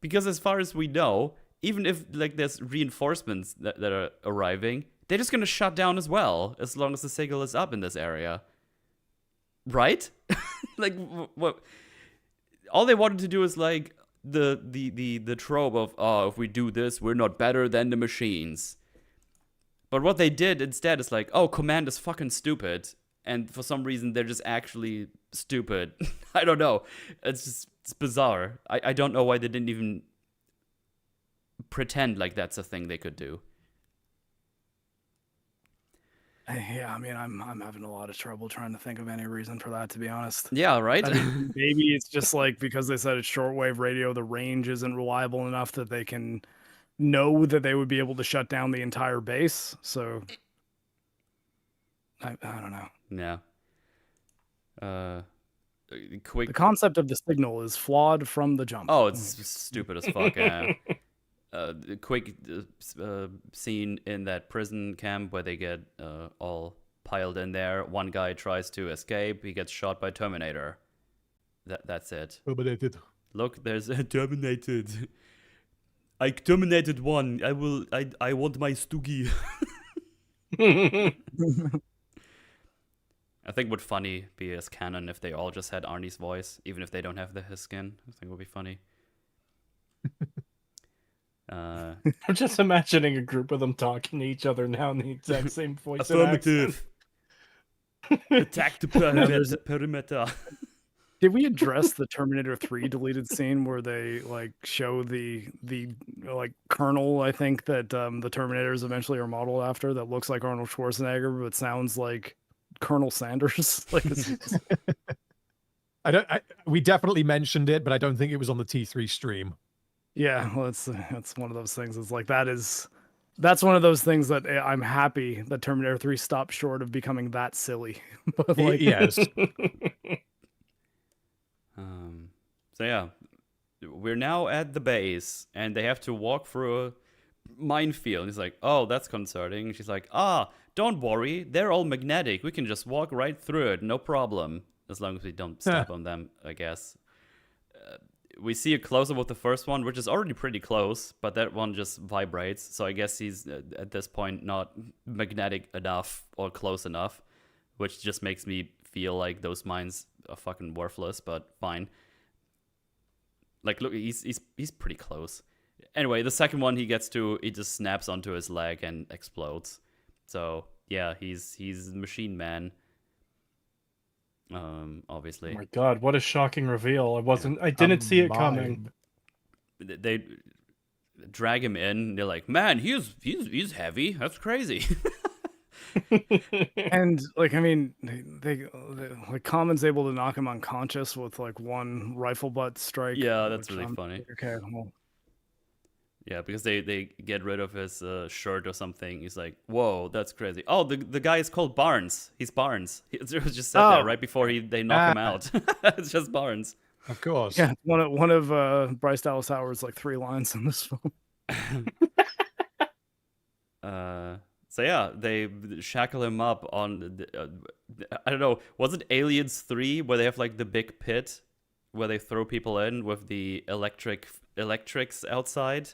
Because as far as we know, even if like there's reinforcements that are arriving, they're just gonna shut down as well, as long as the signal is up in this area. Right? Like, what? All they wanted to do is like the trope of, oh, if we do this, we're not better than the machines. But what they did instead is like, oh, command is fucking stupid, and for some reason they're just actually stupid. I don't know. It's bizarre. I don't know why they didn't even pretend like that's a thing they could do. Yeah, I mean, I'm having a lot of trouble trying to think of any reason for that, to be honest. Yeah, right? Maybe it's just like because they said it's shortwave radio, the range isn't reliable enough that they can know that they would be able to shut down the entire base. So I don't know. Yeah. The concept of the signal is flawed from the jump. Oh, it's stupid as fuck. Yeah. The quick scene in that prison camp where they get all piled in there. One guy tries to escape. He gets shot by Terminator. That's it. Terminated. Look, there's a Terminated. I terminated one. I want my Stoogie. I think would funny be as canon if they all just had Arnie's voice, even if they don't have his skin. I think it would be funny. I'm just imagining a group of them talking to each other now in the exact same voice. Affirmative. Attack the perimeter. Did we address the Terminator 3 deleted scene where they like show the like colonel, I think, that the Terminators eventually are modeled after, that looks like Arnold Schwarzenegger but sounds like Colonel Sanders? Like we definitely mentioned it, but I don't think it was on the T3 stream. Yeah, well, that's one of those things. It's like that's one of those things that I'm happy that Terminator 3 stopped short of becoming that silly. But like, yes. So yeah, we're now at the base, and they have to walk through a minefield. He's like, "Oh, that's concerning." She's like, "Don't worry, they're all magnetic. We can just walk right through it, no problem, as long as we don't step on them, I guess." We see a close-up of the first one, which is already pretty close, but that one just vibrates. So I guess he's at this point not magnetic enough or close enough, which just makes me feel like those mines are fucking worthless. But fine. Like, look, he's pretty close. Anyway, the second one he gets to, it just snaps onto his leg and explodes. So yeah, he's Machine Man. Obviously. Oh my god, what a shocking reveal. I didn't see it coming. They drag him in. They're like, "Man, he's heavy. That's crazy." and like, I mean, they like Common's able to knock him unconscious with like one rifle butt strike. Yeah, that's really funny. Okay, well. Yeah, because they get rid of his shirt or something. He's like, "Whoa, that's crazy." Oh, the guy is called Barnes. He's Barnes. It was just said there right before they knock him out. It's just Barnes. Of course. Yeah, one of Bryce Dallas Howard's like 3 lines in this film. So yeah, they shackle him up on. I don't know. Was it Aliens 3 where they have like the big pit where they throw people in with the electrics outside?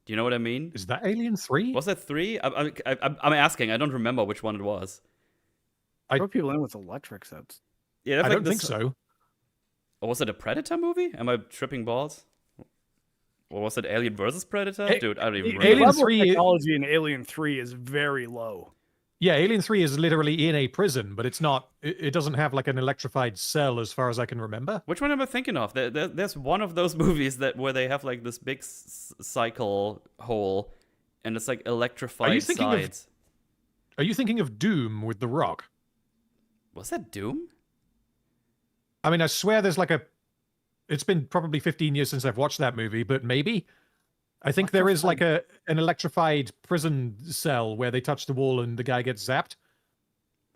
Do you know what I mean? Is that Alien 3? Was that 3? I'm asking. I don't remember which one it was. Throw people in with electrics. Yeah, I don't think so. Or was it a Predator movie? Am I tripping balls? Or was it Alien versus Predator? Dude, I don't even remember. Alien 3 technology in Alien 3 is very low. Yeah, Alien 3 is literally in a prison, but it's not. It doesn't have like an electrified cell, as far as I can remember. Which one am I thinking of? There's one of those movies where they have like this big cycle hole, and it's like electrified sides. Are you thinking of Doom with The Rock? Was that Doom? I mean, I swear there's like it's been probably 15 years since I've watched that movie, but maybe. I think there is like an electrified prison cell where they touch the wall and the guy gets zapped.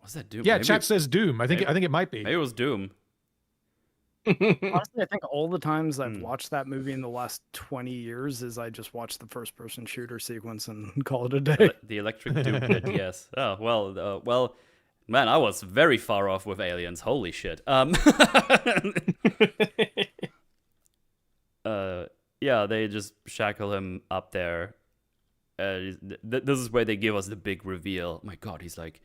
Was that Doom? Yeah, chat says Doom. I think it might be. Maybe it was Doom. Honestly, I think all the times I've watched that movie in the last 20 years is I just watched the first-person shooter sequence and call it a day. The electric Doom pit, yes. Oh, well, man, I was very far off with Aliens. Holy shit. Yeah, they just shackle him up there. This is where they give us the big reveal. Oh my god, he's like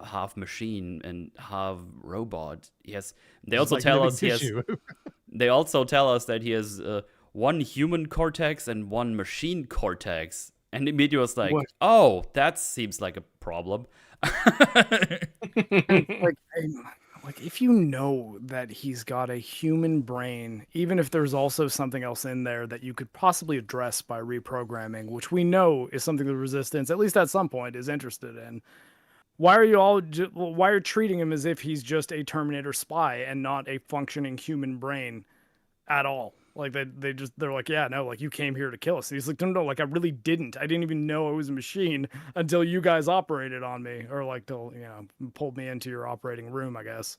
half machine and half robot. Yes, they also tell us he has. They also tell us that he has one human cortex and one machine cortex. And immediately was like, what? Oh, that seems like a problem. Like, like if you know that he's got a human brain, even if there's also something else in there that you could possibly address by reprogramming, which we know is something the Resistance, at least at some point, is interested in. Why are you all? Why are you treating him as if he's just a Terminator spy and not a functioning human brain at all? Like they're like, yeah, no, like you came here to kill us. And he's like, no, like I really didn't. I didn't even know it was a machine until you guys operated on me, or like till pulled me into your operating room, I guess.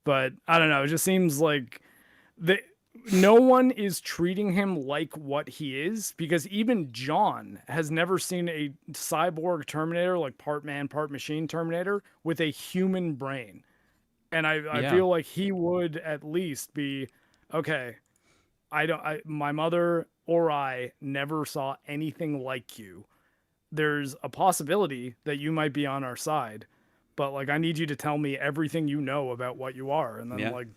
But I don't know. It just seems like no one is treating him like what he is, because even John has never seen a cyborg Terminator, like part man, part machine Terminator with a human brain. And I feel like he would at least be okay. My mother or I never saw anything like you. There's a possibility that you might be on our side, but like I need you to tell me everything you know about what you are. And then like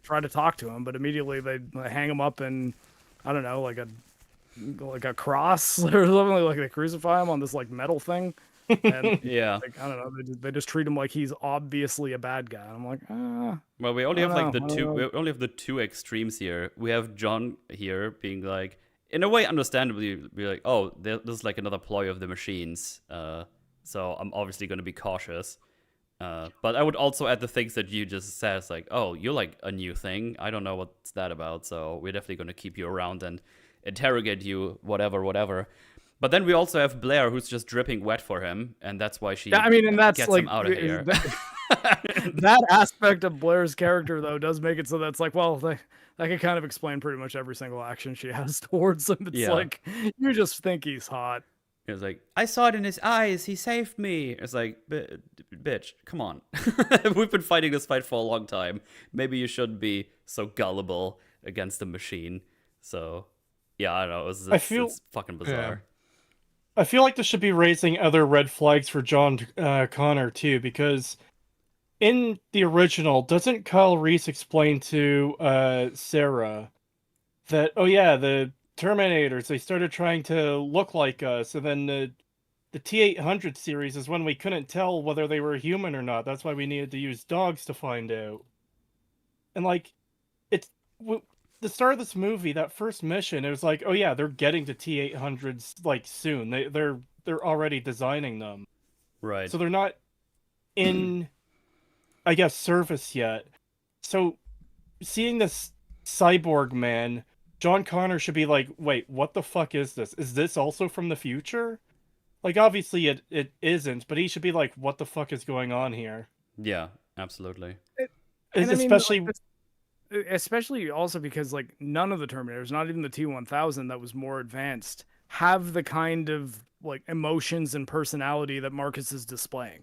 try to talk to him, but immediately they hang him up in, I don't know, like a cross or something, like they crucify him on this like metal thing. And like, I don't know, they just treat him like he's obviously a bad guy. I'm like, well, we only have like we only have the two extremes here. We have John here being like, in a way, understandably, be like, oh, this is like another ploy of the machines. So I'm obviously going to be cautious. But I would also add the things that you just said. It's like, oh, you're like a new thing. I don't know what's that about. So we're definitely going to keep you around and interrogate you, whatever. But then we also have Blair, who's just dripping wet for him, and that's why she and that's gets like him out of here. That aspect of Blair's character, though, does make it so that's like, well, that can kind of explain pretty much every single action she has towards him. It's like, you just think he's hot. It's like, I saw it in his eyes. He saved me. It's like, bitch, come on. We've been fighting this fight for a long time. Maybe you shouldn't be so gullible against the machine. So, yeah, I don't know. It's fucking bizarre. Yeah. I feel like this should be raising other red flags for John Connor, too, because in the original, doesn't Kyle Reese explain to Sarah that, oh yeah, the Terminators, they started trying to look like us, and then the T-800 series is when we couldn't tell whether they were human or not. That's why we needed to use dogs to find out. And like, the start of this movie, that first mission, it was like, oh yeah, they're getting to T-800s like soon. They're already designing them, right? So they're not in, I guess, service yet. So seeing this cyborg man, John Connor should be like, wait, what the fuck is this? Is this also from the future? Like, obviously it isn't, but he should be like, what the fuck is going on here? Yeah, absolutely. Especially also because like none of the Terminators, not even the T-1000 that was more advanced, have the kind of like emotions and personality that Marcus is displaying.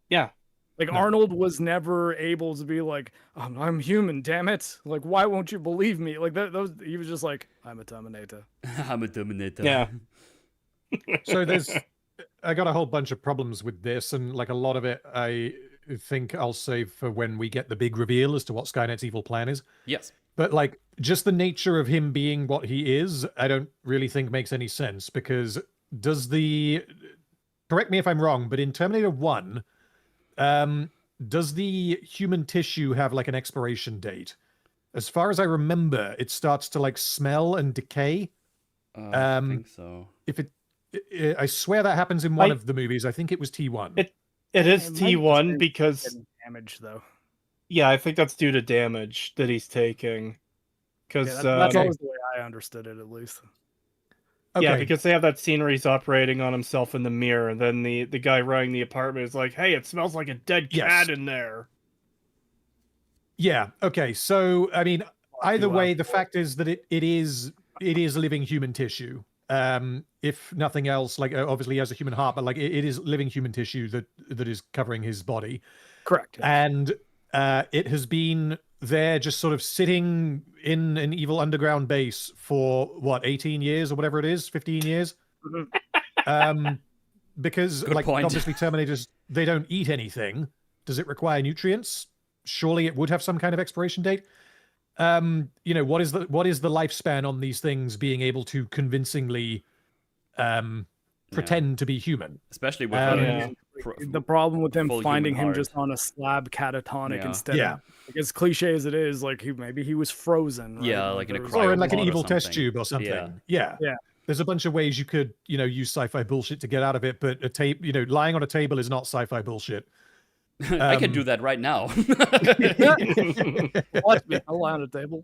Yeah. Like Arnold was never able to be like, I'm human, damn it. Like, why won't you believe me? Like he was just like, I'm a Terminator. I'm a Terminator. Yeah. So I got a whole bunch of problems with this, and like a lot of it I think I'll save for when we get the big reveal as to what Skynet's evil plan is. Yes. But like just the nature of him being what he is, I don't really think makes any sense, because correct me if I'm wrong, but in Terminator 1, does the human tissue have like an expiration date? As far as I remember, it starts to like smell and decay. I think so. I swear that happens in one of the movies. I think it was T1. It is T1 because damage, though. Yeah, I think that's due to damage that he's taking. Because that's always the way I understood it, at least. Okay. Yeah, because they have that scene where he's operating on himself in the mirror, and then the guy running the apartment is like, "Hey, it smells like a dead cat in there." Yeah. Okay. So I mean, either way, the fact is that it is living human tissue. If nothing else, like obviously he has a human heart, but like it is living human tissue that is covering his body. Correct. And it has been there just sort of sitting in an evil underground base for what, 18 years or whatever it is, 15 years. Because Good like point. obviously Terminators, they don't eat anything. Does it require nutrients? Surely it would have some kind of expiration date. What is the lifespan on these things being able to convincingly pretend to be human? Especially with the problem with him full finding human him just heart. on a slab catatonic Yeah. instead Yeah. of, like, as cliche as it is, like maybe he was frozen. Right? Yeah, like in a there was- Or in like an Cryopod or evil test something. tube or something. Yeah. Yeah. Yeah. There's a bunch of ways you could, use sci-fi bullshit to get out of it, but lying on a table is not sci-fi bullshit. I can do that right now. Watch me. I'll lie on a table.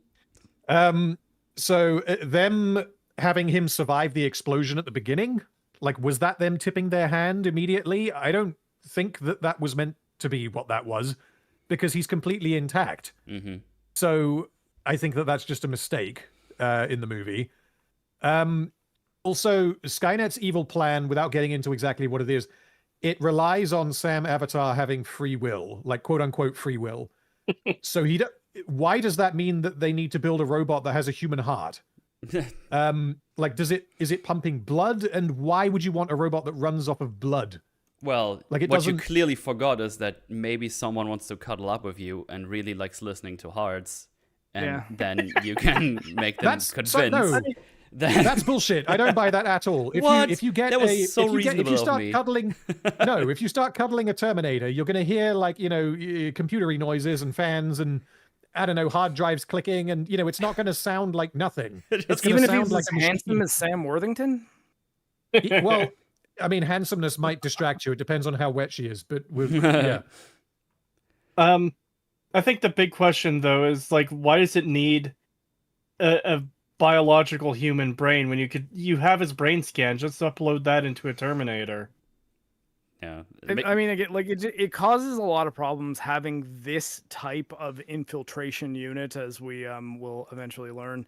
So them having him survive the explosion at the beginning, like, was that them tipping their hand immediately? I don't think that was meant to be what that was, because he's completely intact. Mm-hmm. So I think that's just a mistake in the movie. Also, Skynet's evil plan, without getting into exactly what it is, it relies on Sam Avatar having free will, like quote unquote free will. So why does that mean that they need to build a robot that has a human heart? Like, is it pumping blood? And why would you want a robot that runs off of blood? Well, Like, it what you doesn't- clearly forgot is that maybe someone wants to cuddle up with you and really likes listening to hearts, and Yeah. then you can make them convinced. no. that That's bullshit. I don't buy that at all. What? If you get That was a, so if you reasonable of start me. cuddling, no, if you start cuddling a Terminator, you're going to hear, like, computery noises and fans and, I don't know, hard drives clicking, and it's not going to sound like nothing. It's going Even to if sound he's like as a machine. handsome as Sam Worthington. Well, I mean, handsomeness might distract you. It depends on how wet she is, but yeah. I think the big question though is, like, why does it need a biological human brain when you have his brain scan? Just upload that into a Terminator. yeah. I mean, again, like it causes a lot of problems having this type of infiltration unit, as we will eventually learn,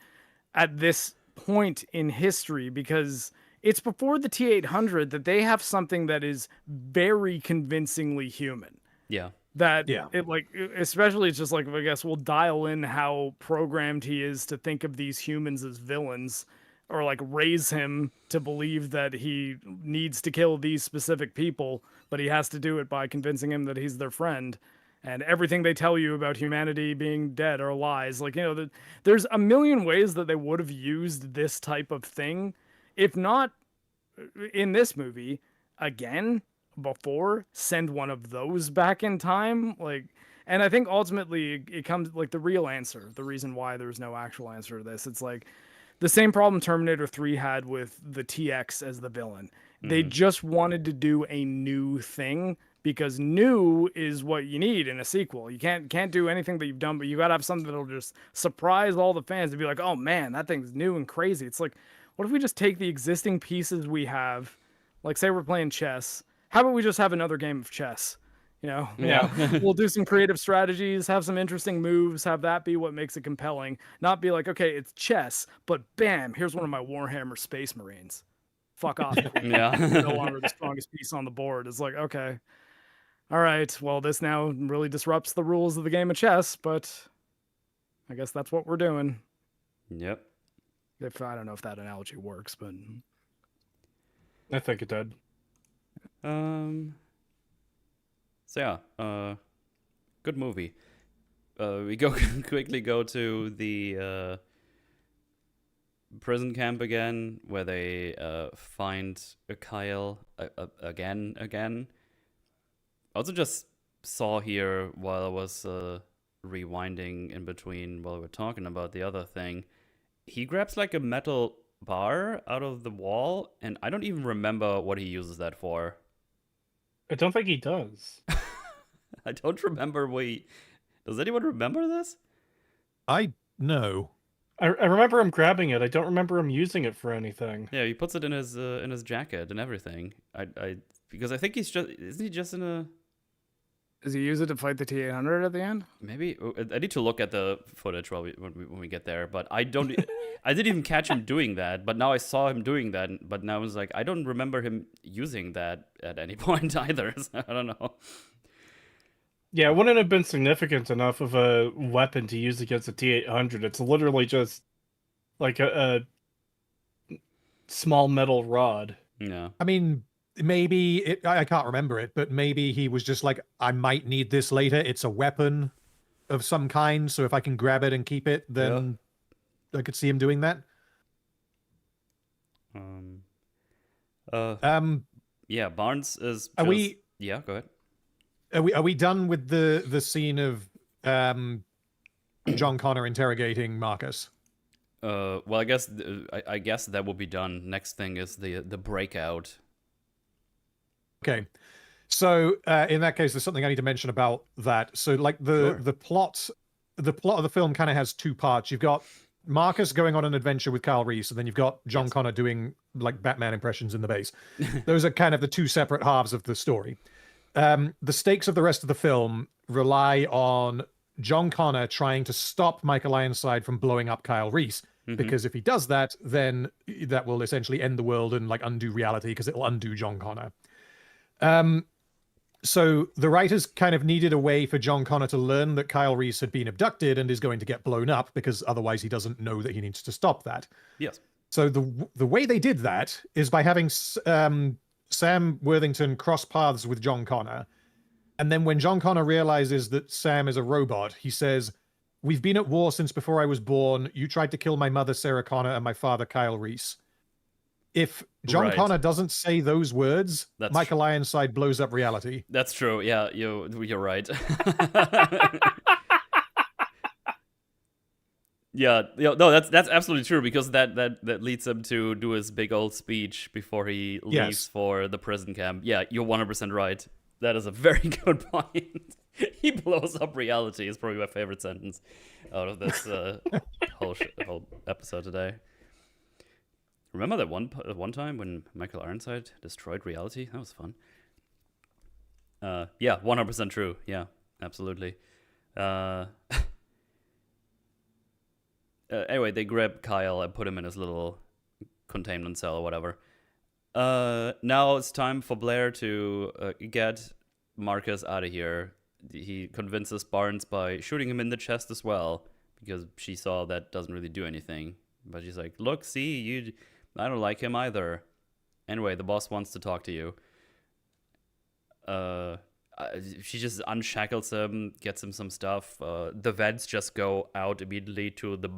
at this point in history, because it's before the T-800 that they have something that is very convincingly human. yeah. That Yeah. it, like, especially, it's just like, I guess we'll dial in how programmed he is to think of these humans as villains, or like raise him to believe that he needs to kill these specific people, but he has to do it by convincing him that he's their friend. And everything they tell you about humanity being dead are lies. Like, there's a million ways that they would have used this type of thing, if not in this movie, again, before, send one of those back in time. Like, and I think ultimately it comes, like, the real answer, the reason why there's no actual answer to this, it's like the same problem Terminator 3 had with the TX as the villain. They just wanted to do a new thing, because new is what you need in a sequel. You can't do anything that you've done, but you gotta have something that'll just surprise all the fans and be like, oh man, that thing's new and crazy. It's like, what if we just take the existing pieces we have, like, say we're playing chess, how about we just have another game of chess? Yeah. We'll do some creative strategies, have some interesting moves, have that be what makes it compelling. Not be like, okay, it's chess, but bam, here's one of my Warhammer Space Marines. Fuck off. Yeah. No longer the strongest piece on the board. It's like, okay, all right, well, this now really disrupts the rules of the game of chess, but I guess that's what we're doing. Yep. If I don't know if that analogy works, but I think it did. So yeah, good movie. We quickly go to the prison camp again, where they find a Kyle again. Also just saw here while I was rewinding in between while we're talking about the other thing, he grabs like a metal bar out of the wall, and I don't even remember what he uses that for. I don't think he does. I don't remember Does anyone remember this? I know. I remember him grabbing it. I don't remember him using it for anything. Yeah, he puts it in his jacket and everything. Because I think isn't he just in a... does he use it to fight the T-800 at the end? Maybe I need to look at the footage when we get there, but I don't. I didn't even catch him doing that, but now I saw him doing that. But now I was like, I don't remember him using that at any point either. So I don't know. Yeah, it wouldn't have been significant enough of a weapon to use against a T-800. It's literally just like a small metal rod. Yeah. I mean, maybe I can't remember it, but maybe he was just like, I might need this later. It's a weapon of some kind, so if I can grab it and keep it, then I could see him doing that. Yeah, Barnes is. Are Just... Yeah, go ahead. Are we done with the scene of John Connor interrogating Marcus? Well, I guess I guess that will be done. Next thing is the breakout. Okay. So in that case, there's something I need to mention about that. So like Sure. the plot of the film kind of has two parts. You've got Marcus going on an adventure with Kyle Reese, and then you've got John Yes. Connor doing like Batman impressions in the base. Those are kind of the two separate halves of the story. The stakes of the rest of the film rely on John Connor trying to stop Michael Ironside from blowing up Kyle Reese. Because if he does that, then that will essentially end the world and like undo reality because it'll undo John Connor. So the writers kind of needed a way for John Connor to learn that Kyle Reese had been abducted and is going to get blown up because otherwise he doesn't know that he needs to stop that. Yes. So the way they did that is by having Sam Worthington cross paths with John Connor. And then when John Connor realizes that Sam is a robot, he says, "We've been at war since before I was born. You tried to kill my mother, Sarah Connor, and my father, Kyle Reese." If John Right. Connor doesn't say those words, That's Michael Ironside blows up reality. That's true. Yeah, you're right. Yeah, no, that's absolutely true because that leads him to do his big old speech before he leaves Yes. for the prison camp. Yeah, you're 100% right. That is a very good point. He blows up reality is probably my favorite sentence out of this whole episode today. Remember that one time when Michael Ironside destroyed reality? That was fun. Yeah, 100% true. Yeah, absolutely. Anyway, they grab Kyle and put him in his little containment cell or whatever. Now it's time for Blair to get Marcus out of here. He convinces Barnes by shooting him in the chest as well, because she saw that doesn't really do anything. But she's like, "Look, see, I don't like him either." Anyway, the boss wants to talk to you. She just unshackles him, gets him some stuff. The vents just go out immediately to the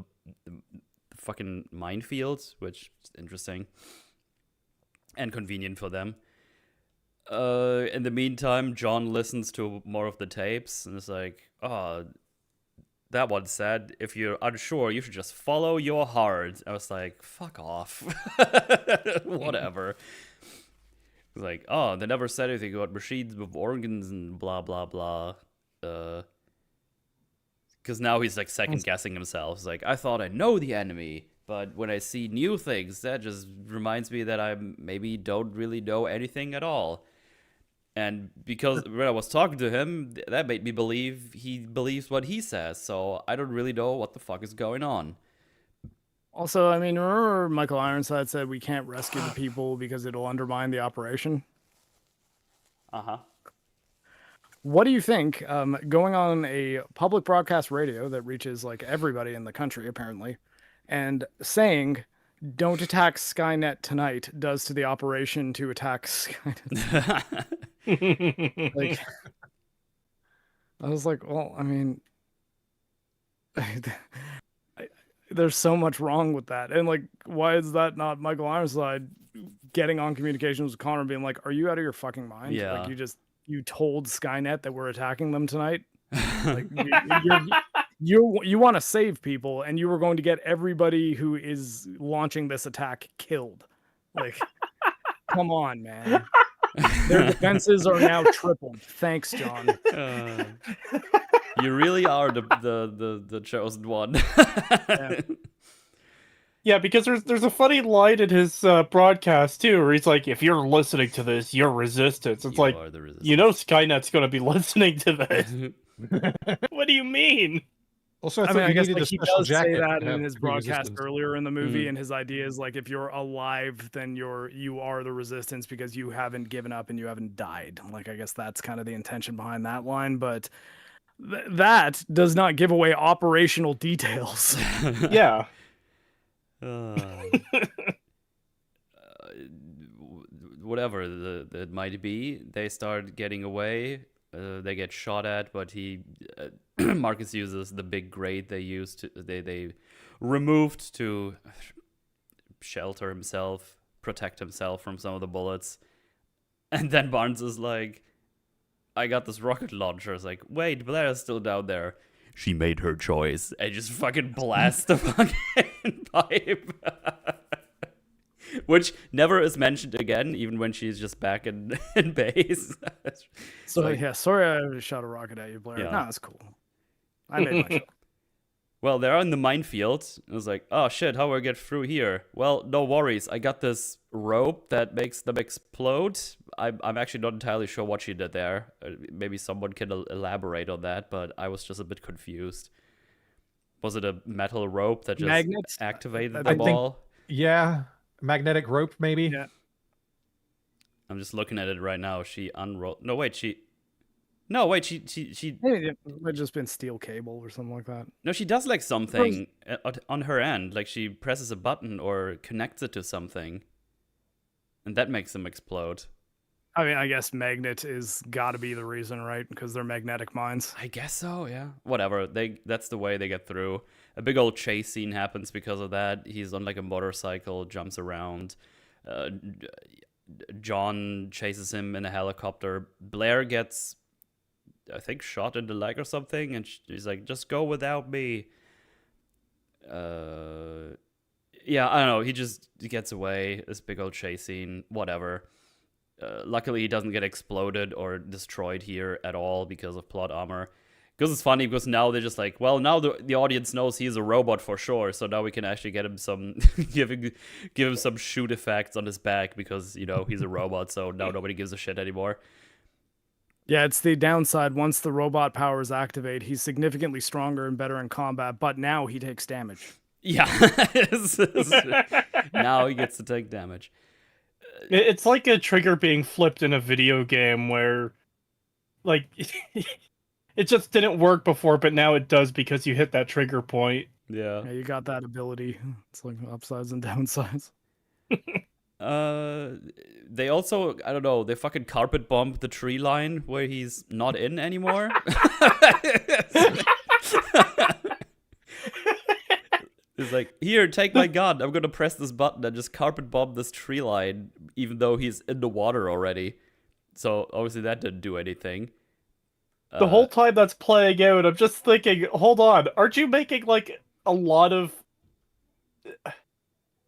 fucking minefields, which is interesting and convenient for them. In the meantime, John listens to more of the tapes and is like, "Oh, that one said, if you're unsure, you should just follow your heart." I was like, fuck off. Whatever. It's like, "Oh, they never said anything about machines with organs and blah, blah, blah." Because now he's like second guessing himself. He's like, "I thought I know the enemy, but when I see new things, that just reminds me that I maybe don't really know anything at all." And because when I was talking to him, that made me believe he believes what he says. So I don't really know what the fuck is going on. Also, I mean, remember Michael Ironside said we can't rescue the people because it'll undermine the operation? Uh-huh. What do you think, going on a public broadcast radio that reaches like everybody in the country, apparently, and saying, "Don't attack Skynet tonight," does to the operation to attack Skynet? Like, I was like, well, I mean, there's so much wrong with that. And like, why is that not Michael Ironside getting on communications with Connor and being like, "Are you out of your fucking mind? Yeah. Like, you told Skynet that we're attacking them tonight. Like, you want to save people, and you were going to get everybody who is launching this attack killed. Like, come on, man." Their defenses are now tripled. Thanks, John. You really are the chosen one. Yeah. Yeah, because there's a funny line in his broadcast too, where he's like, "If you're listening to this, you're resistance." It's You like, are the resistance. you know, Skynet's going to be listening to this. What do you mean? Also, I mean, I guess needed like, a he special does say jacket that to in have his Cree broadcast resistance. earlier in the movie, and his idea is like, if you're alive, then you are the resistance because you haven't given up and you haven't died. Like, I guess that's kind of the intention behind that line, but that does not give away operational details. Yeah. Whatever it might be, they start getting away. They get shot at, but Marcus uses the big grate they removed to shelter himself, protect himself from some of the bullets. And then Barnes is like, I got this rocket launcher. It's like, wait, Blair's still down there. She made her choice. And just fucking blast the fucking pipe. Which never is mentioned again, even when she's just back in base. So like, yeah, sorry I shot a rocket at you, Blair. Yeah. Nah, that's cool. I made my shot. Well, they're in the minefield. I was like, oh shit, how do I get through here? Well, no worries. I got this rope that makes them explode. I'm actually not entirely sure what she did there. Maybe someone can elaborate on that, but I was just a bit confused. Was it a metal rope that just Magnets? activated I them think- all? Yeah, magnetic rope maybe. Yeah. I'm just looking at it right now. She unrolled. No, wait, she. Maybe it might have just been steel cable or something like that. No, she does like something on her end. Like she presses a button or connects it to something, and that makes them explode. I mean, I guess magnet is got to be the reason, right? Because they're magnetic mines. I guess so. Yeah. Whatever. That's the way they get through. A big old chase scene happens because of that. He's on like a motorcycle, jumps around. John chases him in a helicopter. Blair gets, I think, shot in the leg or something, and he's like, "Just go without me." Yeah, I don't know. He gets away. This big old chase scene, whatever. Luckily, he doesn't get exploded or destroyed here at all because of plot armor. Because it's funny, because now they're just like, well, now the audience knows he's a robot for sure, so now we can actually get him some, give him some shoot effects on his back because, you know, he's a robot, so now nobody gives a shit anymore. Yeah, it's the downside. Once the robot powers activate, he's significantly stronger and better in combat, but now he takes damage. Yeah. Now he gets to take damage. It's like a trigger being flipped in a video game where, like, it just didn't work before, but now it does because you hit that trigger point. Yeah. Yeah, you got that ability. It's like upsides and downsides. They also, I don't know, they fucking carpet bombed the tree line where he's not in anymore. It's like, here, take my gun. I'm gonna press this button and just carpet bomb this tree line, even though he's in the water already. So obviously that didn't do anything. The whole time that's playing out, I'm just thinking, hold on, aren't you making like a lot of,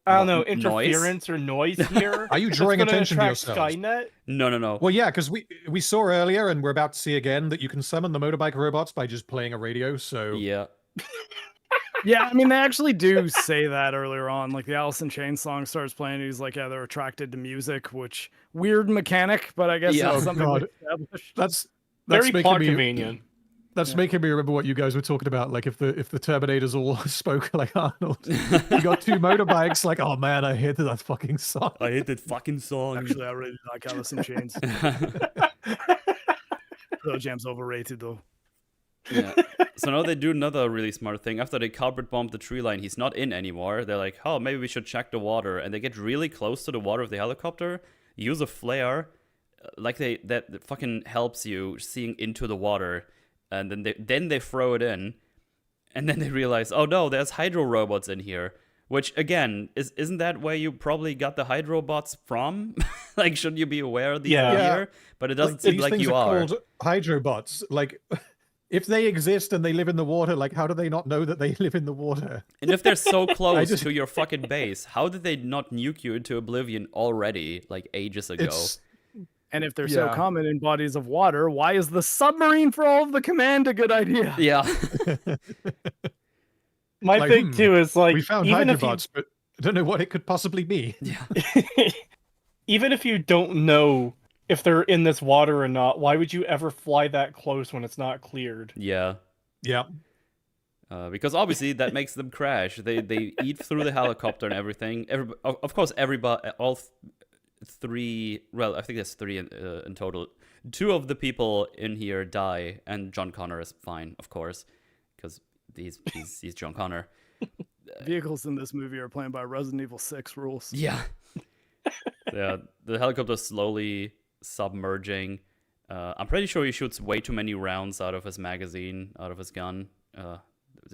I don't know, interference or noise here? Are you that's drawing gonna attention to attract yourselves? Skynet? No. Well, yeah, because we saw earlier, and we're about to see again, that you can summon the motorbike robots by just playing a radio. So Yeah. Yeah, I mean, they actually do say that earlier on. Like, the Alice in Chains song starts playing, he's like, yeah, they're attracted to music, which, weird mechanic, but I guess Yeah. it's Oh, something God. we established. that's Very making plot me convenient. That's Yeah. making me remember what you guys were talking about. Like if the Terminators all spoke like Arnold, you got two motorbikes. Like, oh man, I hated that fucking song. I hate that fucking song. Actually, I really like Alice in Chains. Pearl Jam's overrated, though. Yeah. So now they do another really smart thing. After they carpet bomb the tree line, he's not in anymore. They're like, oh, maybe we should check the water. And they get really close to the water with the helicopter, use a flare, like that fucking helps you seeing into the water. And then they throw it in. And then they realize, oh no, there's hydro robots in here. Which, again, isn't that where you probably got the hydro bots from? Like, shouldn't you be aware these are Yeah. here? But it doesn't seem These like things you are are. called hydrobots. Like, if they exist and they live in the water, like, how do they not know that they live in the water? And if they're so close just- to your fucking base, how did they not nuke you into oblivion already, like ages ago? And if they're so Yeah. common in bodies of water, why is the submarine for all of the command a good idea? Yeah. My Like, thing too is like, We found even if you hydrobots, but I don't know what it could possibly be. even if you don't know if they're in this water or not, why would you ever fly that close when it's not cleared? Yeah. Yeah. Because obviously that makes them crash. They eat through the helicopter and everything. Of course, everybody, three. Well, I think there's three in total. Two of the people in here die, and John Connor is fine, of course, because he's John Connor. Vehicles in this movie are playing by Resident Evil 6 rules. Yeah. Yeah. The helicopter's slowly submerging. I'm pretty sure he shoots way too many rounds out of his magazine, out of his gun.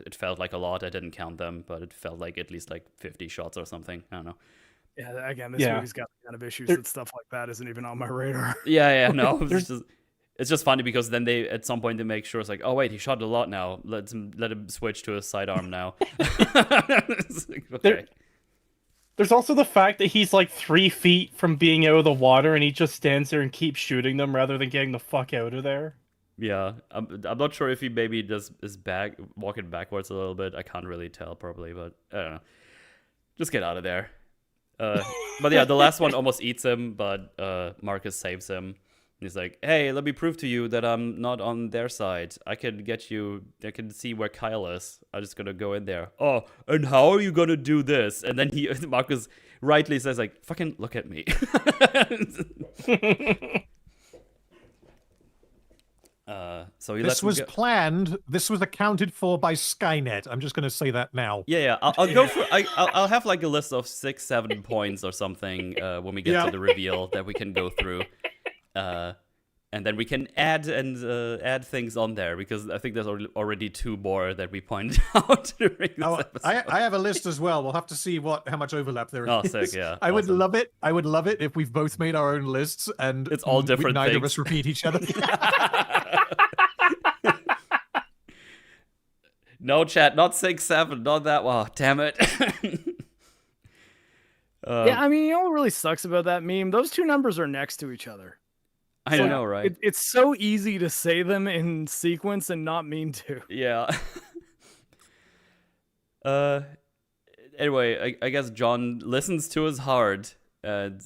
It felt like a lot. I didn't count them, but it felt like at least like 50 shots or something. I don't know. Yeah, again, this Yeah. movie's got the kind of issues There- that stuff like that isn't even on my radar. Yeah, no. It's just, it's just funny because then they at some point they make sure it's like, oh wait, he shot a lot now. Let him switch to a sidearm now. It's like, okay. There's also the fact that he's like 3 feet from being out of the water, and he just stands there and keeps shooting them rather than getting the fuck out of there. Yeah, I'm not sure if he maybe just is walking backwards a little bit. I can't really tell probably, but I don't know. Just get out of there. But yeah, the last one almost eats him, but Marcus saves him. He's like, hey, let me prove to you that I'm not on their side. I can see where Kyle is. I'm just gonna go in there. Oh, and how are you gonna do this? And then Marcus rightly says like, fucking look at me. So this was planned. This was accounted for by Skynet. I'm just going to say that now. Yeah. I'll go for. I'll have like a list of 6-7 points or something when we get to the reveal that we can go through, and then we can add things on there because I think there's already 2 more that we pointed out during this episode. I have a list as well. We'll have to see how much overlap there is. Oh, sick! Yeah, I would love it. I would love it if we've both made our own lists and it's all different. Neither things. of us repeat each other. No, chat, not 6-7, not that one. Oh, damn it. Yeah, I mean, you know what really sucks about that meme? Those 2 numbers are next to each other. I know, right? It's so easy to say them in sequence and not mean to. Yeah. Anyway, I guess John listens to his heart and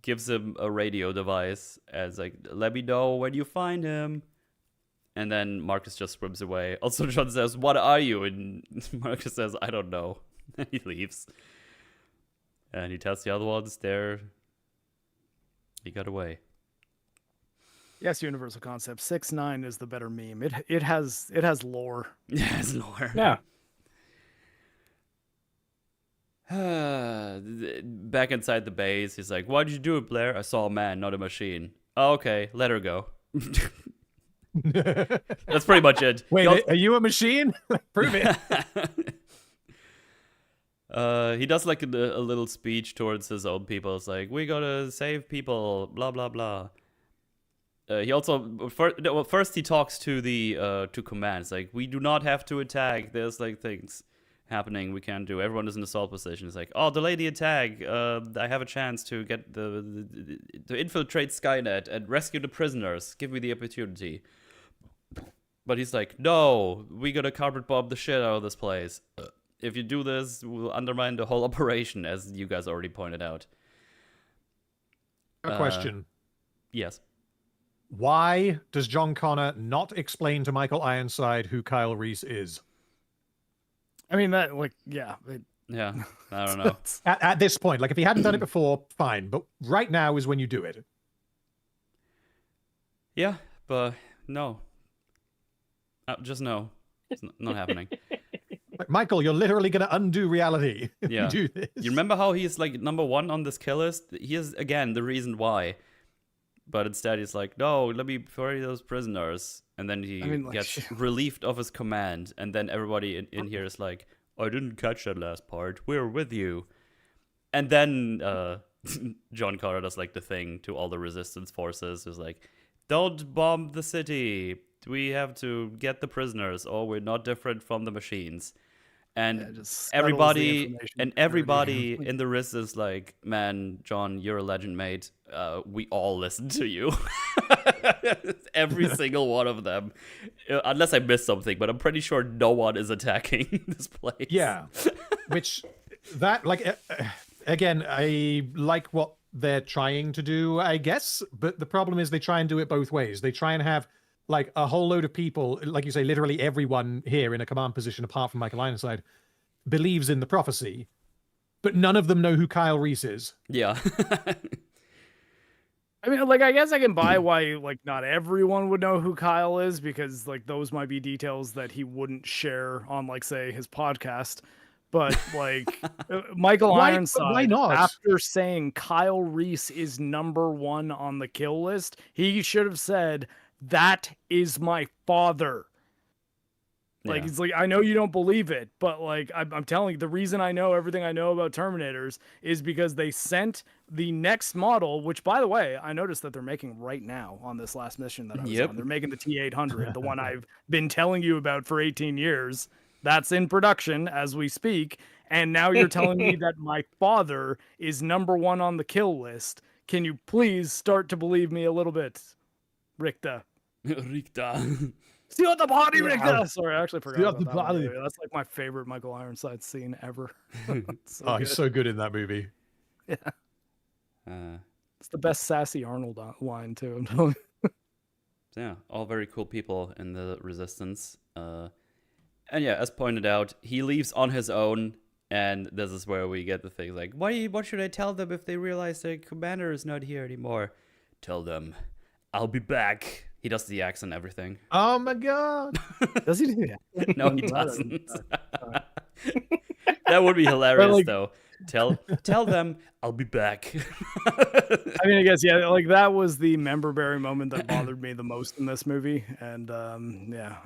gives him a radio device as like, let me know when you find him. And then Marcus just swims away. Also, John says, what are you? And Marcus says, I don't know. And he leaves. And he tells the other ones he got away. Yes, universal concept. 6ix9ine is the better meme. It has lore. Yeah, it has lore. Yeah. Back inside the base, he's like, why did you do it, Blair? I saw a man, not a machine. Oh, okay, let her go. That's pretty much it. Wait, are you a machine? Prove it. He does like a little speech towards his own people. It's like, we gotta save people, blah blah blah. He also first he talks to the to command. It's like, we do not have to attack. There's like things happening we can't do. Everyone is in assault position. It's like, oh, delay the attack. I have a chance to get to infiltrate Skynet and rescue the prisoners. Give me the opportunity. But he's like, no, we gotta carpet bomb the shit out of this place. If you do this, we'll undermine the whole operation, as you guys already pointed out. A question. Yes. Why does John Connor not explain to Michael Ironside who Kyle Reese is? I mean, that, like, yeah. Yeah, I don't know. At this point, like, if he hadn't done it before, fine. But right now is when you do it. Yeah, but no. Just no. It's not happening. Like, Michael, you're literally going to undo reality if Yeah. you do this. You remember how he's like #1 on this kill list? He is, again, the reason why. But instead he's like, no, let me free those prisoners. And then he gets relieved of his command. And then everybody in here is like, I didn't catch that last part. We're with you. And then John Connor does like the thing to all the resistance forces. Is like, don't bomb the city. We have to get the prisoners, or we're not different from the machines. And everybody in the Riz is like, man, John, you're a legend, mate. We all listen to you. Every single one of them. Unless I missed something, but I'm pretty sure no one is attacking this place. Yeah. Which, that, like, again, I like what they're trying to do, I guess. But the problem is they try and do it both ways. They try and have, like, a whole load of people, like you say, literally everyone here in a command position, apart from Michael Ironside, believes in the prophecy, but none of them know who Kyle Reese is. Yeah. I mean, like, I guess I can buy why, like, not everyone would know who Kyle is, because, like, those might be details that he wouldn't share on, like, say, his podcast. But, like, Michael Ironside, why not? after saying Kyle Reese is #1 on the kill list, he should have said, that is my father. Like, Yeah. he's like, I know you don't believe it, but like, I'm telling you, the reason I know everything I know about Terminators is because they sent the next model, which, by the way, I noticed that they're making right now on this last mission that I was Yep. on. They're making the T800, the one I've been telling you about for 18 years. That's in production as we speak. And now you're telling me that my father is #1 on the kill list. Can you please start to believe me a little bit, Richter? Rikta. See what the body, Yeah. Richter. Sorry, I actually forgot See about the that one. body. That's like my favorite Michael Ironside scene ever. So Oh, he's good. so good in that movie. It's the best sassy Arnold line too. I'm telling you. So yeah, all very cool people in the Resistance. And yeah, as pointed out, he leaves on his own, and this is where we get the things like, what should I tell them if they realize their commander is not here anymore? Tell them, I'll be back. He does the accent and everything. Oh my god. Does he do that? No, he doesn't. That would be hilarious, like- though. Tell them I'll be back. I mean, I guess yeah, like that was the member berry moment that bothered me the most in this movie, and yeah,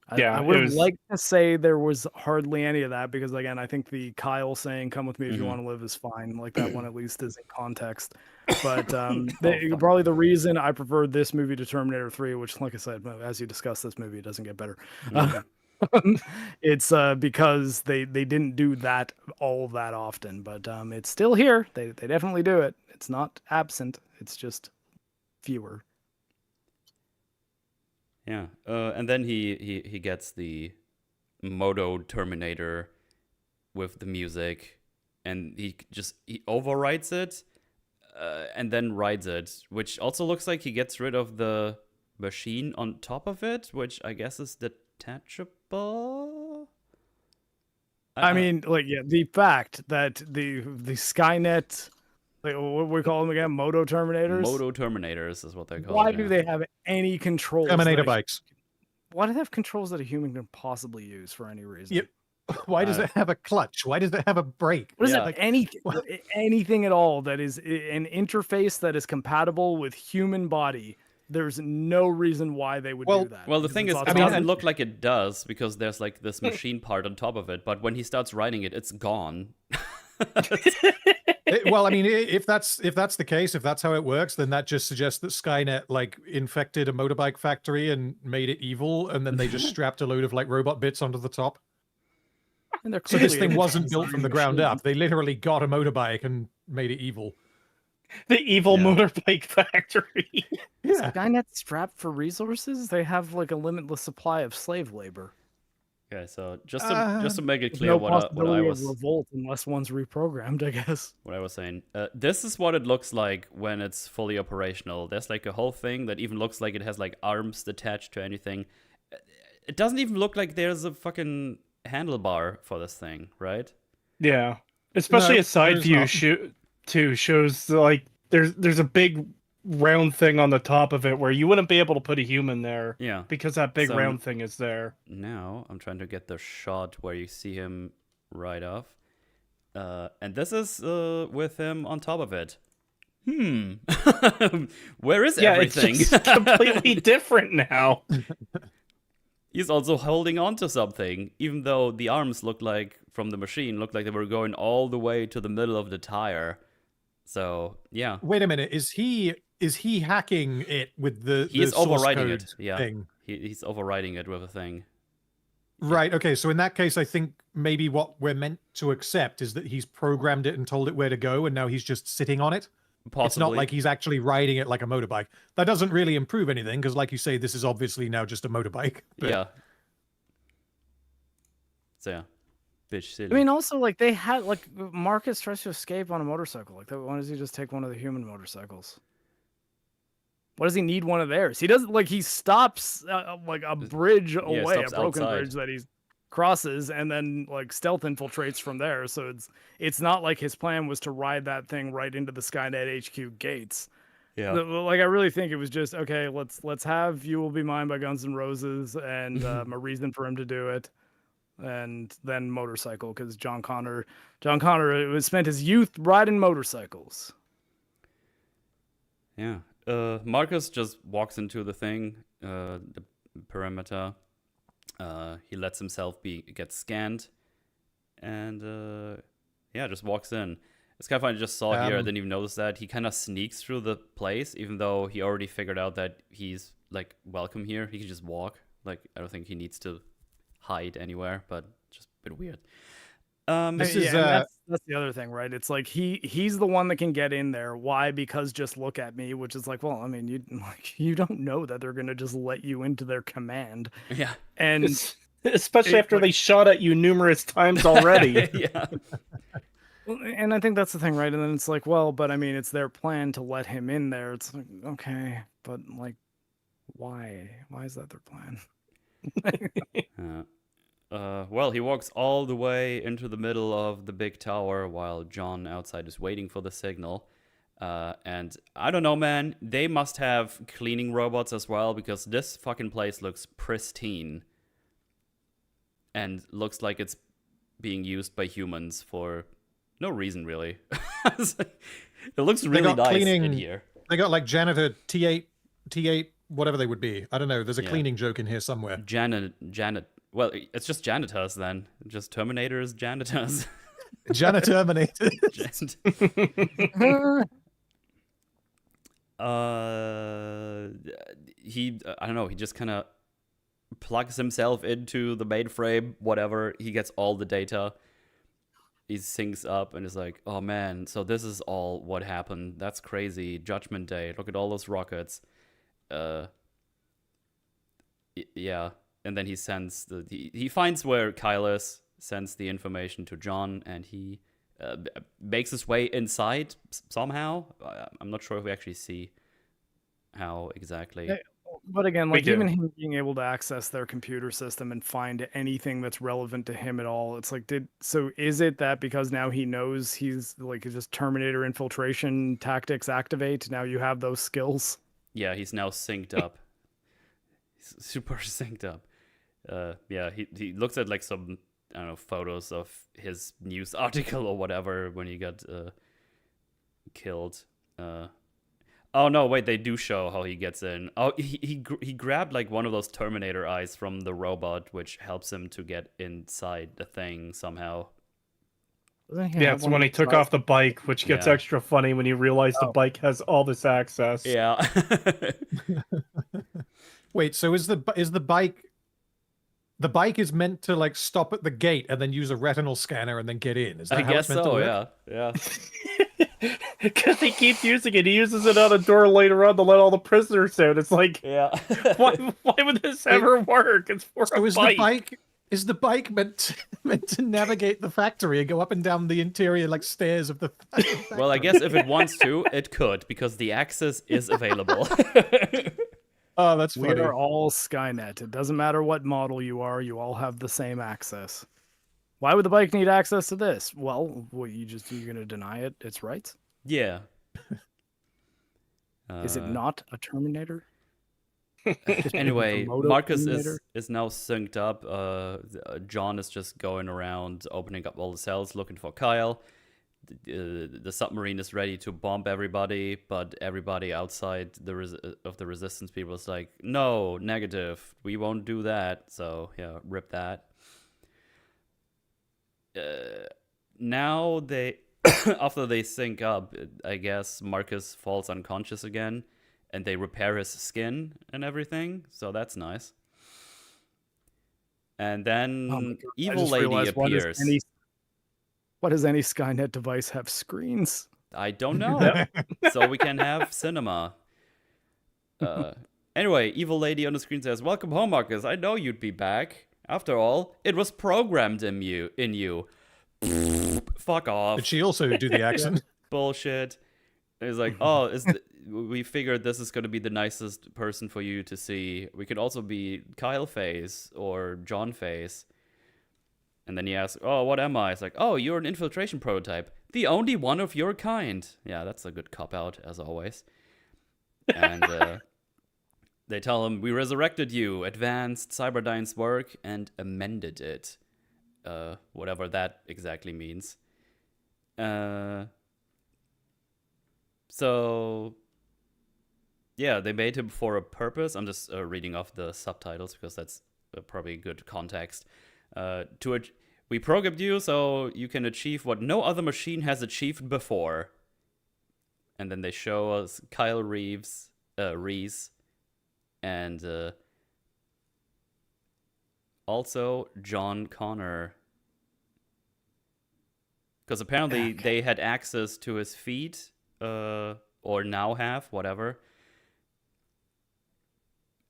I would have liked to say there was hardly any of that because again, I think the Kyle saying "Come with me if you want to live" is fine. Like that one at least is in context. But probably the reason I preferred this movie to Terminator 3, which, like I said, as you discussed, this movie doesn't get better. It's because they didn't do that all that often, but it's still here. They definitely do it. It's not absent. It's just fewer. Yeah, and then he gets the Moto Terminator with the music, and he overwrites it, and then rides it, which also looks like he gets rid of the machine on top of it, which I guess is detachable. I mean, like, yeah, the fact that the Skynet, like, what we call them again, Moto Terminators. Moto Terminators is what they're called. Why do they have any controls? Terminator bikes. Why do they have controls that a human can possibly use for any reason? Yep. Why does it have a clutch? Why does it have a brake? What is Yeah. it? Like anything at all that is an interface that is compatible with human body. There's no reason why they would do that. Well, the because thing it's is, it autonomous. doesn't look like it does because there's like this machine part on top of it. But when he starts riding it, it's gone. Well, I mean, if that's the case, if that's how it works, then that just suggests that Skynet like infected a motorbike factory and made it evil, and then they just strapped a load of like robot bits onto the top. And they're So this clearly thing a wasn't built from the ground machine. up. They literally got a motorbike and made it evil. The evil Yeah. motorbike factory. Is Yeah. Skynet strapped for resources? They have like a limitless supply of slave labor. Okay, so just to make it There's clear no what I possibility was of revolt unless one's reprogrammed, I guess. saying. This is what it looks like when it's fully operational. There's like a whole thing that even looks like it has like arms attached to anything. It doesn't even look like there's a fucking handlebar for this thing, right? Yeah, especially No, a side there's view not. too shows like there's a big round thing on the top of it where you wouldn't be able to put a human there Yeah. because that big So- round thing is there. Now I'm trying to get the shot where you see him right off. And this is with him on top of it. Where is Yeah, everything? it's just completely different now. He's also holding on to something, even though the arms looked like they were going all the way to the middle of the tire. So yeah, Wait a minute. Is he hacking it with the he's source overriding code it. Yeah, thing? he's overriding it with a thing. Right. Okay. So in that case, I think maybe what we're meant to accept is that he's programmed it and told it where to go, and now he's just sitting on it. Possibly. It's not like he's actually riding it like a motorbike. That doesn't really improve anything because, like you say, this is obviously now just a motorbike. But Yeah. So yeah, bitch silly. I mean, also, like, they had, like, Marcus tries to escape on a motorcycle. Like, why does he just take one of the human motorcycles? Why does he need one of theirs? He doesn't, like, he stops, like, a bridge away, a stops broken outside. bridge that he crosses, and then, like, stealth infiltrates from there. So it's not like his plan was to ride that thing right into the Skynet HQ gates. yeah. Like, I really think it was just, okay, let's have You Will Be Mine by Guns N' Roses and a reason for him to do it. And then motorcycle, because John Connor spent his youth riding motorcycles. Yeah. Marcus just walks into the thing, the perimeter, He lets himself get scanned, and just walks in. It's kind of funny. I just saw here. I didn't even notice that he kind of sneaks through the place, even though he already figured out that he's like welcome here. He can just walk. Like, I don't think he needs to hide anywhere, but just a bit weird. This is that's the other thing, right? It's like he's the one that can get in there. Why? Because just look at me, which is like, well, I mean, you don't know that they're gonna just let you into their command. Yeah, and especially after they shot at you numerous times already. Yeah. And I think that's the thing, right? And then it's like, well, but I mean, it's their plan to let him in there. It's like, okay, but like, why? Why is that their plan? Well, he walks all the way into the middle of the big tower while John outside is waiting for the signal. And I don't know, man. They must have cleaning robots as well, because this fucking place looks pristine. And looks like it's being used by humans for no reason, really. It looks really nice in here. They got like janitor T8, whatever they would be. I don't know. There's a cleaning joke in here somewhere. Janet. Well, it's just janitors then. Just Terminators, janitors. Janitorminator. I don't know. He just kind of plugs himself into the mainframe. Whatever. He gets all the data. He syncs up and is like, oh man, so this is all what happened. That's crazy. Judgment Day. Look at all those rockets. Yeah. And then he sends he finds where Kyle is, sends the information to John, and he makes his way inside somehow. I'm not sure if we actually see how exactly. But again, like even him being able to access their computer system and find anything that's relevant to him at all, it's like, is it that because now he knows he's like just Terminator infiltration tactics activate, now you have those skills? Yeah, he's now synced up. He's super synced up. He looks at like some, I don't know, photos of his news article or whatever when he got killed. Oh no, wait, they do show how he gets in. Oh, he grabbed like one of those Terminator eyes from the robot, which helps him to get inside the thing somehow. Yeah, it's when he took off the bike, which gets extra funny when you realize the bike has all this access. Yeah. Wait, so is the bike... The bike is meant to like stop at the gate and then use a retinal scanner and then get in. Is that I how guess it's meant to so, work? yeah. Because he keeps using it. He uses it on a door later on to let all the prisoners out. It's like, why would this ever work? It's for a bike. Is the bike meant to navigate the factory and go up and down the interior like stairs of the factory? Well, I guess if it wants to, it could, because the access is available. Oh, that's funny. We are all Skynet. It doesn't matter what model you are, you all have the same access. Why would the bike need access to this? Well, you're going to deny it its rights? Yeah. Is it not a Terminator? Anyway, Marcus is now synced up. John is just going around opening up all the cells looking for Kyle. The submarine is ready to bomb everybody, but everybody outside of the resistance people is like, no, negative, we won't do that. So yeah, rip that. Now they after they sync up, I guess Marcus falls unconscious again, and they repair his skin and everything, so that's nice. And then Evil Lady appears. Why does any Skynet device have screens? I don't know. So we can have cinema. Anyway, Evil Lady on the screen says, "Welcome home, Marcus. I know you'd be back. After all, it was programmed in you. Fuck off." Did she also do the accent? Bullshit. It's like, we figured this is going to be the nicest person for you to see. We could also be Kyle face or John face. And then he asks, oh, what am I? It's like, oh, you're an infiltration prototype. The only one of your kind. Yeah, that's a good cop-out, as always. And they tell him, we resurrected you, advanced Cyberdyne's work, and amended it. Whatever that exactly means. So, yeah, they made him for a purpose. I'm just reading off the subtitles because that's probably good context. We programmed you so you can achieve what no other machine has achieved before. And then they show us Kyle Reese, and also John Connor. Because apparently they had access to his feet, or now have, whatever.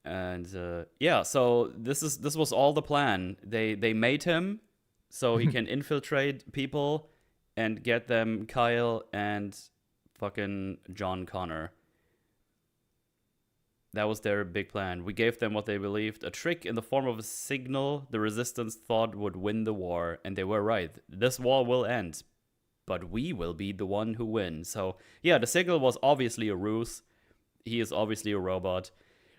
And so this was all the plan. They made him so he can infiltrate people and get them Kyle and fucking John Connor. That was their big plan. We gave them what they believed, a trick in the form of a signal the resistance thought would win the war, and they were right. This war will end, but we will be the one who wins. So, yeah, the signal was obviously a ruse. He is obviously a robot.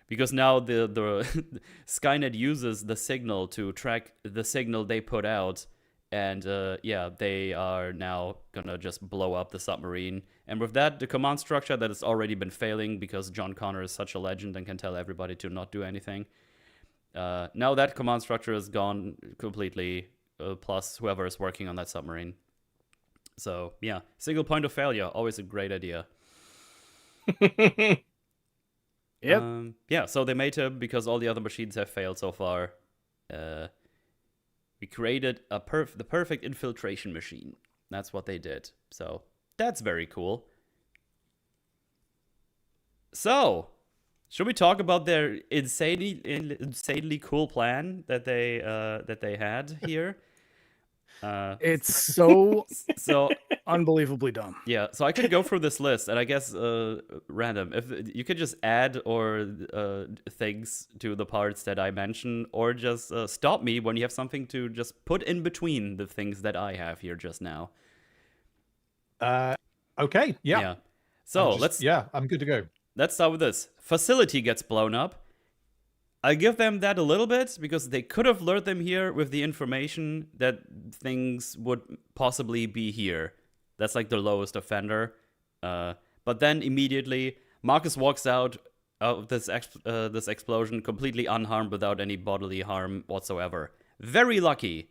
Because now the Skynet uses the signal to track the signal they put out, and they are now gonna just blow up the submarine. And with that, the command structure that has already been failing because John Connor is such a legend and can tell everybody to not do anything. Now that command structure is gone completely, plus whoever is working on that submarine. So, yeah, single point of failure, always a great idea. Yep. So they made him because all the other machines have failed so far. We created the perfect infiltration machine. That's what they did. So that's very cool. So, should we talk about their insanely cool plan that they had here? It's so unbelievably dumb. Yeah, so I could go through this list, and I guess random. If you could just add or things to the parts that I mention, or just stop me when you have something to just put in between the things that I have here just now. Okay. Yeah. So I'm good to go. Let's start with this. Facility gets blown up. I give them that a little bit because they could have lured them here with the information that things would possibly be here. That's like the lowest offender. But then immediately, Marcus walks out of this explosion completely unharmed without any bodily harm whatsoever. Very lucky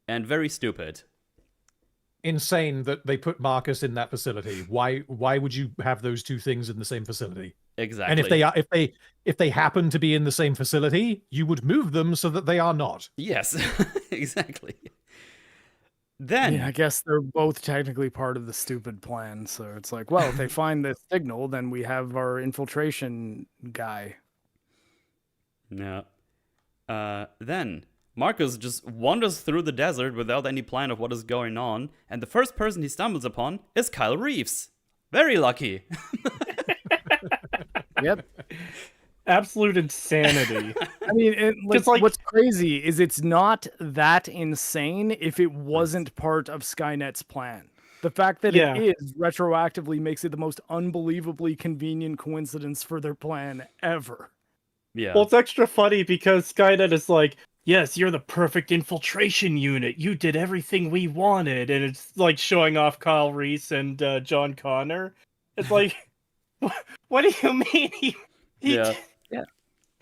and very stupid. Insane that they put Marcus in that facility. Why would you have those two things in the same facility? Exactly. And if they happen to be in the same facility, you would move them so that they are not. Yes, exactly. Then I guess they're both technically part of the stupid plan. So it's like, well, if they find this signal, then we have our infiltration guy. Yeah. Then Marcus just wanders through the desert without any plan of what is going on, and the first person he stumbles upon is Kyle Reese. Very lucky. Yep. Absolute insanity. I mean, what's crazy is it's not that insane if it wasn't part of Skynet's plan. The fact that it is retroactively makes it the most unbelievably convenient coincidence for their plan ever. Yeah. Well, it's extra funny because Skynet is like, yes, you're the perfect infiltration unit. You did everything we wanted. And it's like showing off Kyle Reese and John Connor. It's like, what do you mean?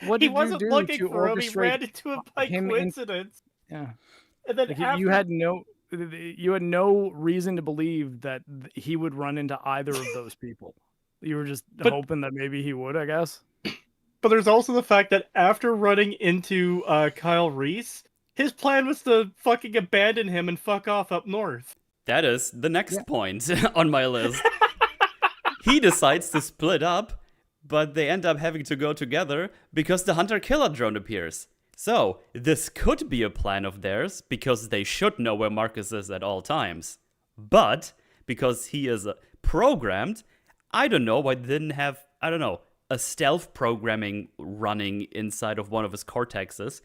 What did he wasn't you do looking to for him. He ran orchestrate into him by coincidence. Yeah. And then Like, you had no reason to believe that he would run into either of those people. You were just hoping that maybe he would, I guess. But there's also the fact that after running into Kyle Reese, his plan was to fucking abandon him and fuck off up north. That is the next point on my list. He decides to split up, but they end up having to go together because the hunter-killer drone appears. So, this could be a plan of theirs, because they should know where Marcus is at all times. But, because he is programmed, I don't know why they didn't have, a stealth programming running inside of one of his cortexes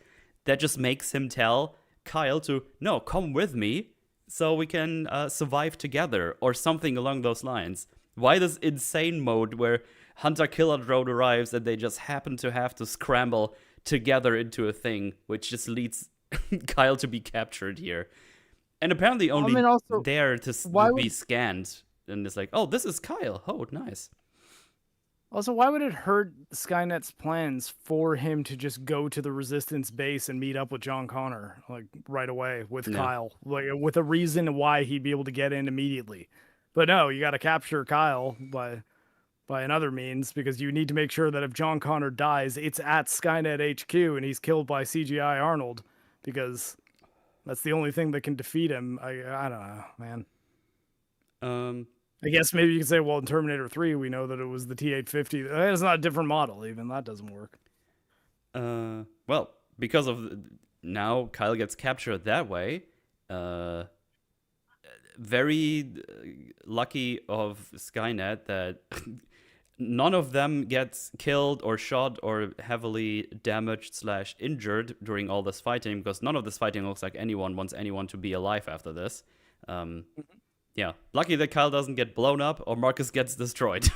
that just makes him tell Kyle to, no, come with me, so we can survive together, or something along those lines. Why this insane mode where hunter-killer drone arrives and they just happen to have to scramble together into a thing, which just leads Kyle to be captured here. And apparently only there to be scanned. And it's like, oh, this is Kyle. Oh, nice. Also, why would it hurt Skynet's plans for him to just go to the Resistance base and meet up with John Connor like right away with Yeah. Kyle, like with a reason why he'd be able to get in immediately? But no, you got to capture Kyle by another means because you need to make sure that if John Connor dies, it's at Skynet HQ and he's killed by CGI Arnold because that's the only thing that can defeat him. I don't know, man. I guess maybe you could say, well, in Terminator 3, we know that it was the T-850. It's not a different model, even. That doesn't work. Well, because of now Kyle gets captured that way. Very lucky of Skynet that none of them gets killed or shot or heavily damaged / injured during all this fighting, because none of this fighting looks like anyone wants anyone to be alive after this. Yeah, lucky that Kyle doesn't get blown up or Marcus gets destroyed.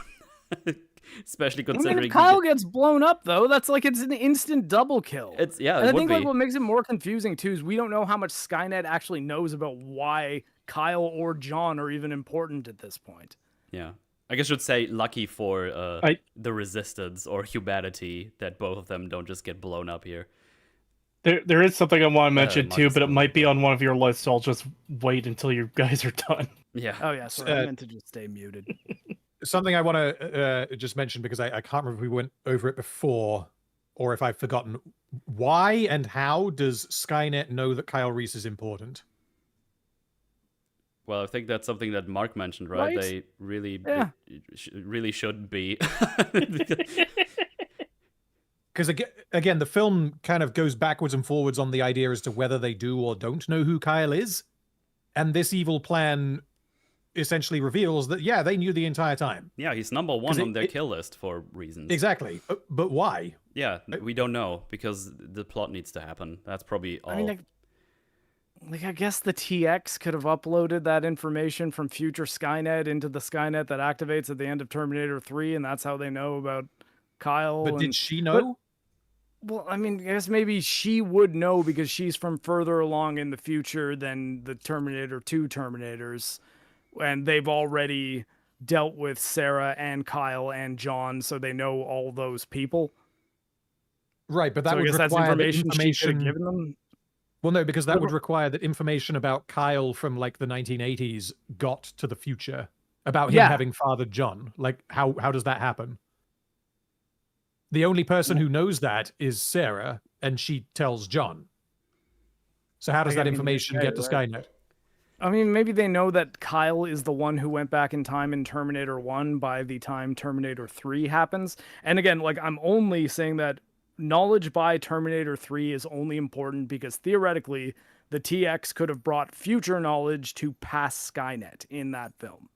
Especially considering if Kyle gets blown up, though, that's like it's an instant double kill. And I think like what makes it more confusing too is we don't know how much Skynet actually knows about why Kyle or John are even important at this point. Yeah, I guess I should say lucky for the Resistance or humanity that both of them don't just get blown up here. There is something I want to mention too, but it might be on one of your lists, so I'll just wait until you guys are done. Yeah. Oh yeah, so I meant to just stay muted. Something I want to just mention, because I can't remember if we went over it before or if I've forgotten. Why and how does Skynet know that Kyle Reese is important? Well, I think that's something that Marc mentioned, right? They really, really should be. Because again, the film kind of goes backwards and forwards on the idea as to whether they do or don't know who Kyle is. And this evil plan essentially reveals that, yeah, they knew the entire time. Yeah, he's number one on their kill list for reasons. Exactly. But why? Yeah, we don't know, because the plot needs to happen. That's probably all. I mean, I guess the TX could have uploaded that information from future Skynet into the Skynet that activates at the end of Terminator 3, and that's how they know about Kyle. But did she know? Well, I mean, I guess maybe she would know because she's from further along in the future than the Terminator 2 Terminators, and they've already dealt with Sarah and Kyle and John, so they know all those people. Right, but that so would require that's information she could have given them. Well, no, because that would require that information about Kyle from like the 1980s got to the future about him having fathered John. Like, how does that happen? The only person who knows that is Sarah, and she tells John. So how does that information get to Skynet? I mean, maybe they know that Kyle is the one who went back in time in Terminator 1 by the time Terminator 3 happens. And again, like, I'm only saying that knowledge by Terminator 3 is only important because theoretically the TX could have brought future knowledge to past Skynet in that film.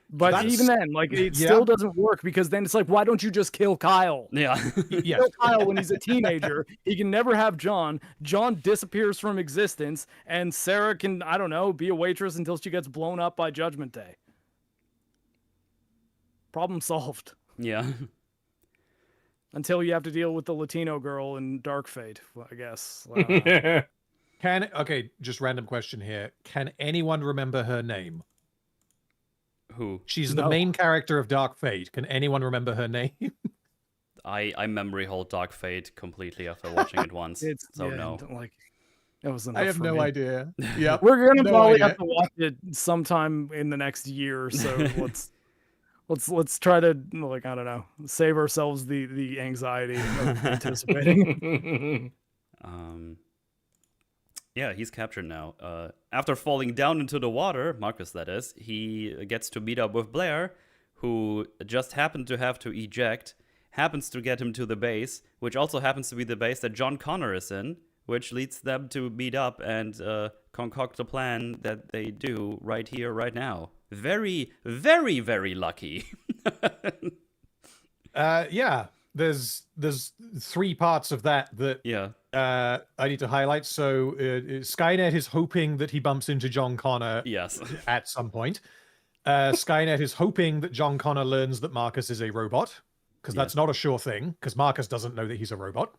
But even then, like, it still doesn't work because then it's like, why don't you just kill Kyle? Yeah. Kill Kyle when he's a teenager. He can never have John. John disappears from existence, and Sarah can, I don't know, be a waitress until she gets blown up by Judgment Day. Problem solved. Yeah. Until you have to deal with the Latino girl in Dark Fate, I guess. Okay, just random question here. Can anyone remember her name? Who? She's the main character of Dark Fate. Can anyone remember her name? I memory hold Dark Fate completely after watching it once. No. Like, it was enough. I have no idea. Yeah, we're gonna probably have to watch it sometime in the next year. So let's try to, like, I don't know, save ourselves the anxiety of anticipating. Yeah, he's captured now. After falling down into the water, Marcus that is, he gets to meet up with Blair, who just happened to have to eject, happens to get him to the base, which also happens to be the base that John Connor is in, which leads them to meet up and concoct a plan that they do right here, right now. Very, very, very lucky. Yeah. There's three parts of that I need to highlight. So Skynet is hoping that he bumps into John Connor at some point. Skynet is hoping that John Connor learns that Marcus is a robot, because that's not a sure thing, because Marcus doesn't know that he's a robot.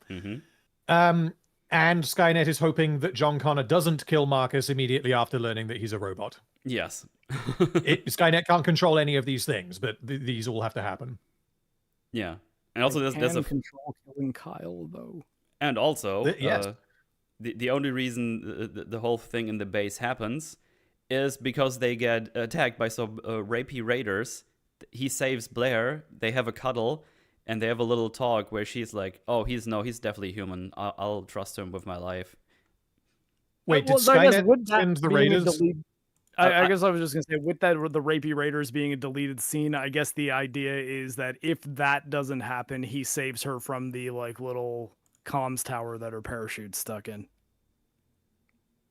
And Skynet is hoping that John Connor doesn't kill Marcus immediately after learning that he's a robot. Yes. Skynet can't control any of these things, but these all have to happen. Yeah, and also They there's can a control killing Kyle though. and also Yes. the only reason the whole thing in the base happens is because they get attacked by some rapey raiders. He saves Blair. They have a cuddle, and they have a little talk where she's like, "Oh, he's definitely human. I'll trust him with my life." Wait, did So I guess Skynet with that send the being a Raiders? I guess I was just gonna say, with that, the rapey raiders being a deleted scene, I guess the idea is that if that doesn't happen, he saves her from the like little comms tower that her parachute's stuck in.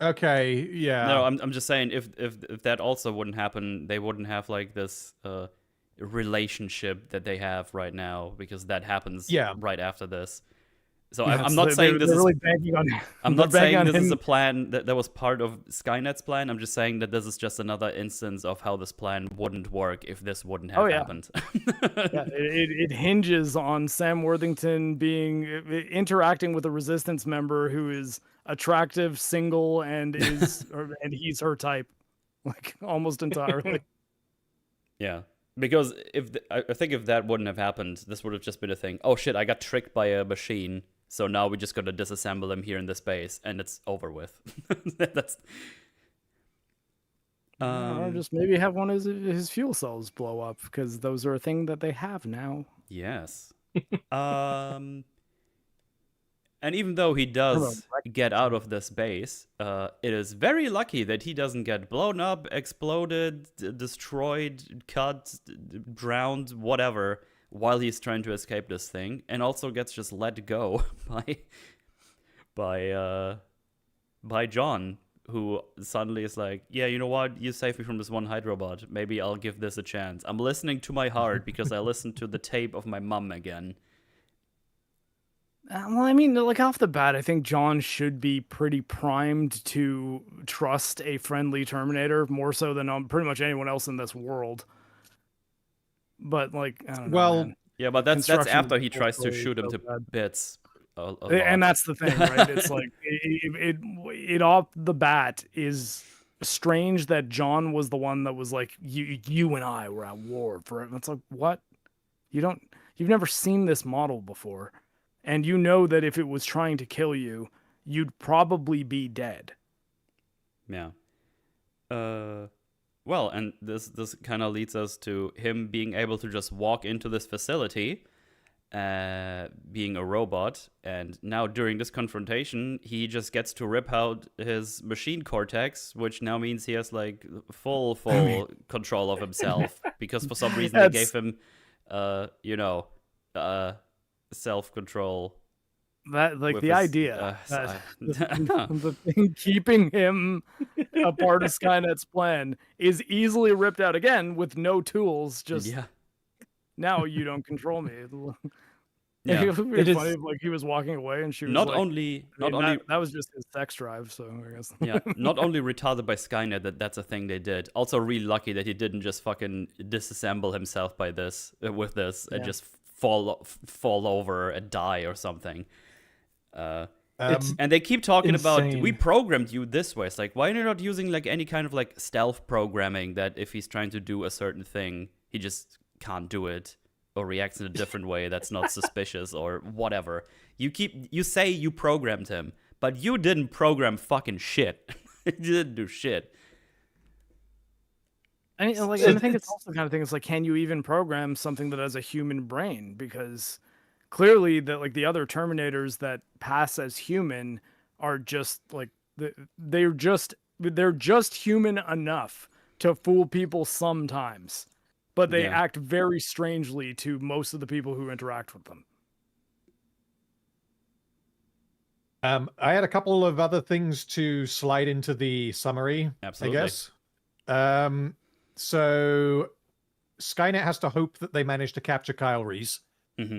Okay, yeah. No, I'm just saying if that also wouldn't happen, they wouldn't have like this relationship that they have right now, because that happens right after this. So Yeah, I'm not saying this they're is really banking on. I'm they're not banking saying on this is him- a plan that was part of Skynet's plan. I'm just saying that this is just another instance of how this plan wouldn't work if this wouldn't have happened. Yeah, it hinges on Sam Worthington being interacting with a resistance member who is attractive, single, and and he's her type, like almost entirely. Yeah, because I think if that wouldn't have happened, this would have just been a thing. Oh shit, I got tricked by a machine, so now we just got to disassemble him here in this base, and it's over with. That's. Or just maybe have one of his fuel cells blow up, because those are a thing that they have now. Yes. And even though he does get out of this base, it is very lucky that he doesn't get blown up, exploded, destroyed, cut, drowned, whatever, while he's trying to escape this thing, and also gets just let go by John, who suddenly is like, yeah, you know what? You saved me from this one Hydrobot. Maybe I'll give this a chance. I'm listening to my heart because I listened to the tape of my mom again. Well, I mean, like off the bat, I think John should be pretty primed to trust a friendly Terminator more so than pretty much anyone else in this world. But like, I don't know. Well, man. Yeah, but that's Construction after he is tries to really shoot him so to bad. bits. And that's the thing, right? It's like it off the bat is strange that John was the one that was like, you and I were at war for it. It's like, what? You've never seen this model before, and you know that if it was trying to kill you, you'd probably be dead. Yeah. Well, and this kind of leads us to him being able to just walk into this facility, being a robot, and now during this confrontation, he just gets to rip out his machine cortex, which now means he has like full control of himself, because for some reason they gave him, self-control. That like with the his, idea I that the thing keeping him a part of Skynet's plan is easily ripped out again with no tools. Just yeah. now you don't control me. Yeah. It would be It funny is- if like he was walking away and she was Not like, only that was just his sex drive. So I guess not only retarded by Skynet that's a thing they did. Also really lucky that he didn't just fucking disassemble himself by this with this and just fall over and die or something. And they keep talking about, insane. we programmed you this way. It's like, why are you not using like any kind of like stealth programming that if he's trying to do a certain thing, he just can't do it or reacts in a different way that's not suspicious or whatever. You say you programmed him, but you didn't program fucking shit. You didn't do shit. I mean, like, and I think it's also the kind of thing. It's like, can you even program something that has a human brain? Because clearly, the other Terminators that pass as human are just like they're just human enough to fool people sometimes, but they act very strangely to most of the people who interact with them. I had a couple of other things to slide into the summary, Absolutely. I guess. So Skynet has to hope that they manage to capture Kyle Reese,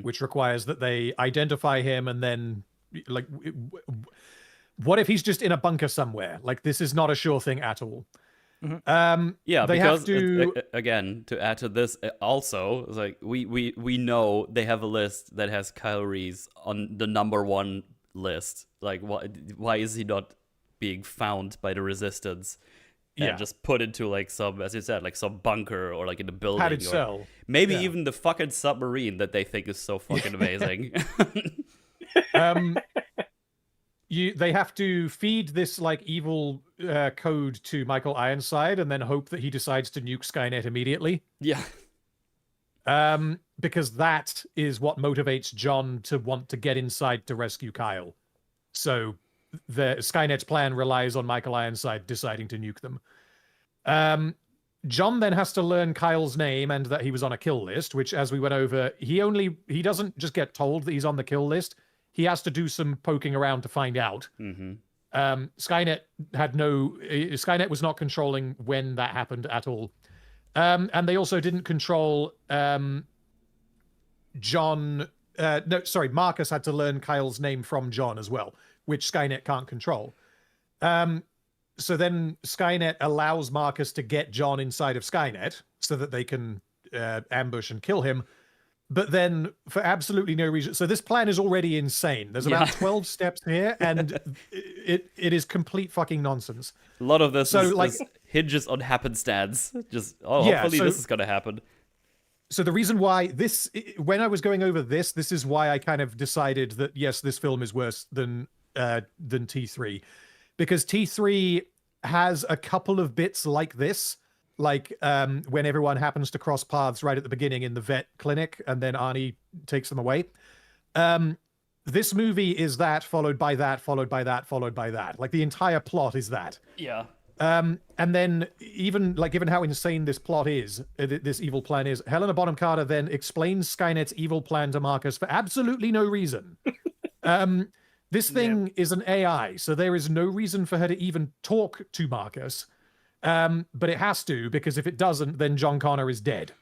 which requires that they identify him and then, like, what if he's just in a bunker somewhere? Like, this is not a sure thing at all. Yeah, they because have to... again, to add to this, also, it's like we know they have a list that has Kyle Reese on the #1 list. Like, why is he not being found by the Resistance Yeah. and just put into like some, as you said, like some bunker or like in a building, Padded or cell. maybe Yeah. even the fucking submarine that they think is so fucking amazing. They have to feed this like evil code to Michael Ironside and then hope that he decides to nuke Skynet immediately. Yeah. Because that is what motivates John to want to get inside to rescue Kyle. So the Skynet's plan relies on Michael Ironside deciding to nuke them. John then has to learn Kyle's name and that he was on a kill list, which, as we went over, he doesn't just get told that he's on the kill list. He has to do some poking around to find out. Mm-hmm. Skynet was not controlling when that happened at all. And they also didn't control Marcus had to learn Kyle's name from John as well, which Skynet can't control. So then Skynet allows Marcus to get John inside of Skynet so that they can ambush and kill him. But then, for absolutely no reason, so this plan is already insane. There's about 12 steps here, and it is complete fucking nonsense. A lot of this is hinges on happenstance. Just, hopefully this is going to happen. So the reason why when I was going over this is why I kind of decided that, yes, this film is worse than T3. Because T3 has a couple of bits like this, like when everyone happens to cross paths right at the beginning in the vet clinic, and then Arnie takes them away. This movie is that, followed by that, followed by that, followed by that. Like, the entire plot is that. Yeah. And then, even, like, given how insane this plot is, this evil plan is, Helena Bonham Carter then explains Skynet's evil plan to Marcus for absolutely no reason. This thing is an AI, so there is no reason for her to even talk to Marcus. But it has to, because if it doesn't, then John Connor is dead.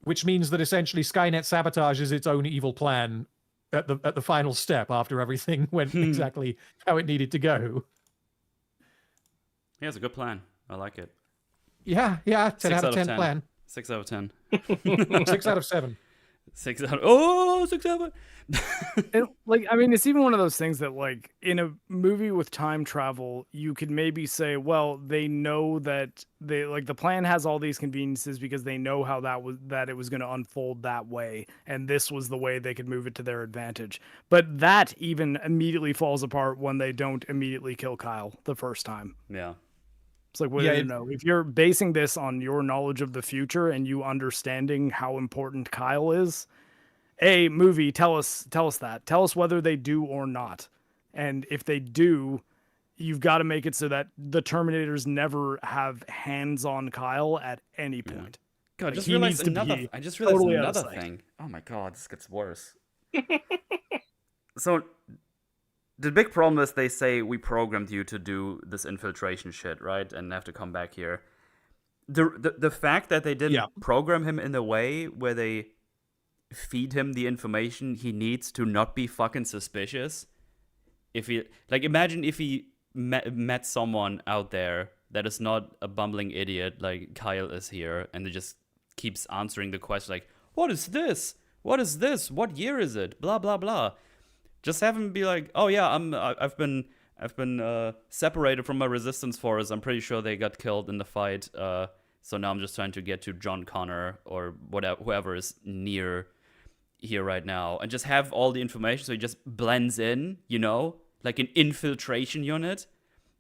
Which means that essentially Skynet sabotages its own evil plan at the final step after everything went exactly how it needed to go. Yeah, it's a good plan. I like it. Yeah, 10 out of 10 plan. 6 out of 10. 6 out of 7. 6 out of 6 out of And, like, I mean, it's even one of those things that, like, in a movie with time travel, you could maybe say, well, they know that the plan has all these conveniences because they know how that it was going to unfold that way, and this was the way they could move it to their advantage. But that even immediately falls apart when they don't immediately kill Kyle the first time. Yeah. It's like, well, if you're basing this on your knowledge of the future and you understanding how important Kyle is, movie, tell us that. Tell us whether they do or not. And if they do, you've got to make it so that the Terminators never have hands on Kyle at any point. God, Like, I just he realized needs to another. be I just realized totally out of another sight. thing. Oh my god, this gets worse. So, the big problem is they say we programmed you to do this infiltration shit, right? And have to come back here. The fact that they didn't program him in a way where they feed him the information he needs to not be fucking suspicious. If he, like, imagine if he met someone out there that is not a bumbling idiot like Kyle is here, and they just keeps answering the question like, what is this? What is this? What year is it? Blah blah blah. Just have him be like, oh yeah, I've been separated from my resistance force. I'm pretty sure they got killed in the fight. So now I'm just trying to get to John Connor or whatever, whoever is near here right now, and just have all the information so he just blends in, you know, like an infiltration unit,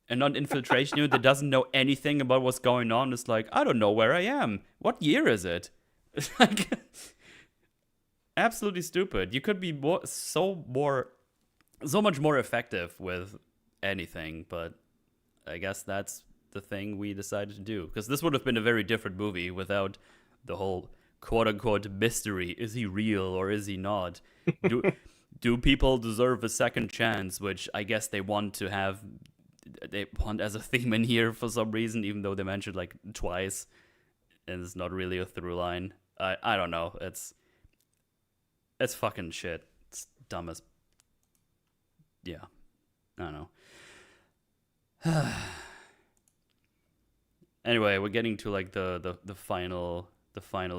and not an infiltration unit that doesn't know anything about what's going on. It's like, I don't know where I am. What year is it? It's like absolutely stupid. You could be so much more effective with anything, but I guess that's the thing we decided to do, because this would have been a very different movie without the whole quote-unquote mystery. Is he real or is he not? Do people deserve a second chance, which I guess they want as a theme in here for some reason, even though they mentioned like twice, and it's not really a through line. I don't know. It's fucking shit. It's dumb as... Yeah. I don't know. Anyway, we're getting to like the final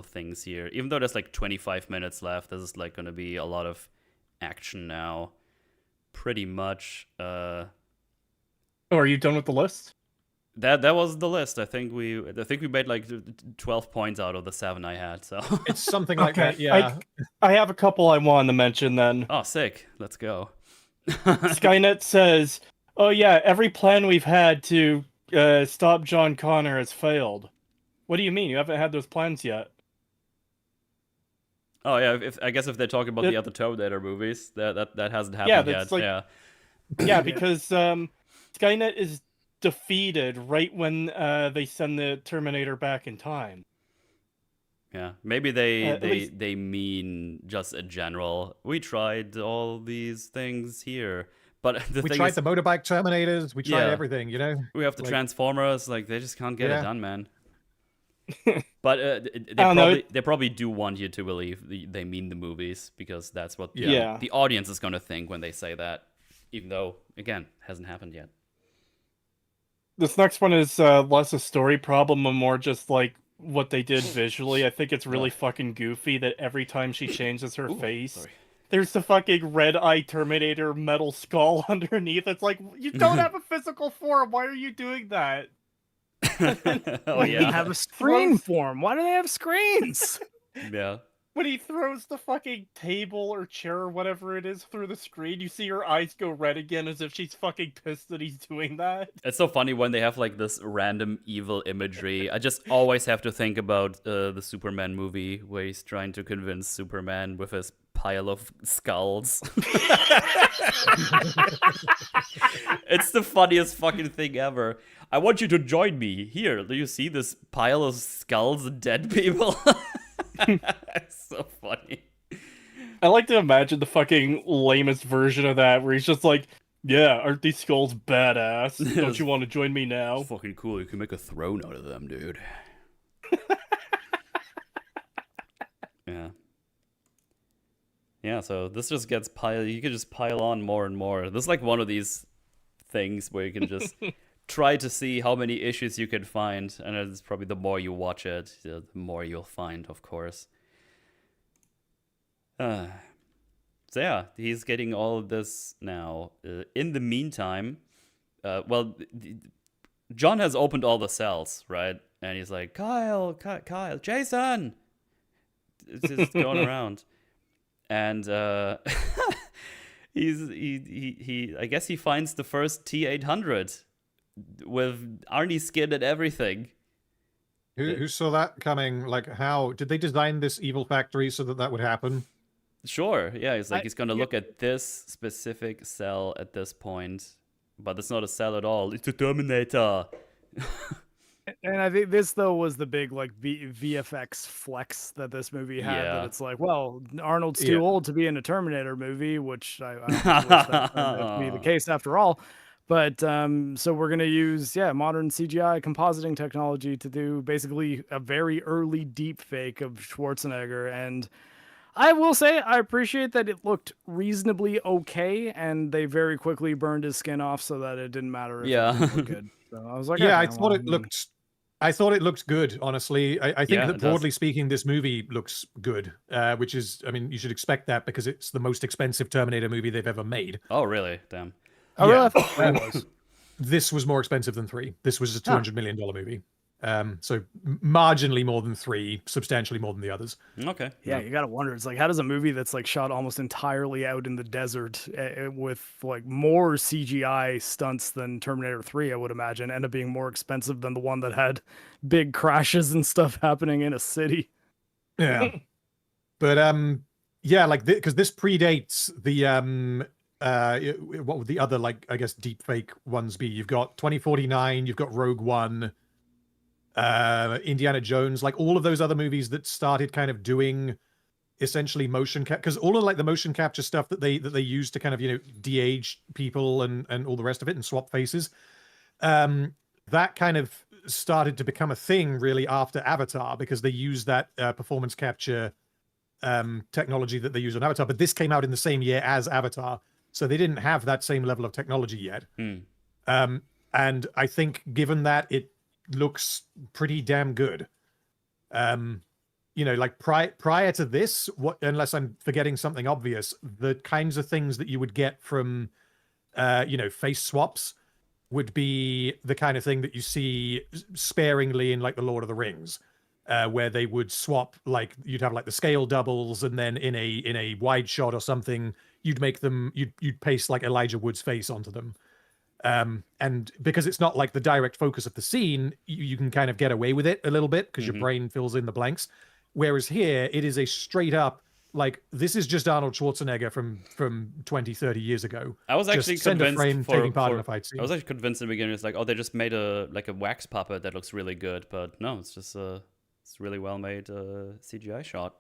things here. Even though there's like 25 minutes left, this is like going to be a lot of action now. Pretty much. Oh, are you done with the list? That was the list. I think we made like 12 points out of the 7 I had. So It's something like Okay, that. Yeah. I have a couple I want to mention then. oh, sick. Let's go. Skynet says, "Oh yeah, every plan we've had to stop John Connor has failed." What do you mean? You haven't had those plans yet? Oh yeah, I guess if they're talking about the other Terminator movies, that hasn't happened Yeah, yet. that's like- Yeah. Yeah, because Skynet is defeated right when they send the Terminator back in time. Yeah, maybe At they least- they mean just a general. We tried all these things here, but the We thing tried is, the motorbike Terminators. We tried Yeah. everything, you know? we have the like- Transformers. Like they just can't get it Yeah. done, man. But don't know. they probably do want you to believe they mean the movies because that's what Yeah. the audience is gonna think when they say that, even though again hasn't happened yet. This next one is less a story problem and more just like what they did visually. I think it's really fucking goofy that every time she changes her Ooh, face, sorry. there's the fucking red eye Terminator metal skull underneath. It's like, you don't have a physical form. Why are you doing that? Oh They yeah, have a screen for 'em. Why do they have screens? yeah. When he throws the fucking table or chair or whatever it is through the screen, you see her eyes go red again as if she's fucking pissed that he's doing that. It's so funny when they have like this random evil imagery. I just always have to think about the Superman movie where he's trying to convince Superman with his pile of skulls. It's the funniest fucking thing ever. I want you to join me. Here, do you see this pile of skulls and dead people? It's so funny. I like to imagine the fucking lamest version of that where he's just like, yeah, aren't these skulls badass? Don't you want to join me now? Fucking cool. You can make a throne out of them, dude. Yeah. Yeah, so this just gets you can just pile on more and more. This is like one of these things where you can just try to see how many issues you can find, and it's probably the more you watch it, the more you'll find, of course. So yeah, he's getting all of this now. In the meantime, John has opened all the cells, right? And he's like, Kyle, Jason! It's just going around. And he I guess he finds the first T-800 with Arnie skin and everything. Who saw that coming? Like, how did they design this evil factory so that would happen? Sure, yeah, he's gonna look at this specific cell at this point, but it's not a cell at all. It's a Terminator. And I think this though was the big like VFX flex that this movie had. Yeah. That it's like, well, Arnold's Yeah. too old to be in a Terminator movie, which I don't wish that turned out to be the case after all. But so we're gonna use modern CGI compositing technology to do basically a very early deep fake of Schwarzenegger. And I will say I appreciate that it looked reasonably okay, and they very quickly burned his skin off so that it didn't matter if Yeah. it didn't look good. So I was like, Yeah, okay, well, I thought it looked good, honestly. I think Yeah, that it does. broadly speaking, this movie looks good, which is, I mean, you should expect that because it's the most expensive Terminator movie they've ever made. Oh, really? Damn. I really Yeah. thought it was. This was more expensive than 3. This was a $200 million movie. So marginally more than 3, substantially more than the others. Okay. Yeah, you gotta wonder. It's like, how does a movie that's like shot almost entirely out in the desert with like more CGI stunts than Terminator 3, I would imagine, end up being more expensive than the one that had big crashes and stuff happening in a city? Yeah. But yeah, like because this predates the what would the other, like, I guess deep fake ones be? You've got 2049, you've got Rogue One, Indiana Jones, like all of those other movies that started kind of doing essentially motion cap, because all of like the motion capture stuff that they use to kind of, you know, de-age people and all the rest of it and swap faces, that kind of started to become a thing really after Avatar, because they use that performance capture technology that they use on Avatar. But this came out in the same year as Avatar, so they didn't have that same level of technology yet. And I think given that, it looks pretty damn good. You know, like prior to this, unless I'm forgetting something obvious, the kinds of things that you would get from you know, face swaps would be the kind of thing that you see sparingly in like the Lord of the Rings, where they would swap, like you'd have like the scale doubles, and then in a wide shot or something, you'd paste like Elijah Wood's face onto them. And because it's not like the direct focus of the scene, you can kind of get away with it a little bit because your brain fills in the blanks. Whereas here, it is a straight up, like, this is just Arnold Schwarzenegger from 20, 30 years ago. I was actually just center convinced frame taking part in a fight scene. I was actually convinced in the beginning. It's like, oh, they just made a wax puppet that looks really good, but no, it's just it's really well made CGI shot.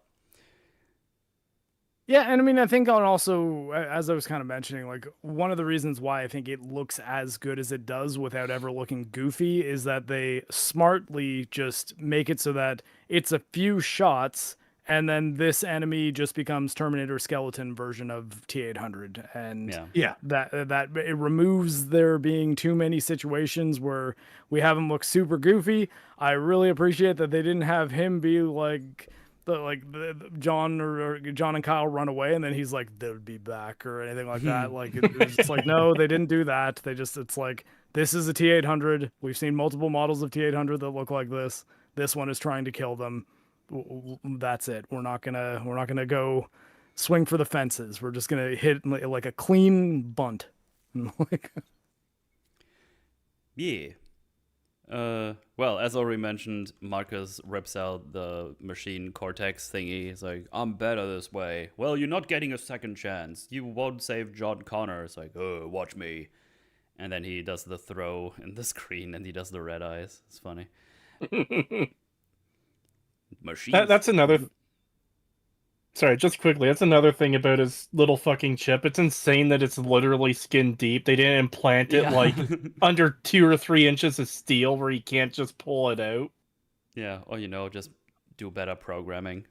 Yeah, and I mean, I think also, as I was kind of mentioning, like one of the reasons why I think it looks as good as it does without ever looking goofy is that they smartly just make it so that it's a few shots, and then this enemy just becomes Terminator skeleton version of T-800, and that it removes there being too many situations where we have him look super goofy. I really appreciate that they didn't have him be like. John and Kyle run away, and then he's like, they'll be back or anything like that. Like it's like, no, they didn't do that. It's like, this is a T-800. We've seen multiple models of T-800 that look like this. This one is trying to kill them. That's it. We're not gonna go swing for the fences. We're just gonna hit like a clean bunt. Yeah. Well, as already mentioned, Marcus rips out the machine Cortex thingy. He's like, I'm better this way. Well, you're not getting a second chance. You won't save John Connor. It's like, oh, watch me. And then he does the throw in the screen, and he does the red eyes. It's funny. Machine. That's another... Sorry, just quickly, that's another thing about his little fucking chip. It's insane that it's literally skin deep. They didn't implant it like under 2 or 3 inches of steel where you can't just pull it out. Yeah, or just do better programming.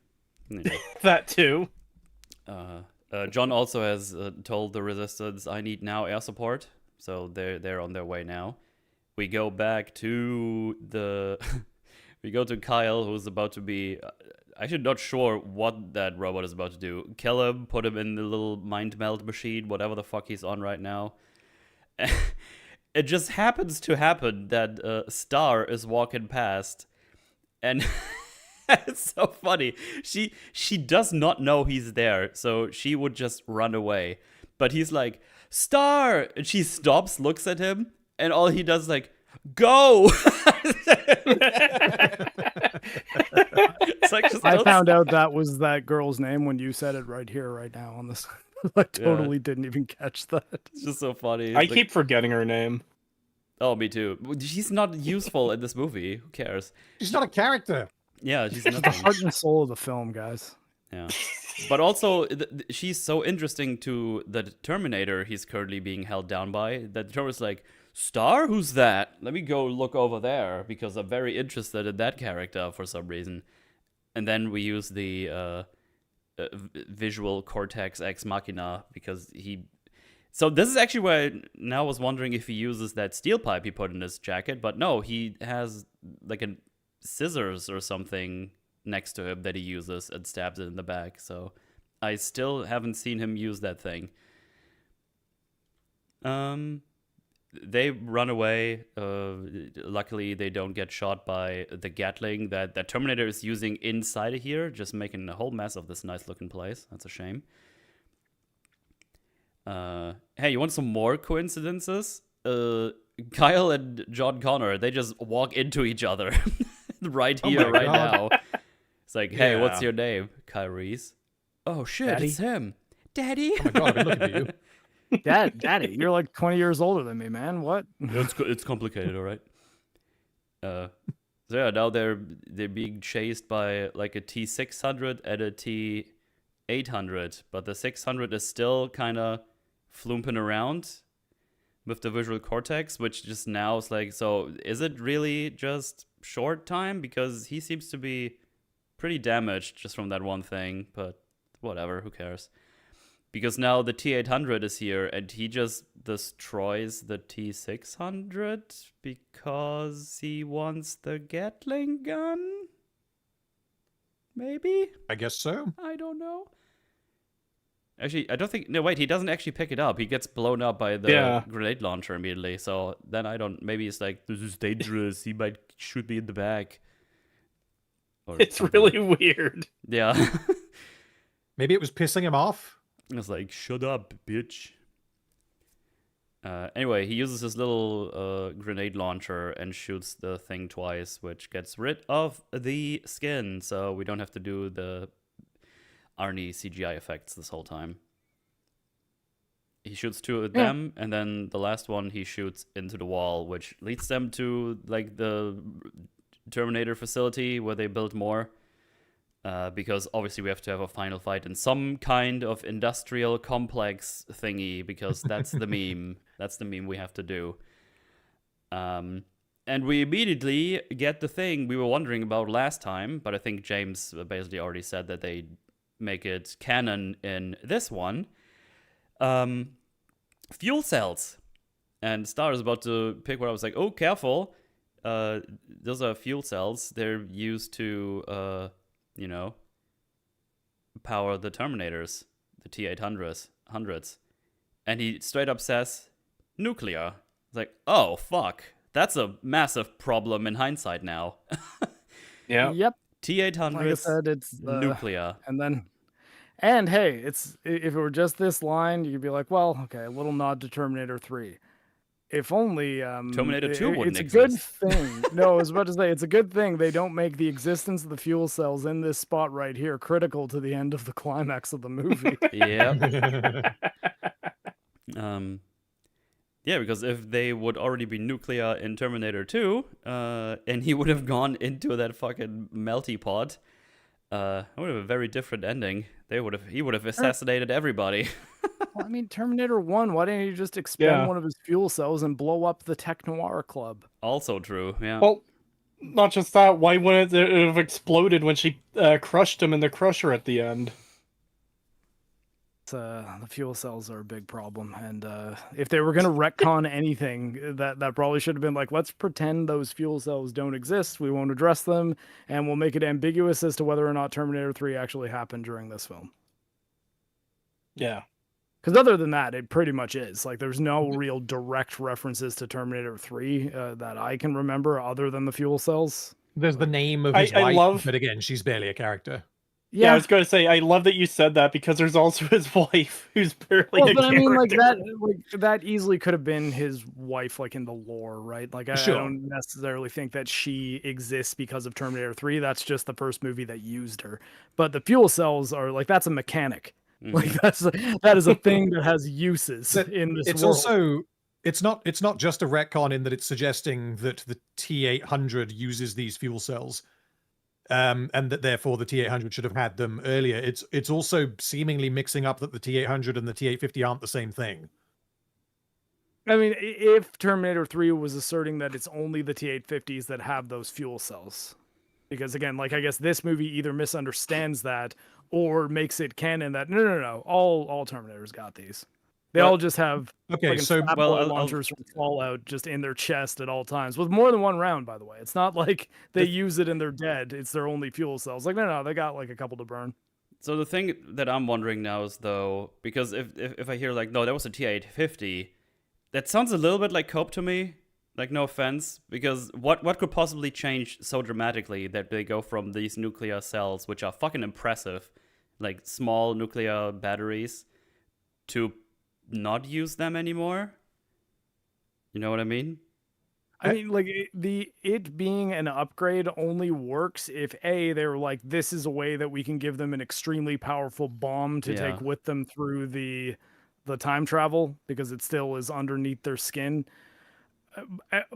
That too. John also has told the Resistance, I need now air support. So they're on their way now. We go back to we go to Kyle, who's about to be... actually not sure what that robot is about to do. Kill him, put him in the little mind meld machine, whatever the fuck he's on right now. It just happens to happen that Star is walking past, and it's so funny. She does not know he's there, so she would just run away. But he's like, Star! And she stops, looks at him, and all he does is like, go! It's like I found out that was that girl's name when you said it right here, right now on this. I totally didn't even catch that. It's just so funny. I keep forgetting her name. Oh, me too. She's not useful in this movie. Who cares? She's not a character. Yeah, she's the heart and soul of the film, guys. Yeah. But also, she's so interesting to the Terminator he's currently being held down by that the Terminator's like, Star? Who's that? Let me go look over there because I'm very interested in that character for some reason. And then we use the visual Cortex Ex Machina because he... So this is actually where I now was wondering if he uses that steel pipe he put in his jacket, but no, he has like a scissors or something next to him that he uses and stabs it in the back. So I still haven't seen him use that thing. They run away. Luckily, they don't get shot by the Gatling that Terminator is using inside of here, just making a whole mess of this nice-looking place. That's a shame. Hey, you want some more coincidences? Kyle and John Connor, they just walk into each other right here, right now. It's like, hey, what's your name? Kyle Reese. Oh, shit, Daddy? It's him. Daddy? Oh my god, I've been looking at you. Daddy, you're like 20 years older than me, man. What? It's complicated, all right. So yeah, now they're being chased by like a T600 and a T800, but the 600 is still kind of flooping around with the visual cortex, which just now is like, so is it really just short time? Because he seems to be pretty damaged just from that one thing, but whatever, who cares? Because now the T-800 is here, and he just destroys the T-600 because he wants the Gatling gun? Maybe? I guess so. I don't know. Actually, I don't think. No, wait. He doesn't actually pick it up. He gets blown up by the Yeah. grenade launcher immediately. So then I don't. Maybe it's like, this is dangerous. He might shoot me in the back. Or It's something. really weird. Yeah. Maybe it was pissing him off. It's like, shut up, bitch. Anyway, he uses his little grenade launcher and shoots the thing twice, which gets rid of the skin, so we don't have to do the Arnie CGI effects this whole time. He shoots two of them, and then the last one he shoots into the wall, which leads them to like the Terminator facility where they build more. Because obviously we have to have a final fight in some kind of industrial complex thingy, because that's the meme. That's the meme we have to do. And we immediately get the thing we were wondering about last time, but I think James basically already said that they make it canon in this one. Fuel cells. And Star is about to pick what I was like, oh, careful. Those are fuel cells. They're used to... power the Terminators, the T-800s. And he straight up says, nuclear. It's like, oh, fuck. That's a massive problem in hindsight now. Yeah. Yep. T-800s, Like I said, it's nuclear. And hey, it's if it were just this line, you could be like, well, okay, a little nod to Terminator 3. If only Terminator 2 wouldn't it's a good exist. thing. No, I was about to say it's a good thing they don't make the existence of the fuel cells in this spot right here critical to the end of the climax of the movie. Yeah. Yeah, because if they would already be nuclear in Terminator 2, and he would have gone into that fucking melty pot, it would have a very different ending. He would have assassinated everybody. Well, I mean, Terminator 1, why didn't you just expend Yeah. one of his fuel cells and blow up the Tech Noir Club? Also true, yeah. Well, not just that. Why wouldn't it have exploded when she crushed him in the crusher at the end? The fuel cells are a big problem, and if they were going to retcon anything, that probably should have been like, let's pretend those fuel cells don't exist, we won't address them, and we'll make it ambiguous as to whether or not Terminator 3 actually happened during this film. Yeah. Because other than that, it pretty much is. Like, there's no real direct references to Terminator 3 that I can remember other than the fuel cells. There's the name of his I wife, love- but again, she's barely a character. Yeah, I was going to say, I love that you said that, because there's also his wife, who's barely Well, a but I mean, like character. that easily could have been his wife, like in the lore, right? Like, I Sure. don't necessarily think that she exists because of Terminator 3. That's just the first movie that used her. But the fuel cells are like, that's a mechanic. Mhm. Like that is a thing that has uses in this It's world. also it's not just a retcon in that it's suggesting that the T-800 uses these fuel cells, and that therefore the T-800 should have had them earlier. It's also seemingly mixing up that the T-800 and the T-850 aren't the same thing. I mean, if Terminator 3 was asserting that it's only the T-850s that have those fuel cells, because again, like, I guess this movie either misunderstands that or makes it canon that no, all Terminators got these. They all just have Okay, fucking so fat well, boy I'll- launchers from Fallout just in their chest at all times with more than one round. By the way, it's not like they use it and they're dead. It's their only fuel cells. Like no, they got like a couple to burn. So the thing that I'm wondering now is, though, because if I hear like, no, that was a T-850, that sounds a little bit like Cope to me. Like, no offense, because what could possibly change so dramatically that they go from these nuclear cells, which are fucking impressive, like small nuclear batteries, to not use them anymore? You know what I mean? I mean, like it being an upgrade only works if they're like, this is a way that we can give them an extremely powerful bomb to Yeah. take with them through the time travel, because it still is underneath their skin.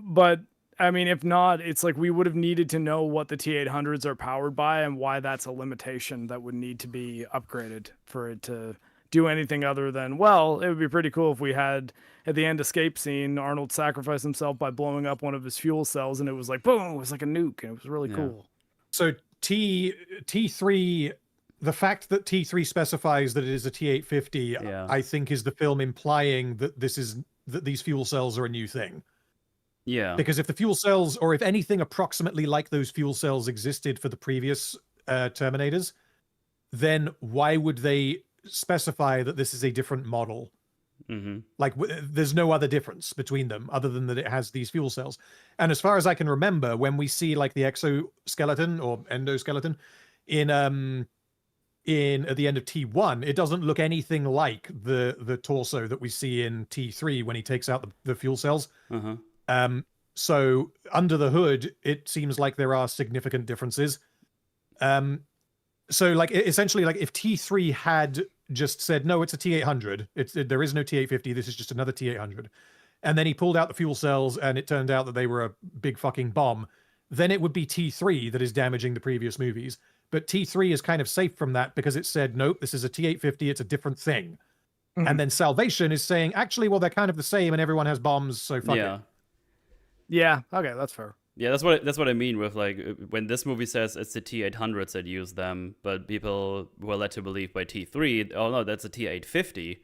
But I mean, if not, it's like we would have needed to know what the T-800s are powered by and why that's a limitation that would need to be upgraded for it to do anything other than, well, it would be pretty cool if we had at the end escape scene, Arnold sacrificed himself by blowing up one of his fuel cells, and it was like, boom, it was like a nuke, and it was really Yeah. cool. So T3, the fact that T3 specifies that it is a T-850, Yeah. I think is the film implying that these fuel cells are a new thing. Yeah. Because if the fuel cells, or if anything approximately like those fuel cells existed for the previous Terminators, then why would they specify that this is a different model. Mm-hmm. Like, there's no other difference between them other than that it has these fuel cells. And as far as I can remember, when we see like the exoskeleton or endoskeleton in at the end of T1, it doesn't look anything like the torso that we see in T3 when he takes out the fuel cells. Uh-huh. So under the hood, it seems like there are significant differences. So like essentially, like if T3 had just said, no, it's a T800, there is no T850, this is just another T800, and then he pulled out the fuel cells and it turned out that they were a big fucking bomb, then it would be T3 that is damaging the previous movies. But T3 is kind of safe from that because it said, nope, this is a T850, it's a different thing. Mhm. And then Salvation is saying, actually, well, they're kind of the same and everyone has bombs, so fuck Yeah. it. Yeah. Okay, that's fair. Yeah, that's what I mean with like when this movie says it's the T800s that use them, but people were led to believe by T3, oh no, that's a T850.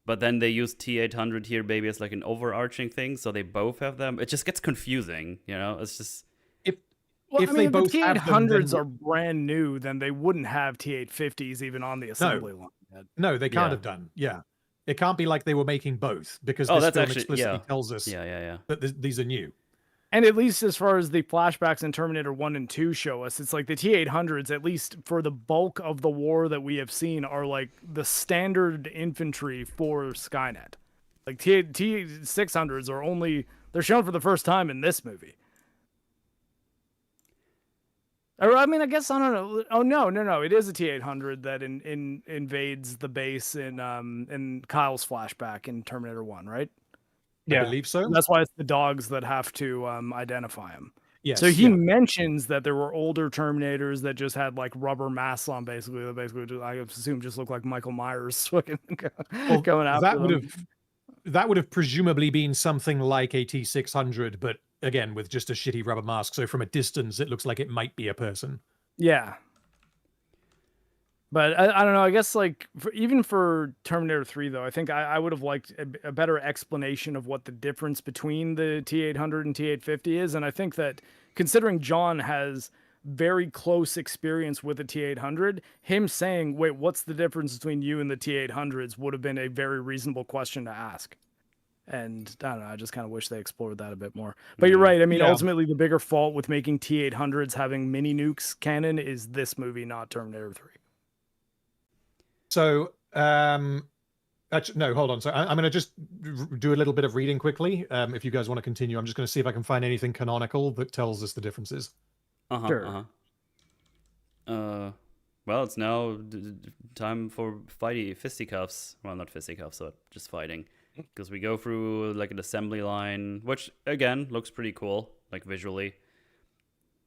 But then they use T800 here, maybe as like an overarching thing, so they both have them. It just gets confusing, you know. It's just Well, If I they mean, if both the have them, T800s then- are brand new, then they wouldn't have T850s even on the assembly line yet. No, they can't Yeah. have done. Yeah. It can't be like they were making both because Oh, this that's film actually- explicitly yeah. tells us yeah. that these are new. And at least as far as the flashbacks in Terminator 1 and 2 show us, it's like the T800s, at least for the bulk of the war that we have seen, are like the standard infantry for Skynet. Like T600s are only, they're shown for the first time in this movie. Or, I mean, I guess, I don't know. Oh, no. It is a T800 that invades the base in Kyle's flashback in Terminator 1, right? I Yeah. believe so. That's why it's the dogs that have to identify him. Yes. So he yeah. mentions that there were older Terminators that just had like rubber masks on, basically. That basically, I assume, just looked like Michael Myers going after that them. That would have presumably been something like a T600, but again with just a shitty rubber mask. So from a distance, it looks like it might be a person. Yeah. But I don't know. I guess like even for Terminator 3, though, I think I would have liked a better explanation of what the difference between the T800 and T850 is. And I think that considering John has very close experience with the T800, him saying, wait, what's the difference between you and the T800s would have been a very reasonable question to ask. And I don't know, I just kind of wish they explored that a bit more. But you're right. I mean, Yeah. ultimately, the bigger fault with making T800s having mini nukes canon is this movie, not Terminator 3. So, actually, no, hold on. So I'm going to just do a little bit of reading quickly. If you guys want to continue, I'm just going to see if I can find anything canonical that tells us the differences. Sure. Well, it's now time for fisticuffs. Well, not fisticuffs, but just fighting. Because we go through like an assembly line, which again looks pretty cool, like visually.